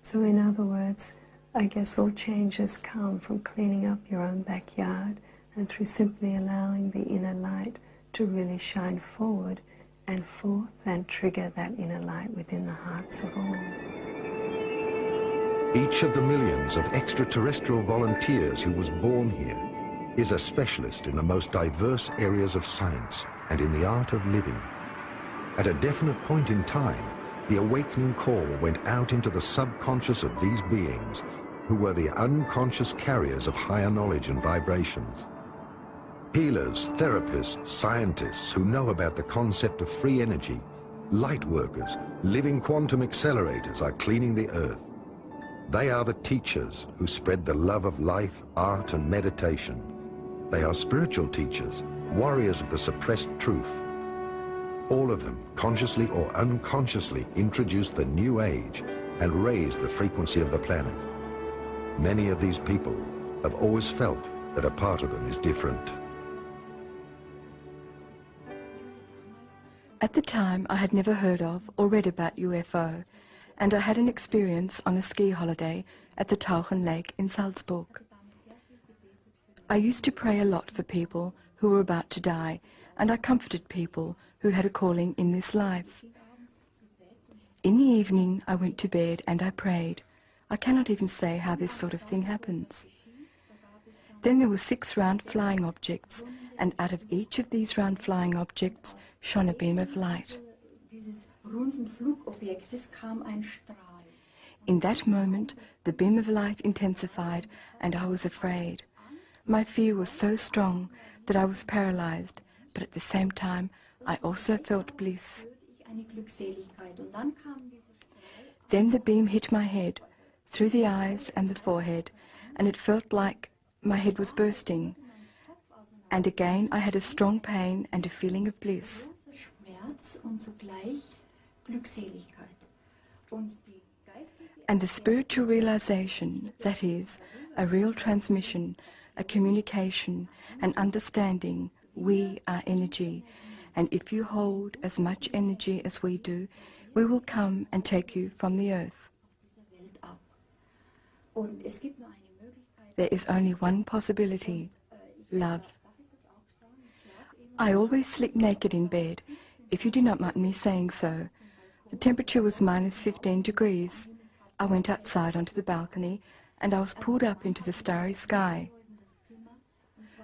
So in other words, I guess all changes come from cleaning up your own backyard and through simply allowing the inner light to really shine forward and forth and trigger that inner light within the hearts of all. Each of the millions of extraterrestrial volunteers who was born here is a specialist in the most diverse areas of science and in the art of living. At a definite point in time, the awakening call went out into the subconscious of these beings who were the unconscious carriers of higher knowledge and vibrations. Healers, therapists, scientists who know about the concept of free energy, light workers, living quantum accelerators are cleaning the earth. They are the teachers who spread the love of life, art, and meditation. They are spiritual teachers, warriors of the suppressed truth. All of them, consciously or unconsciously, introduce the new age and raise the frequency of the planet. Many of these people have always felt that a part of them is different. At the time, I had never heard of or read about UFO, and I had an experience on a ski holiday at the Tauchen Lake in Salzburg. I used to pray a lot for people who were about to die, and I comforted people who had a calling in this life. In the evening, I went to bed and I prayed. I cannot even say how this sort of thing happens. Then there were 6 round flying objects, and out of each of these round flying objects shone a beam of light. In that moment, the beam of light intensified, and I was afraid. My fear was so strong that I was paralyzed, but at the same time, I also felt bliss. Then the beam hit my head, through the eyes and the forehead, and it felt like my head was bursting. And again I had a strong pain and a feeling of bliss. And the spiritual realization, that is, a real transmission, a communication, an understanding, we are energy, and if you hold as much energy as we do, we will come and take you from the earth. There is only one possibility, love. I always sleep naked in bed, if you do not mind me saying so. The temperature was -15 degrees. I went outside onto the balcony and I was pulled up into the starry sky.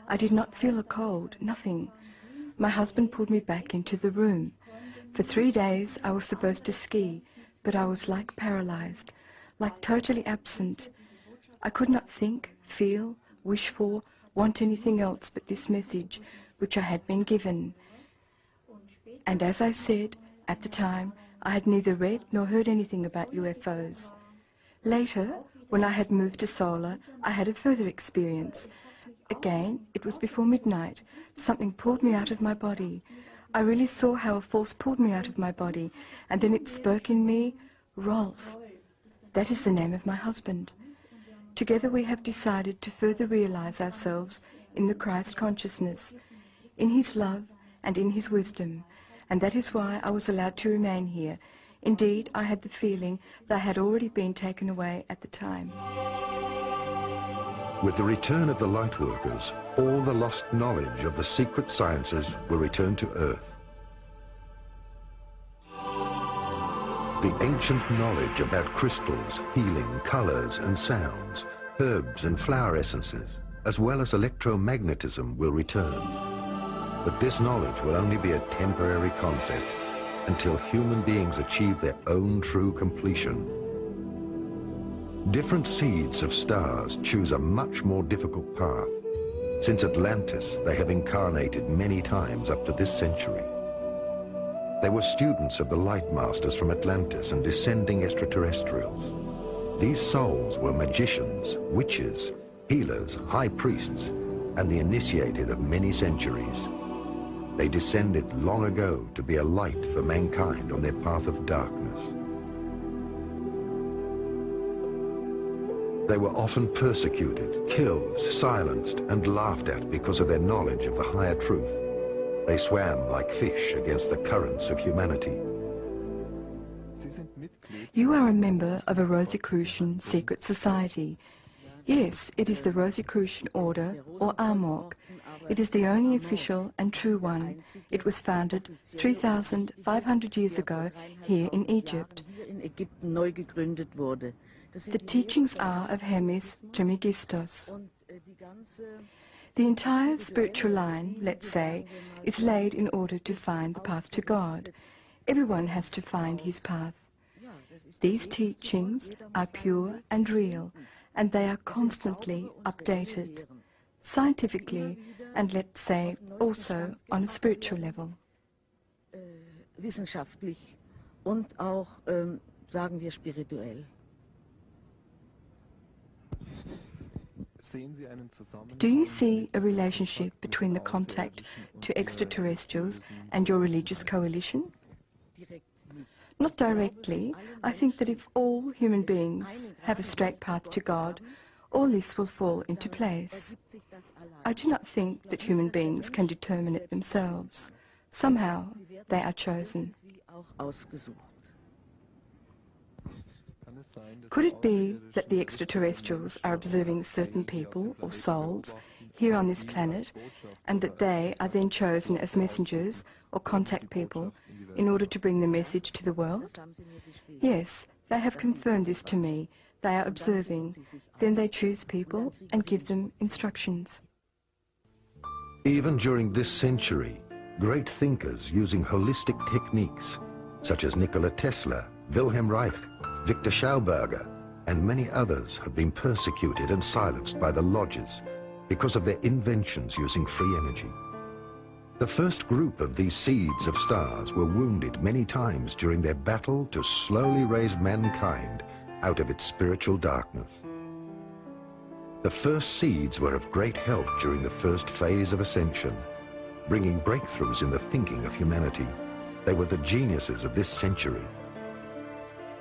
I did not feel a cold, nothing. My husband pulled me back into the room. For 3 days I was supposed to ski, but I was like paralyzed, like totally absent. I could not think, feel, wish for, want anything else but this message which I had been given. And as I said, at the time, I had neither read nor heard anything about UFOs. Later, when I had moved to solar, I had a further experience. Again, it was before midnight. Something pulled me out of my body. I really saw how a force pulled me out of my body, and then it spoke in me, Rolf. That is the name of my husband. Together we have decided to further realize ourselves in the Christ consciousness, in his love and in his wisdom, and that is why I was allowed to remain here. Indeed, I had the feeling that I had already been taken away at the time. With the return of the light workers, all the lost knowledge of the secret sciences will return to Earth. The ancient knowledge about crystals, healing, colors and sounds, herbs and flower essences, as well as electromagnetism, will return. But this knowledge will only be a temporary concept until human beings achieve their own true completion. Different seeds of stars choose a much more difficult path. Since Atlantis, they have incarnated many times up to this century. They were students of the light masters from Atlantis and descending extraterrestrials. These souls were magicians, witches, healers, high priests, and the initiated of many centuries. They descended long ago to be a light for mankind on their path of darkness. They were often persecuted, killed, silenced, and laughed at because of their knowledge of the higher truth. They swam like fish against the currents of humanity. You are a member of a Rosicrucian secret society. Yes, it is the Rosicrucian Order, or Amok. It is the only official and true one. It was founded 3,500 years ago here in Egypt. The teachings are of Hermes Trismegistus. The entire spiritual line, let's say, is laid in order to find the path to God. Everyone has to find his path. These teachings are pure and real, and they are constantly updated, scientifically, and let's say also on a spiritual level. Wissenschaftlich und auch, sagen wir, spirituell. Do you see a relationship between the contact to extraterrestrials and your religious coalition? Not directly. I think that if all human beings have a straight path to God, all this will fall into place. I do not think that human beings can determine it themselves. Somehow they are chosen. Could it be that the extraterrestrials are observing certain people or souls here on this planet, and that they are then chosen as messengers or contact people in order to bring the message to the world? Yes, they have confirmed this to me. They are observing. Then they choose people and give them instructions. Even during this century, great thinkers using holistic techniques, such as Nikola Tesla, Wilhelm Reich, Victor Schauberger, and many others, have been persecuted and silenced by the lodges because of their inventions using free energy. The first group of these seeds of stars were wounded many times during their battle to slowly raise mankind out of its spiritual darkness. The first seeds were of great help during the first phase of ascension, bringing breakthroughs in the thinking of humanity. They were the geniuses of this century.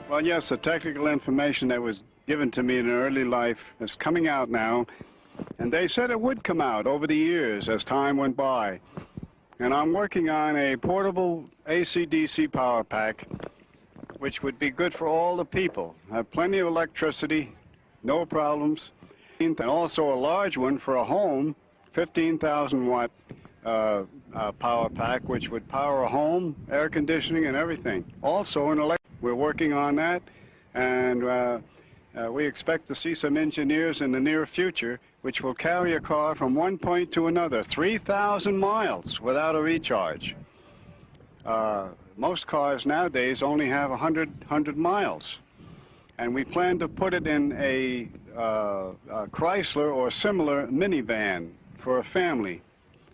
Well, yes, the technical information that was given to me in early life is coming out now, and they said it would come out over the years as time went by. And I'm working on a portable AC/DC power pack, which would be good for all the people. Have plenty of electricity, no problems, and also a large one for a home, 15,000 watt power pack, which would power a home, air conditioning, and everything. Also an electric. We're working on that, and we expect to see some engineers in the near future which will carry a car from one point to another, 3,000 miles without a recharge. Most cars nowadays only have 100 miles, and we plan to put it in a Chrysler or similar minivan for a family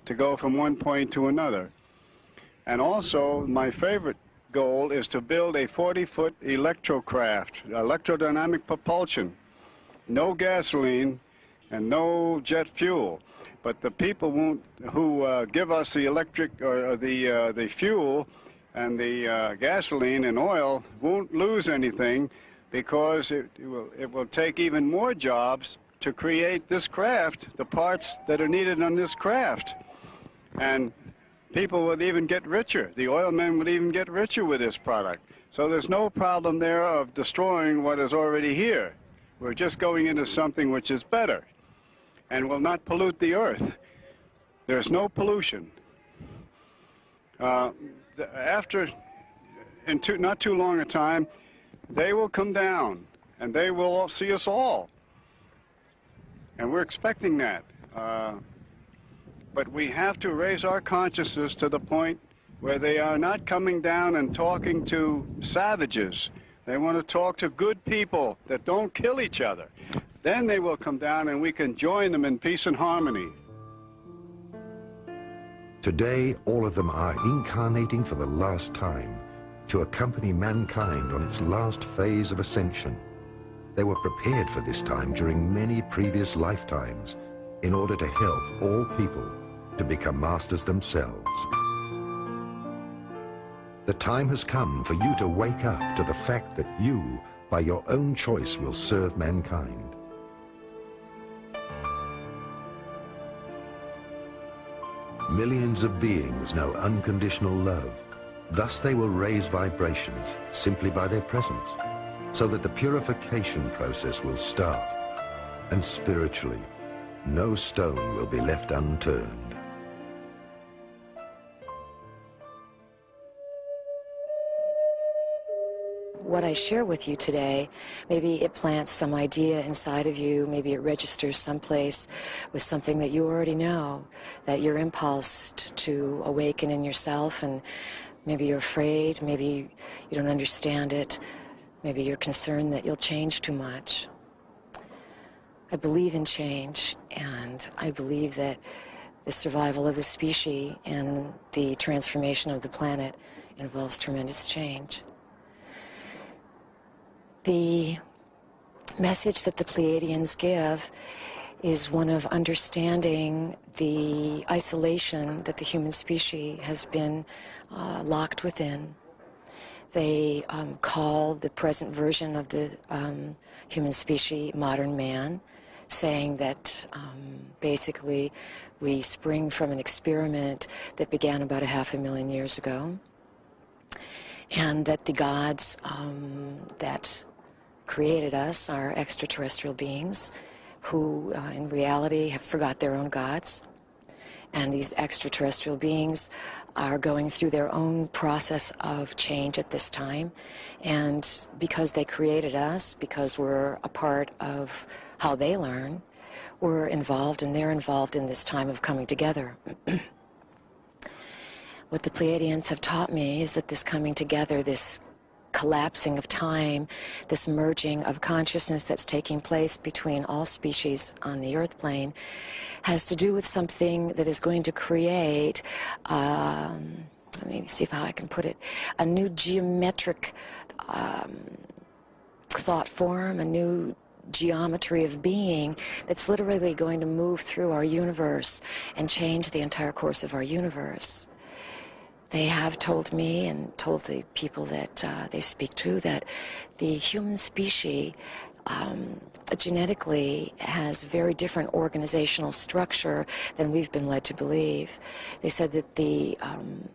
to go from one point to another. And also, my favorite goal is to build a 40-foot electrocraft, electrodynamic propulsion, no gasoline and no jet fuel. But the people who give us the electric or the fuel and the gasoline and oil won't lose anything, because it will take even more jobs to create this craft, the parts that are needed on this craft. And people would even get richer. The oil men would even get richer with this product. So there's no problem there of destroying what is already here. We're just going into something which is better and will not pollute the earth. There's no pollution. After, not too long a time, they will come down and they will see us all. And we're expecting that. But we have to raise our consciousness to the point where they are not coming down and talking to savages. They want to talk to good people that don't kill each other. Then they will come down and we can join them in peace and harmony. Today, all of them are incarnating for the last time to accompany mankind on its last phase of ascension. They were prepared for this time during many previous lifetimes in order to help all people to become masters themselves. The time has come for you to wake up to the fact that you, by your own choice, will serve mankind. Millions of beings know unconditional love. Thus they will raise vibrations simply by their presence, so that the purification process will start, and spiritually, no stone will be left unturned. What I share with you today, maybe it plants some idea inside of you, maybe it registers someplace with something that you already know, that you're impulsed to awaken in yourself, and maybe you're afraid, maybe you don't understand it, maybe you're concerned that you'll change too much. I believe in change, and I believe that the survival of the species and the transformation of the planet involves tremendous change. The message that the Pleiadians give is one of understanding the isolation that the human species has been locked within. They call the present version of the human species modern man, saying that basically we spring from an experiment that began about 500,000 years ago, and that the gods that created us are extraterrestrial beings who in reality have forgot their own gods, and these extraterrestrial beings are going through their own process of change at this time, and because they created us, because we're a part of how they learn, we're involved and they're involved in this time of coming together. What the Pleiadians have taught me is that this coming together, this collapsing of time, this merging of consciousness that's taking place between all species on the earth plane, has to do with something that is going to create, let me see how I can put it, a new geometric thought form, a new geometry of being that's literally going to move through our universe and change the entire course of our universe. They have told me and told the people that they speak to that the human species genetically has very different organizational structure than we've been led to believe. They said that the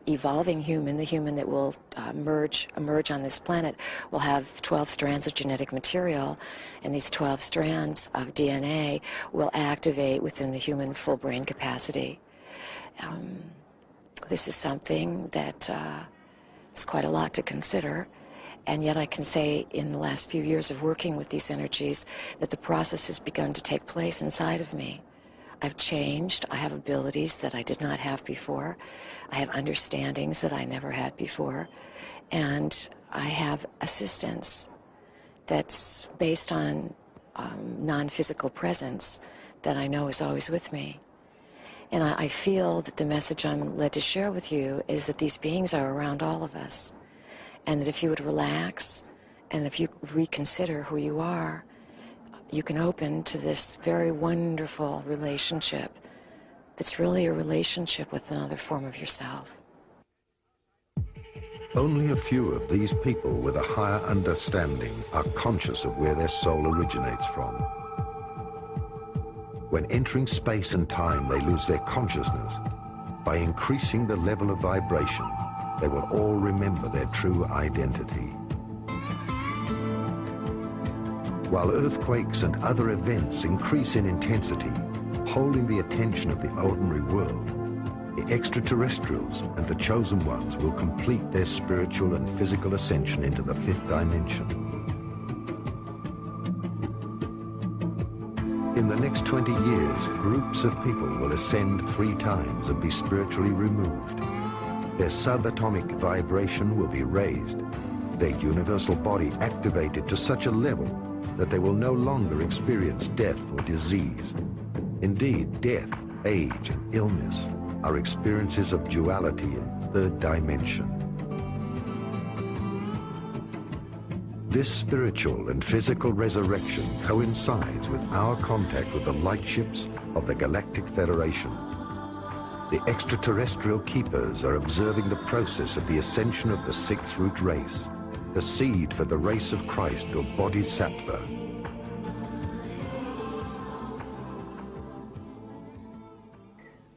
evolving human, the human that will emerge on this planet, will have 12 strands of genetic material, and these 12 strands of DNA will activate within the human full brain capacity. This is something that is quite a lot to consider, and yet I can say in the last few years of working with these energies that the process has begun to take place inside of me. I've changed. I have abilities that I did not have before. I have understandings that I never had before, and I have assistance that's based on non-physical presence that I know is always with me. And I feel that the message I'm led to share with you is that these beings are around all of us, and that if you would relax and if you reconsider who you are, you can open to this very wonderful relationship that's really a relationship with another form of yourself. Only a few of these people with a higher understanding are conscious of where their soul originates from. When entering space and time, they lose their consciousness. By increasing the level of vibration, they will all remember their true identity. While earthquakes and other events increase in intensity, holding the attention of the ordinary world, the extraterrestrials and the chosen ones will complete their spiritual and physical ascension into the fifth dimension. In the next 20 years, groups of people will ascend 3 times and be spiritually removed. Their subatomic vibration will be raised, their universal body activated to such a level that they will no longer experience death or disease. Indeed, death, age, and illness are experiences of duality in 3rd dimension. This spiritual and physical resurrection coincides with our contact with the light ships of the Galactic Federation. The extraterrestrial keepers are observing the process of the ascension of the 6th root race, the seed for the race of Christ or Bodhisattva.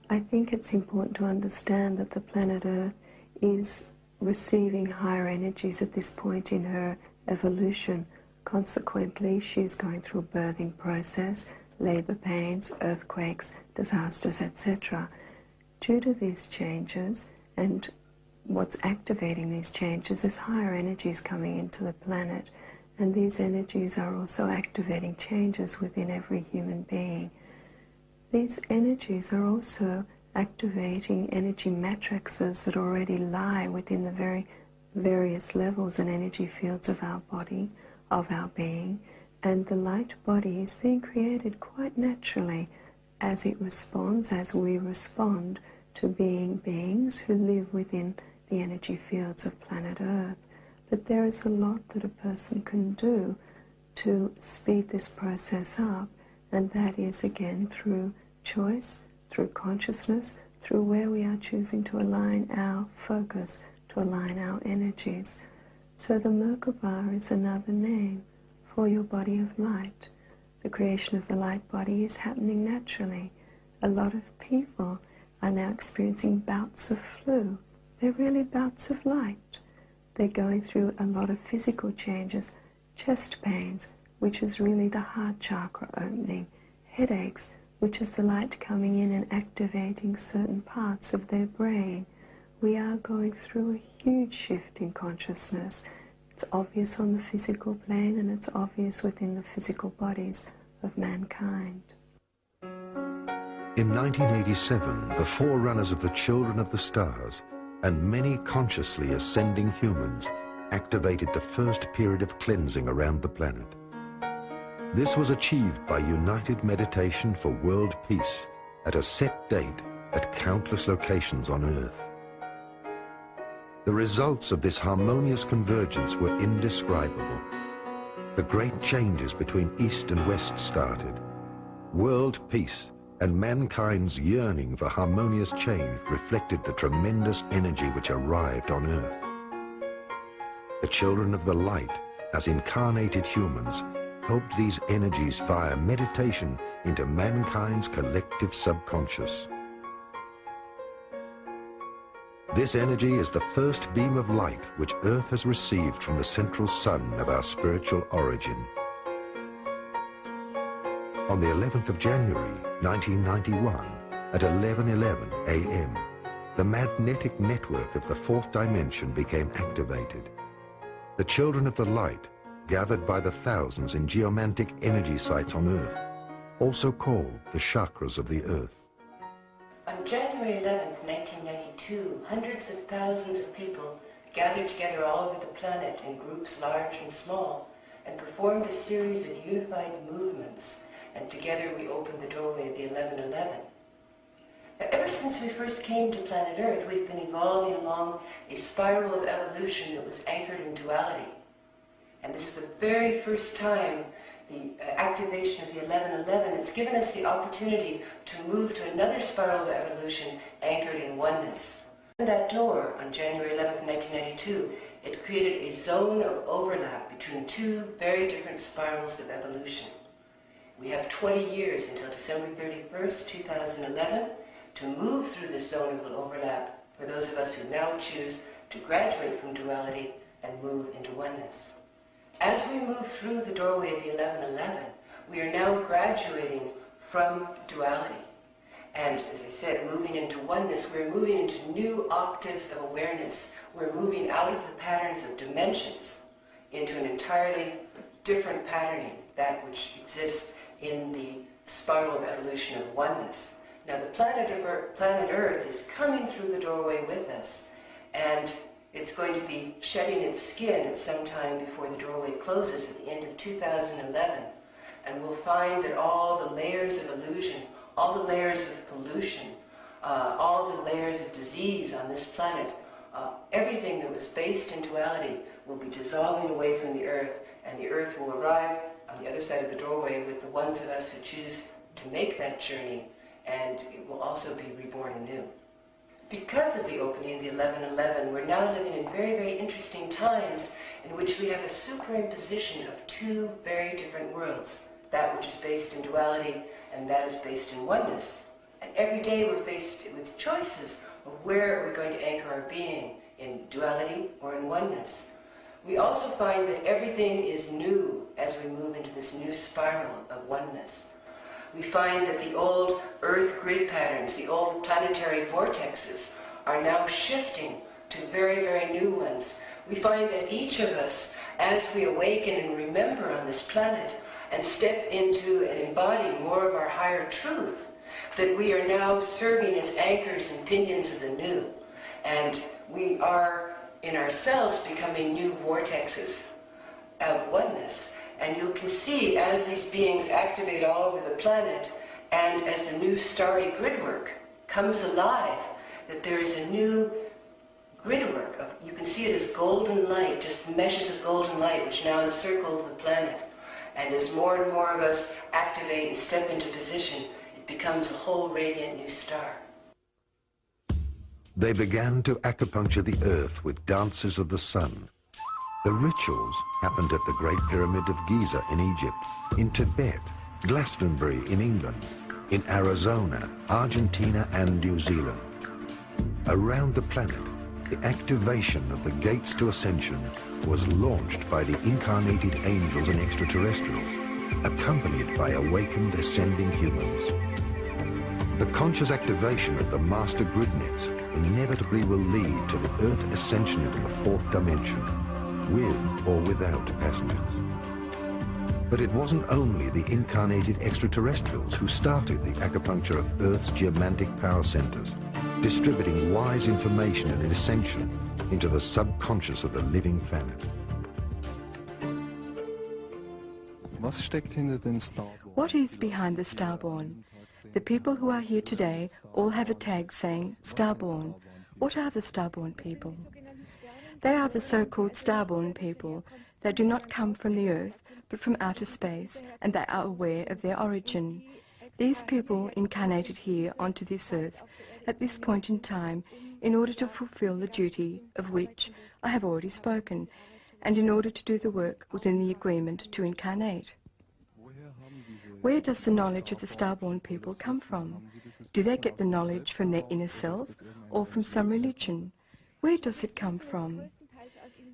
I think it's important to understand that the planet Earth is receiving higher energies at this point in her evolution. Consequently, she's going through a birthing process, labor pains, earthquakes, disasters, etc. Due to these changes, and what's activating these changes is higher energies coming into the planet, and these energies are also activating changes within every human being. These energies are also activating energy matrices that already lie within the very various levels and energy fields of our body, of our being, and the light body is being created quite naturally as it responds, as we respond to being beings who live within the energy fields of planet Earth. But there is a lot that a person can do to speed this process up, and that is again through choice, through consciousness, through where we are choosing to align our focus, to align our energies. So the Merkaba is another name for your body of light. The creation of the light body is happening naturally. A lot of people are now experiencing bouts of flu. They're really bouts of light. They're going through a lot of physical changes, chest pains, which is really the heart chakra opening, headaches, which is the light coming in and activating certain parts of their brain. We are going through a huge shift in consciousness. It's obvious on the physical plane, and it's obvious within the physical bodies of mankind. In 1987, the forerunners of the children of the stars and many consciously ascending humans activated the first period of cleansing around the planet. This was achieved by united meditation for world peace at a set date at countless locations on Earth. The results of this harmonious convergence were indescribable. The great changes between East and West started. World peace and mankind's yearning for harmonious change reflected the tremendous energy which arrived on Earth. The children of the light, as incarnated humans, helped these energies via meditation into mankind's collective subconscious. This energy is the first beam of light which Earth has received from the central sun of our spiritual origin. On the 11th of January, 1991, at 11:11 a.m., the magnetic network of the 4th dimension became activated. The children of the light, gathered by the thousands in geomantic energy sites on Earth, also called the chakras of the Earth. On January 11th, 1992, hundreds of thousands of people gathered together all over the planet in groups large and small and performed a series of unified movements, and together we opened the doorway of the 11:11. Now, ever since we first came to planet Earth, we've been evolving along a spiral of evolution that was anchored in duality. And this is the very first time the activation of the 11:11 has given us the opportunity to move to another spiral of evolution anchored in oneness. In that door on January 11th, 1992, it created a zone of overlap between two very different spirals of evolution. We have 20 years until December 31st, 2011 to move through this zone of overlap for those of us who now choose to graduate from duality and move into oneness. As we move through the doorway of the 11:11, we are now graduating from duality. And as I said, moving into oneness, we're moving into new octaves of awareness. We're moving out of the patterns of dimensions into an entirely different patterning, that which exists in the spiral of evolution of oneness. Now the planet Earth is coming through the doorway with us, and it's going to be shedding its skin at some time before the doorway closes at the end of 2011. And we'll find that all the layers of illusion, all the layers of pollution, all the layers of disease on this planet, everything that was based in duality will be dissolving away from the Earth, and the Earth will arrive on the other side of the doorway with the ones of us who choose to make that journey, and it will also be reborn anew. Because of the opening of the 1111, we're now living in very, very interesting times in which we have a superimposition of two very different worlds, that which is based in duality and that is based in oneness. And every day we're faced with choices of where we're going to anchor our being, in duality or in oneness. We also find that everything is new as we move into this new spiral of oneness. We find that the old Earth grid patterns, the old planetary vortexes, are now shifting to very, very new ones. We find that each of us, as we awaken and remember on this planet and step into and embody more of our higher truth, that we are now serving as anchors and pinions of the new. And we are, in ourselves, becoming new vortexes of oneness. And you can see as these beings activate all over the planet, and as the new starry gridwork comes alive, that there is a new gridwork. You can see it as golden light, just meshes of golden light which now encircle the planet. And as more and more of us activate and step into position, it becomes a whole radiant new star. They began to acupuncture the earth with dances of the sun. The rituals happened at the Great Pyramid of Giza in Egypt, in Tibet, Glastonbury in England, in Arizona, Argentina and New Zealand. Around the planet, the activation of the gates to ascension was launched by the incarnated angels and extraterrestrials, accompanied by awakened ascending humans. The conscious activation of the master grid nets inevitably will lead to the Earth ascension into the fourth dimension, with or without passengers. But it wasn't only the incarnated extraterrestrials who started the acupuncture of Earth's geomantic power centers, distributing wise information and ascension into the subconscious of the living planet. What is behind the Starborn? The people who are here today all have a tag saying Starborn. What are the Starborn people? They are the so-called Starborn people. They do not come from the Earth, but from outer space, and they are aware of their origin. These people incarnated here onto this Earth at this point in time in order to fulfill the duty of which I have already spoken, and in order to do the work within the agreement to incarnate. Where does the knowledge of the Starborn people come from? Do they get the knowledge from their inner self or from some religion? Where does it come from?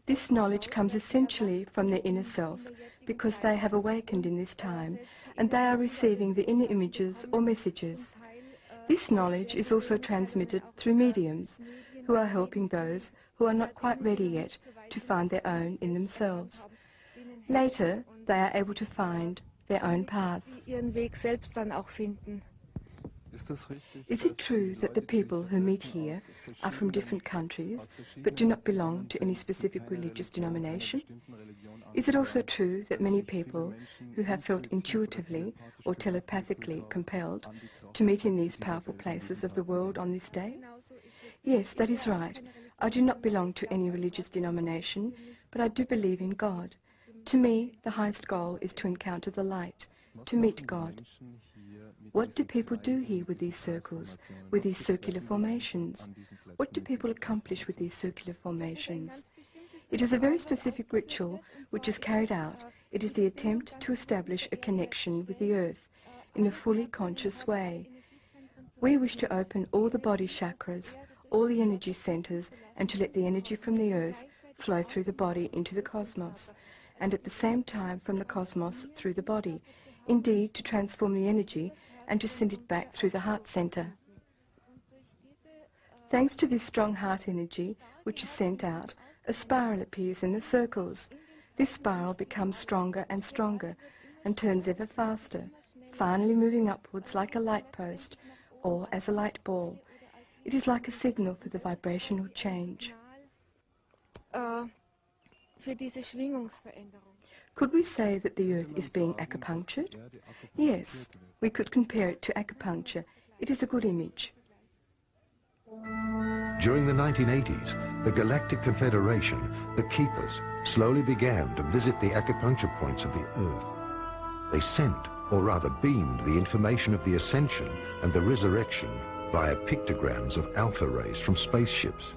This knowledge comes essentially from their inner self because they have awakened in this time and they are receiving the inner images or messages. This knowledge is also transmitted through mediums who are helping those who are not quite ready yet to find their own in themselves. Later, they are able to find their own path. Is it true that the people who meet here are from different countries but do not belong to any specific religious denomination? Is it also true that many people who have felt intuitively or telepathically compelled to meet in these powerful places of the world on this day? Yes, that is right. I do not belong to any religious denomination, but I do believe in God. To me, the highest goal is to encounter the light, to meet God. What do people do here with these circles, with these circular formations? What do people accomplish with these circular formations? It is a very specific ritual which is carried out. It is the attempt to establish a connection with the earth in a fully conscious way. We wish to open all the body chakras, all the energy centers, and to let the energy from the earth flow through the body into the cosmos, and at the same time from the cosmos through the body, indeed to transform the energy and to send it back through the heart center. Thanks to this strong heart energy, which is sent out, a spiral appears in the circles. This spiral becomes stronger and stronger and turns ever faster, finally moving upwards like a light post or as a light ball. It is like a signal for the vibrational change. Could we say that the Earth is being acupunctured? Yes, we could compare it to acupuncture. It is a good image. During the 1980s, the Galactic Confederation, the Keepers, slowly began to visit the acupuncture points of the Earth. They sent, or rather beamed, the information of the ascension and the resurrection via pictograms of alpha rays from spaceships.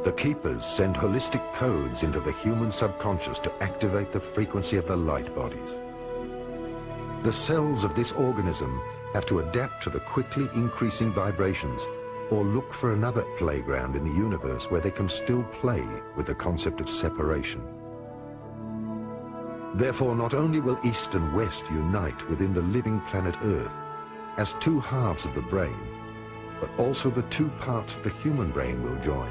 The Keepers send holistic codes into the human subconscious to activate the frequency of the light bodies. The cells of this organism have to adapt to the quickly increasing vibrations or look for another playground in the universe where they can still play with the concept of separation. Therefore, not only will East and West unite within the living planet Earth as two halves of the brain, but also the two parts of the human brain will join.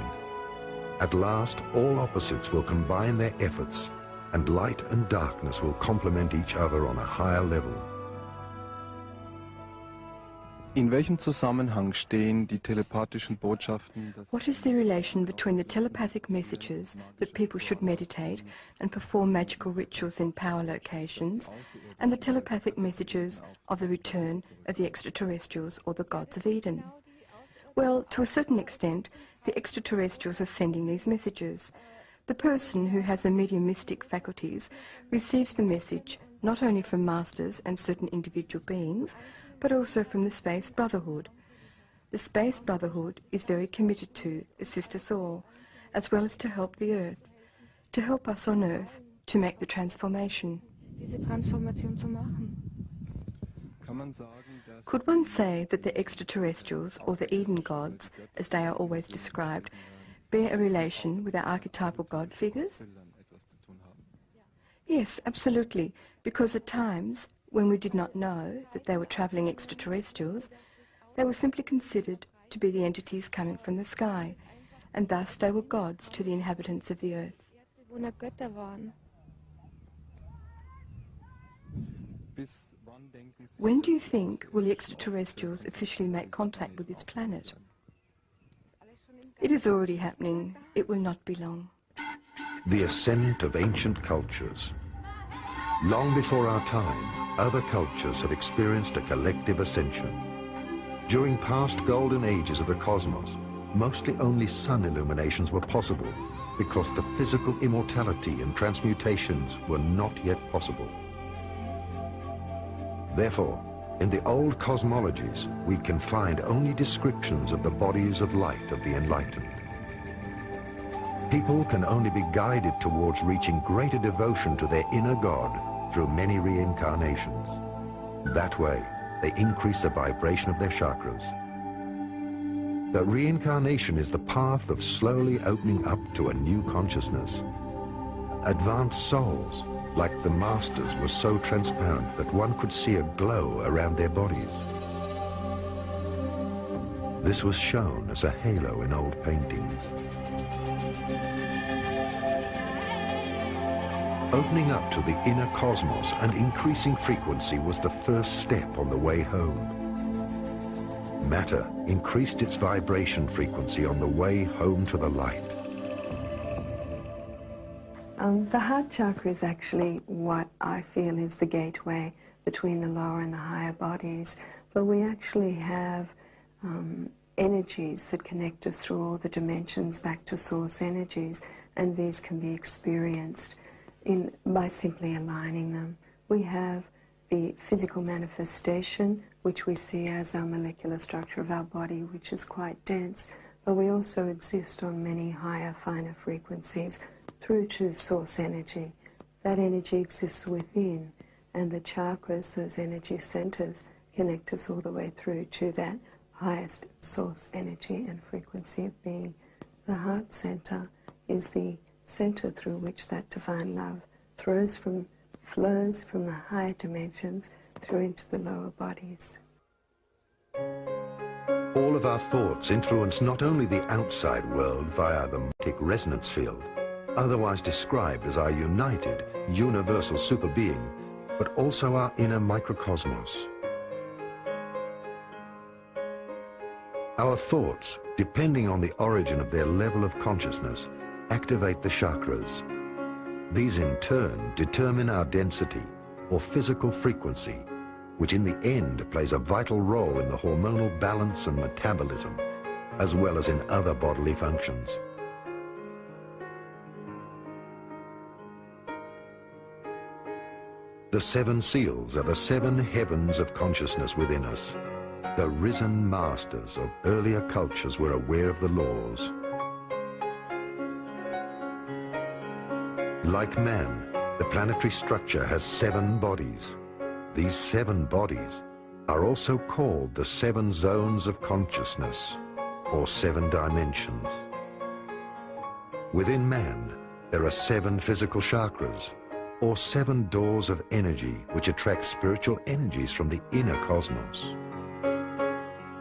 At last, all opposites will combine their efforts, and light and darkness will complement each other on a higher level. In welchem Zusammenhang stehen die telepathischen Botschaften? What is the relation between the telepathic messages that people should meditate and perform magical rituals in power locations and the telepathic messages of the return of the extraterrestrials or the gods of Eden? Well, to a certain extent, the extraterrestrials are sending these messages. The person who has the mediumistic faculties receives the message not only from masters and certain individual beings, but also from the Space Brotherhood. The Space Brotherhood is very committed to assist us all, as well as to help the Earth, to help us on Earth to make the transformation. Could one say that the extraterrestrials, or the Eden gods, as they are always described, bear a relation with our archetypal god figures? Yes, absolutely, because at times, when we did not know that they were travelling extraterrestrials, they were simply considered to be the entities coming from the sky, and thus they were gods to the inhabitants of the Earth. When do you think will the extraterrestrials officially make contact with this planet? It is already happening. It will not be long. The ascent of ancient cultures. Long before our time, other cultures have experienced a collective ascension. During past golden ages of the cosmos, mostly only sun illuminations were possible because the physical immortality and transmutations were not yet possible. Therefore, in the old cosmologies, we can find only descriptions of the bodies of light of the enlightened. People can only be guided towards reaching greater devotion to their inner God through many reincarnations. That way, they increase the vibration of their chakras. The reincarnation is the path of slowly opening up to a new consciousness. Advanced souls, like the masters, were so transparent that one could see a glow around their bodies. This was shown as a halo in old paintings. Opening up to the inner cosmos and increasing frequency was the first step on the way home. Matter increased its vibration frequency on the way home to the light. The heart chakra is actually what I feel is the gateway between the lower and the higher bodies, but we actually have energies that connect us through all the dimensions back to source energies, and these can be experienced by simply aligning them. We have the physical manifestation, which we see as our molecular structure of our body, which is quite dense, but we also exist on many higher, finer frequencies through to source energy. That energy exists within, and the chakras, those energy centers, connect us all the way through to that highest source energy and frequency of being. The heart center is the center through which that divine love flows from the higher dimensions through into the lower bodies. All of our thoughts influence not only the outside world via the magnetic resonance field, otherwise described as our united, universal superbeing, but also our inner microcosmos. Our thoughts, depending on the origin of their level of consciousness, activate the chakras. These in turn determine our density, or physical frequency, which in the end plays a vital role in the hormonal balance and metabolism, as well as in other bodily functions. The 7 seals are the 7 heavens of consciousness within us. The risen masters of earlier cultures were aware of the laws. Like man, the planetary structure has 7 bodies. These 7 bodies are also called the 7 zones of consciousness, or 7 dimensions. Within man, there are 7 physical chakras, or 7 doors of energy which attract spiritual energies from the inner cosmos.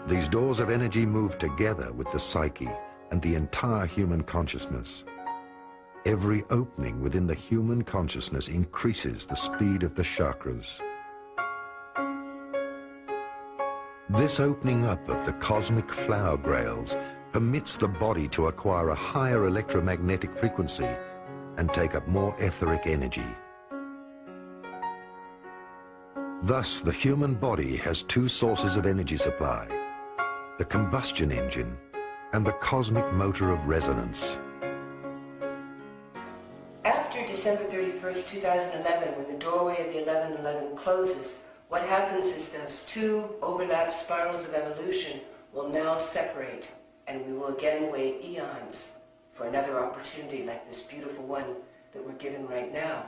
These doors of energy move together with the psyche and the entire human consciousness. Every opening within the human consciousness increases the speed of the chakras. This opening up of the cosmic flower grails permits the body to acquire a higher electromagnetic frequency and take up more etheric energy. Thus, the human body has 2 sources of energy supply: the combustion engine and the cosmic motor of resonance. After December 31st, 2011, when the doorway of the 1111 closes, what happens is those 2 overlap spirals of evolution will now separate, and we will again wait eons for another opportunity like this beautiful one that we're given right now.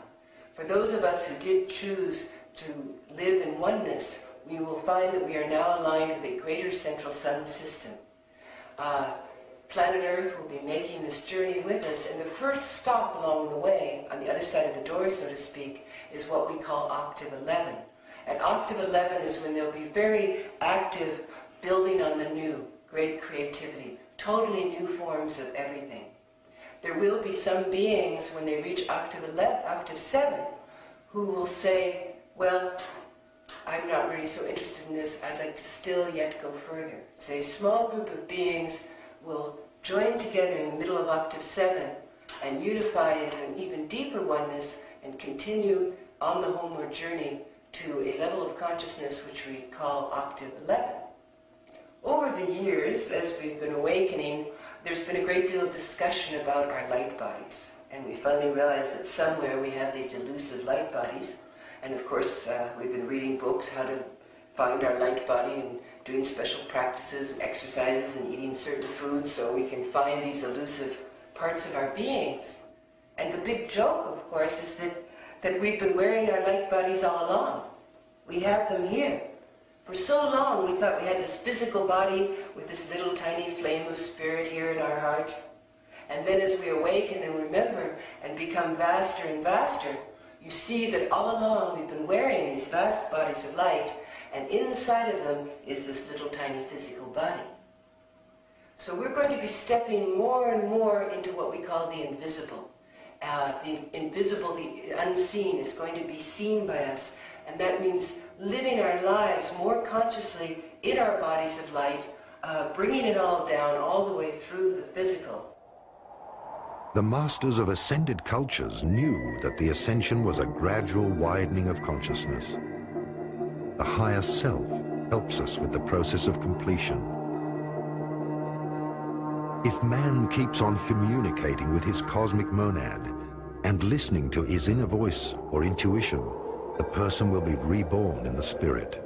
For those of us who did choose to live in oneness, we will find that we are now aligned with a greater central sun system. Planet Earth will be making this journey with us, and the first stop along the way, on the other side of the door, so to speak, is what we call Octave 11. And Octave 11 is when they'll be very active, building on the new, great creativity, totally new forms of everything. There will be some beings, when they reach Octave 7, who will say, well, I'm not really so interested in this, I'd like to still yet go further. So a small group of beings will join together in the middle of Octave 7 and unify into an even deeper oneness and continue on the homeward journey to a level of consciousness which we call Octave 11. Over the years, as we've been awakening, there's been a great deal of discussion about our light bodies. And we finally realized that somewhere we have these elusive light bodies. And of course, we've been reading books how to find our light body and doing special practices, exercises, and eating certain foods so we can find these elusive parts of our beings. And the big joke, of course, is that we've been wearing our light bodies all along. We have them here. For so long we thought we had this physical body with this little tiny flame of spirit here in our heart. And then as we awaken and remember and become vaster and vaster, you see that all along we've been wearing these vast bodies of light, and inside of them is this little tiny physical body. So we're going to be stepping more and more into what we call the invisible. The invisible, the unseen, is going to be seen by us, and that means living our lives more consciously in our bodies of light, bringing it all down all the way through the physical. The masters of ascended cultures knew that the ascension was a gradual widening of consciousness. The higher self helps us with the process of completion. If man keeps on communicating with his cosmic monad and listening to his inner voice or intuition, the person will be reborn in the spirit.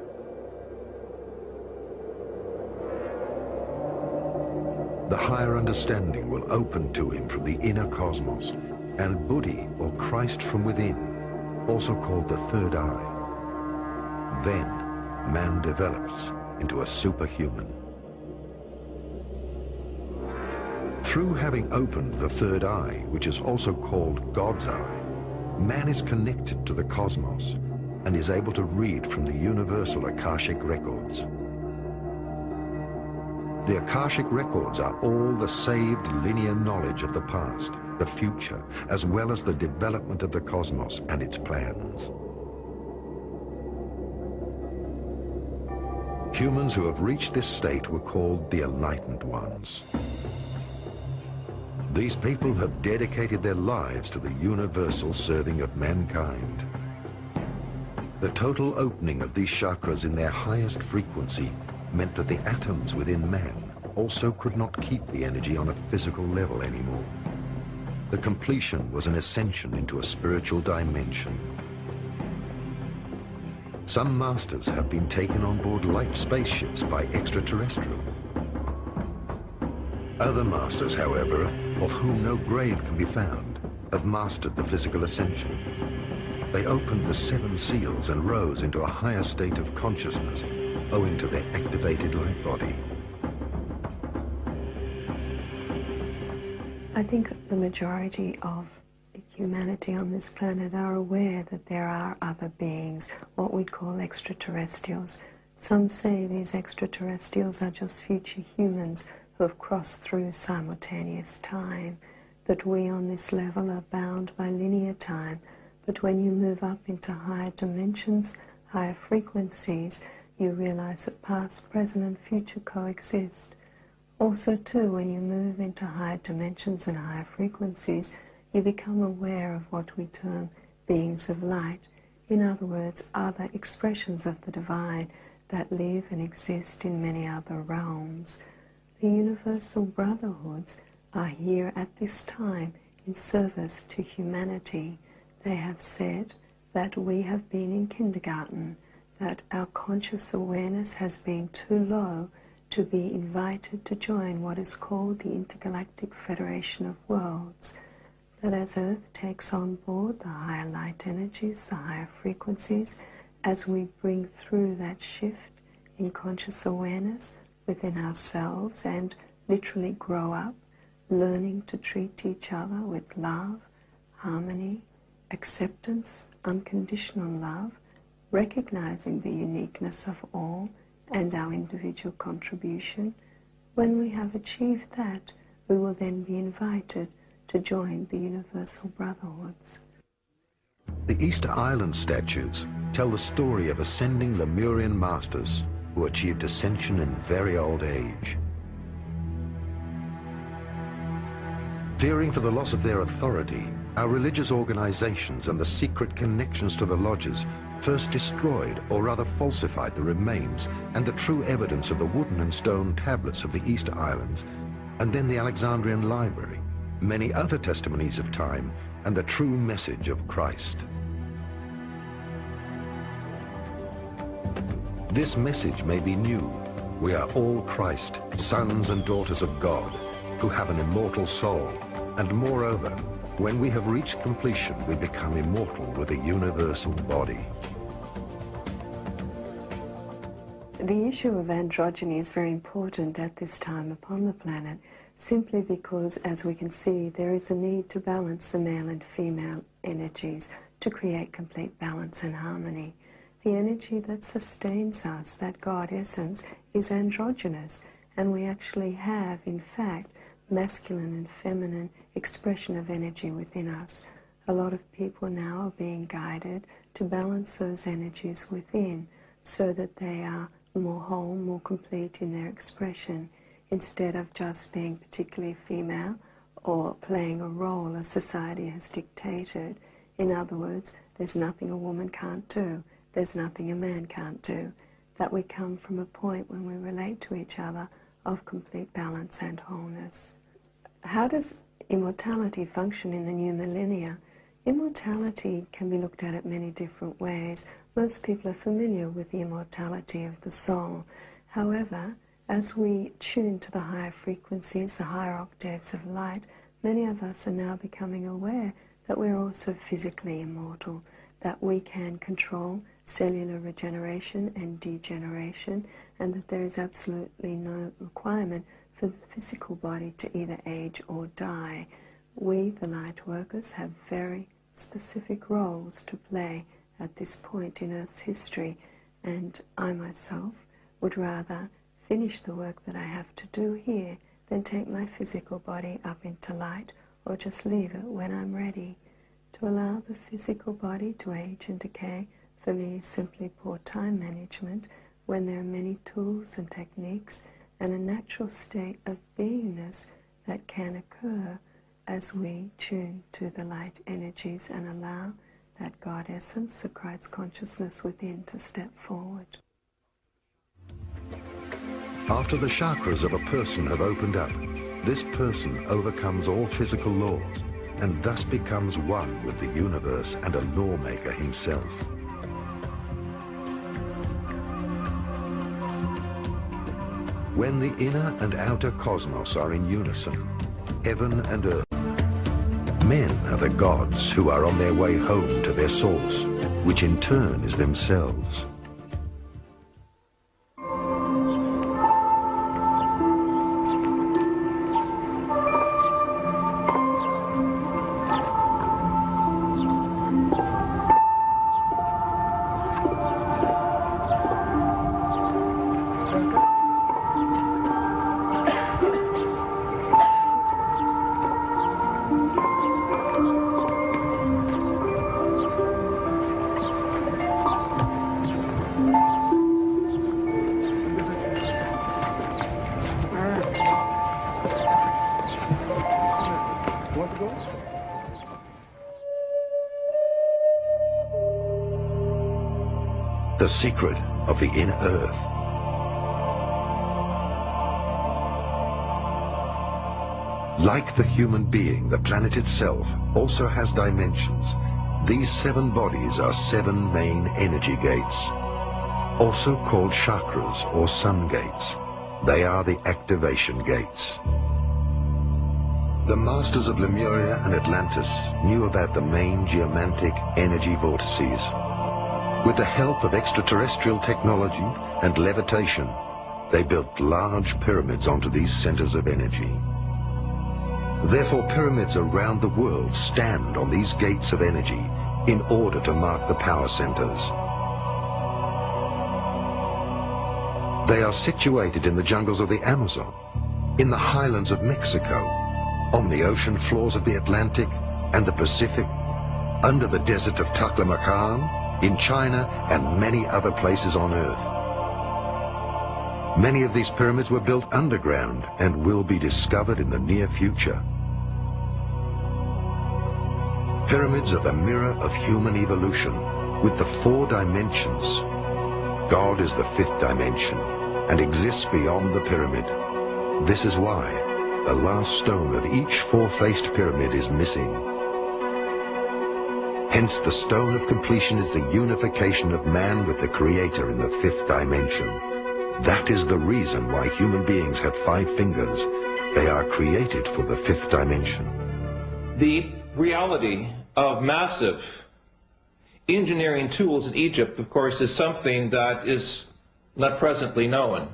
The higher understanding will open to him from the inner cosmos, and Buddhi, or Christ from within, also called the third eye. Then, man develops into a superhuman. Through having opened the third eye, which is also called God's eye, man is connected to the cosmos and is able to read from the universal Akashic records. The Akashic records are all the saved linear knowledge of the past, the future, as well as the development of the cosmos and its plans. Humans who have reached this state were called the Enlightened Ones. These people have dedicated their lives to the universal serving of mankind. The total opening of these chakras in their highest frequency meant that the atoms within man also could not keep the energy on a physical level anymore. The completion was an ascension into a spiritual dimension. Some masters have been taken on board light spaceships by extraterrestrials. Other masters, however, of whom no grave can be found, have mastered the physical ascension. They opened the 7 seals and rose into a higher state of consciousness owing to their activated light body. I think the majority of humanity on this planet are aware that there are other beings, what we'd call extraterrestrials. Some say these extraterrestrials are just future humans who have crossed through simultaneous time, that we on this level are bound by linear time. But when you move up into higher dimensions, higher frequencies, you realize that past, present, and future coexist. Also, too, when you move into higher dimensions and higher frequencies, you become aware of what we term beings of light. In other words, other expressions of the divine that live and exist in many other realms. The universal brotherhoods are here at this time in service to humanity. They have said that we have been in kindergarten, that our conscious awareness has been too low to be invited to join what is called the Intergalactic Federation of Worlds, that as Earth takes on board the higher light energies, the higher frequencies, as we bring through that shift in conscious awareness within ourselves and literally grow up, learning to treat each other with love, harmony, acceptance, unconditional love, recognizing the uniqueness of all and our individual contribution. When we have achieved that, we will then be invited to join the universal brotherhoods. The Easter Island statues tell the story of ascending Lemurian masters who achieved ascension in very old age. Fearing for the loss of their authority, our religious organizations and the secret connections to the lodges first destroyed or rather falsified the remains and the true evidence of the wooden and stone tablets of the Easter Islands, and then the Alexandrian Library, many other testimonies of time, and the true message of Christ. This message may be new. We are all Christ, sons and daughters of God, who have an immortal soul, and moreover, when we have reached completion, we become immortal with a universal body. The issue of androgyny is very important at this time upon the planet, simply because, as we can see, there is a need to balance the male and female energies to create complete balance and harmony. The energy that sustains us, that God essence, is androgynous, and we actually have, in fact, masculine and feminine expression of energy within us. A lot of people now are being guided to balance those energies within so that they are more whole, more complete in their expression, instead of just being particularly female or playing a role as society has dictated. In other words, there's nothing a woman can't do, there's nothing a man can't do. That we come from a point when we relate to each other of complete balance and wholeness. How does immortality function in the new millennia? Immortality can be looked at many different ways. Most people are familiar with the immortality of the soul. However, as we tune to the higher frequencies, the higher octaves of light, many of us are now becoming aware that we're also physically immortal, that we can control cellular regeneration and degeneration, and that there is absolutely no requirement for the physical body to either age or die. We, the light workers, have very specific roles to play at this point in Earth's history, and I myself would rather finish the work that I have to do here than take my physical body up into light or just leave it when I'm ready. To allow the physical body to age and decay, for me, is simply poor time management, when there are many tools and techniques and a natural state of beingness that can occur as we tune to the light energies and allow that God essence, the Christ consciousness within, to step forward. After the chakras of a person have opened up, this person overcomes all physical laws and thus becomes one with the universe and a lawmaker himself. When the inner and outer cosmos are in unison, heaven and earth, men are the gods who are on their way home to their source, which in turn is themselves. The secret of the inner earth. Like the human being, the planet itself also has dimensions. These 7 bodies are 7 main energy gates, also called chakras or sun gates. They are the activation gates. The masters of Lemuria and Atlantis knew about the main geomantic energy vortices. With the help of extraterrestrial technology and levitation, they built large pyramids onto these centers of energy. Therefore, pyramids around the world stand on these gates of energy in order to mark the power centers. They are situated in the jungles of the Amazon, in the highlands of Mexico, on the ocean floors of the Atlantic and the Pacific, under the desert of Taklamakan, in China and many other places on Earth. Many of these pyramids were built underground and will be discovered in the near future. Pyramids are the mirror of human evolution with the 4 dimensions. God is the 5th dimension and exists beyond the pyramid. This is why the last stone of each 4-faced pyramid is missing. Hence, the stone of completion is the unification of man with the Creator in the 5th dimension. That is the reason why human beings have 5 fingers. They are created for the 5th dimension. The reality of massive engineering tools in Egypt, of course, is something that is not presently known.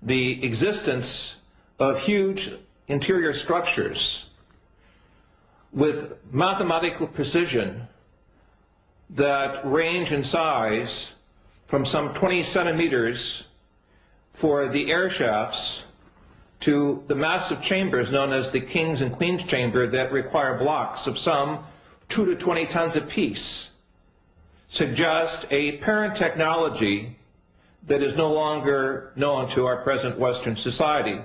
The existence of huge interior structures with mathematical precision that range in size from some 20 centimeters for the air shafts to the massive chambers known as the King's and Queen's Chamber that require blocks of some 2 to 20 tons apiece, suggest a parent technology that is no longer known to our present Western society.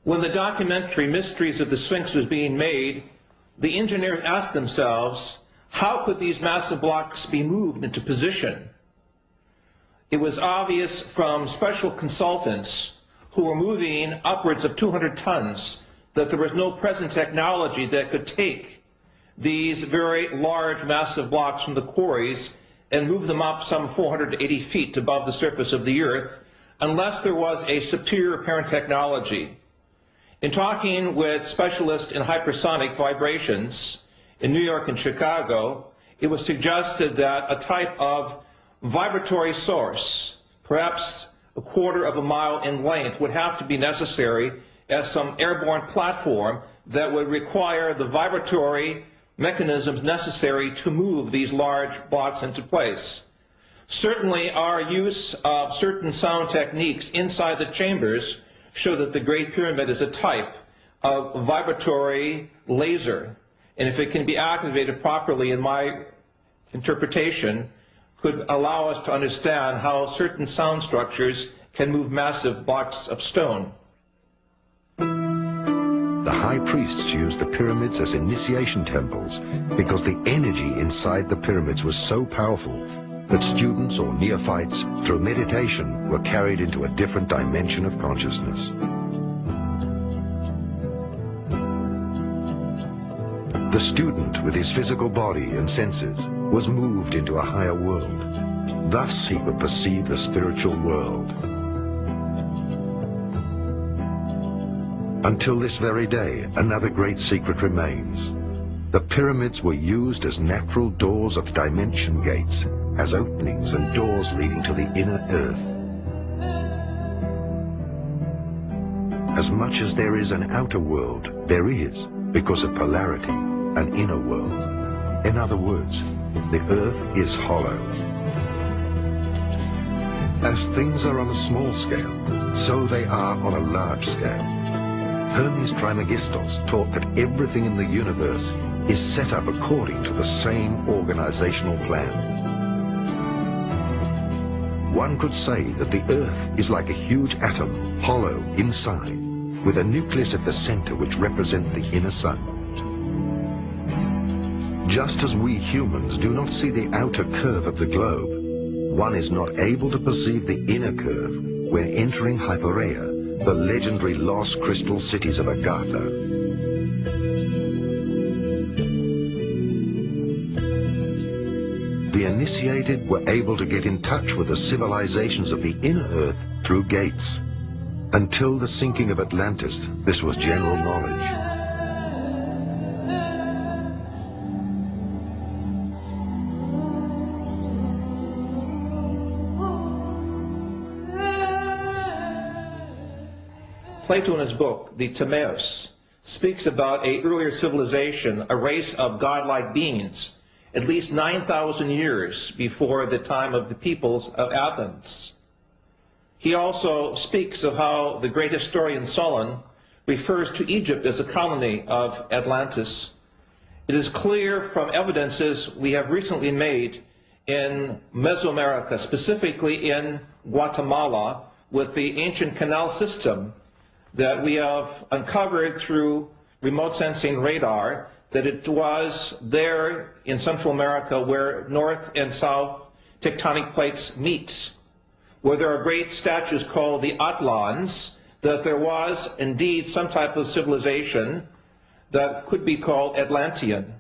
When the documentary Mysteries of the Sphinx was being made, the engineers asked themselves, how could these massive blocks be moved into position? It was obvious from special consultants who were moving upwards of 200 tons that there was no present technology that could take these very large, massive blocks from the quarries and move them up some 480 feet above the surface of the earth unless there was a superior parent technology. In talking with specialists in hypersonic vibrations in New York and Chicago, it was suggested that a type of vibratory source, perhaps a quarter of a mile in length, would have to be necessary as some airborne platform that would require the vibratory mechanisms necessary to move these large blocks into place. Certainly, our use of certain sound techniques inside the chambers show that the Great Pyramid is a type a vibratory laser. And if it can be activated properly, in my interpretation, could allow us to understand how certain sound structures can move massive blocks of stone. The high priests used the pyramids as initiation temples because the energy inside the pyramids was so powerful that students or neophytes, through meditation, were carried into a different dimension of consciousness. The student, with his physical body and senses, was moved into a higher world. Thus he would perceive the spiritual world. Until this very day, another great secret remains. The pyramids were used as natural doors of dimension gates, as openings and doors leading to the inner earth. As much as there is an outer world, there is, because of polarity, an inner world. In other words, the earth is hollow. As things are on a small scale, so they are on a large scale. Hermes Trismegistus taught that everything in the universe is set up according to the same organizational plan. One could say that the Earth is like a huge atom, hollow inside, with a nucleus at the center which represents the inner sun. Just as we humans do not see the outer curve of the globe, one is not able to perceive the inner curve when entering Hypereia, the legendary lost crystal cities of Agartha. The initiated were able to get in touch with the civilizations of the inner earth through gates. Until the sinking of Atlantis, this was general knowledge. Plato in his book, the Timaeus, speaks about an earlier civilization, a race of godlike beings, at least 9,000 years before the time of the peoples of Athens. He also speaks of how the great historian Solon refers to Egypt as a colony of Atlantis. It is clear from evidences we have recently made in Mesoamerica, specifically in Guatemala, with the ancient canal system that we have uncovered through remote sensing radar, that it was there in Central America where north and south tectonic plates meet, where there are great statues called the Atlans, that there was indeed some type of civilization that could be called Atlantean.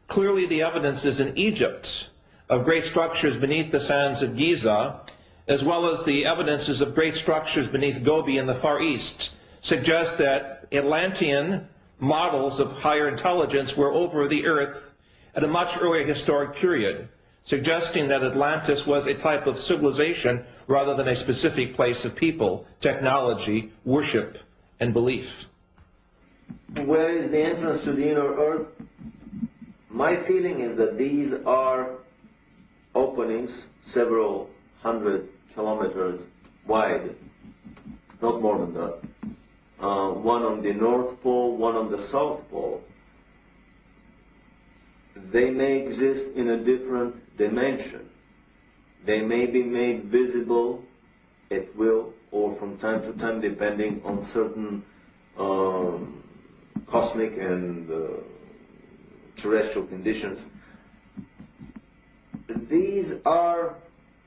Clearly the evidence is in Egypt of great structures beneath the sands of Giza, as well as the evidences of great structures beneath Gobi in the Far East, suggest that Atlantean models of higher intelligence were over the earth at a much earlier historic period, suggesting that Atlantis was a type of civilization rather than a specific place of people, technology, worship, and belief. Where is the entrance to the inner earth? My feeling is that these are openings several hundred kilometers wide, not more than that. One on the North Pole, one on the South Pole. They may exist in a different dimension. They may be made visible at will or from time to time depending on certain cosmic and terrestrial conditions. These are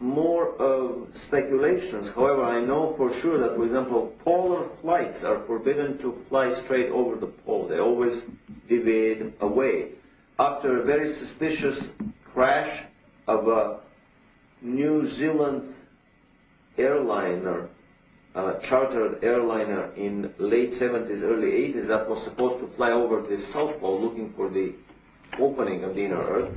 more of speculations. However, I know for sure that, for example, polar flights are forbidden to fly straight over the pole. They always deviate away. After a very suspicious crash of a New Zealand airliner, chartered airliner in late 70s, early 80s, that was supposed to fly over the South Pole looking for the opening of the inner Earth.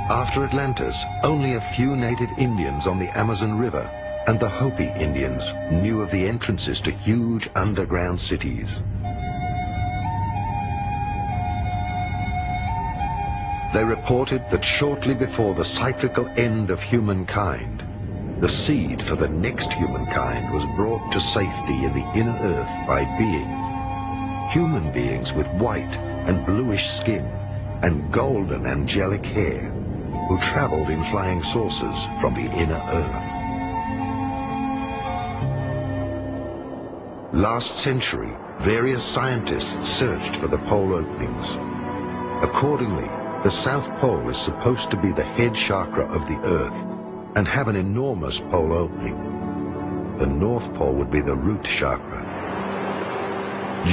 After Atlantis, only a few native Indians on the Amazon River and the Hopi Indians knew of the entrances to huge underground cities. They reported that shortly before the cyclical end of humankind, the seed for the next humankind was brought to safety in the inner earth by beings human beings with white and bluish skin and golden angelic hair who traveled in flying saucers from the inner Earth. Last century, various scientists searched for the pole openings. Accordingly, the South Pole is supposed to be the head chakra of the Earth and have an enormous pole opening. The North Pole would be the root chakra.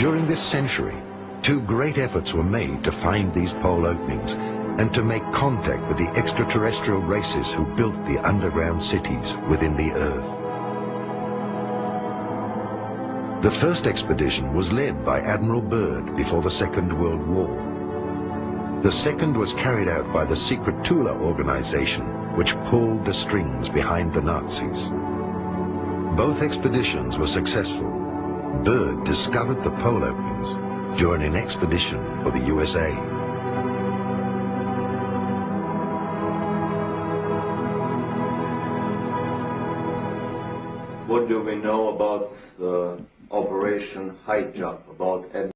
During this century, two great efforts were made to find these pole openings and to make contact with the extraterrestrial races who built the underground cities within the Earth. The first expedition was led by Admiral Byrd before the Second World War. The second was carried out by the secret Tula organization, which pulled the strings behind the Nazis. Both expeditions were successful. Byrd discovered the pole openings during an expedition for the U.S.A. What do we know about Operation High Jump, about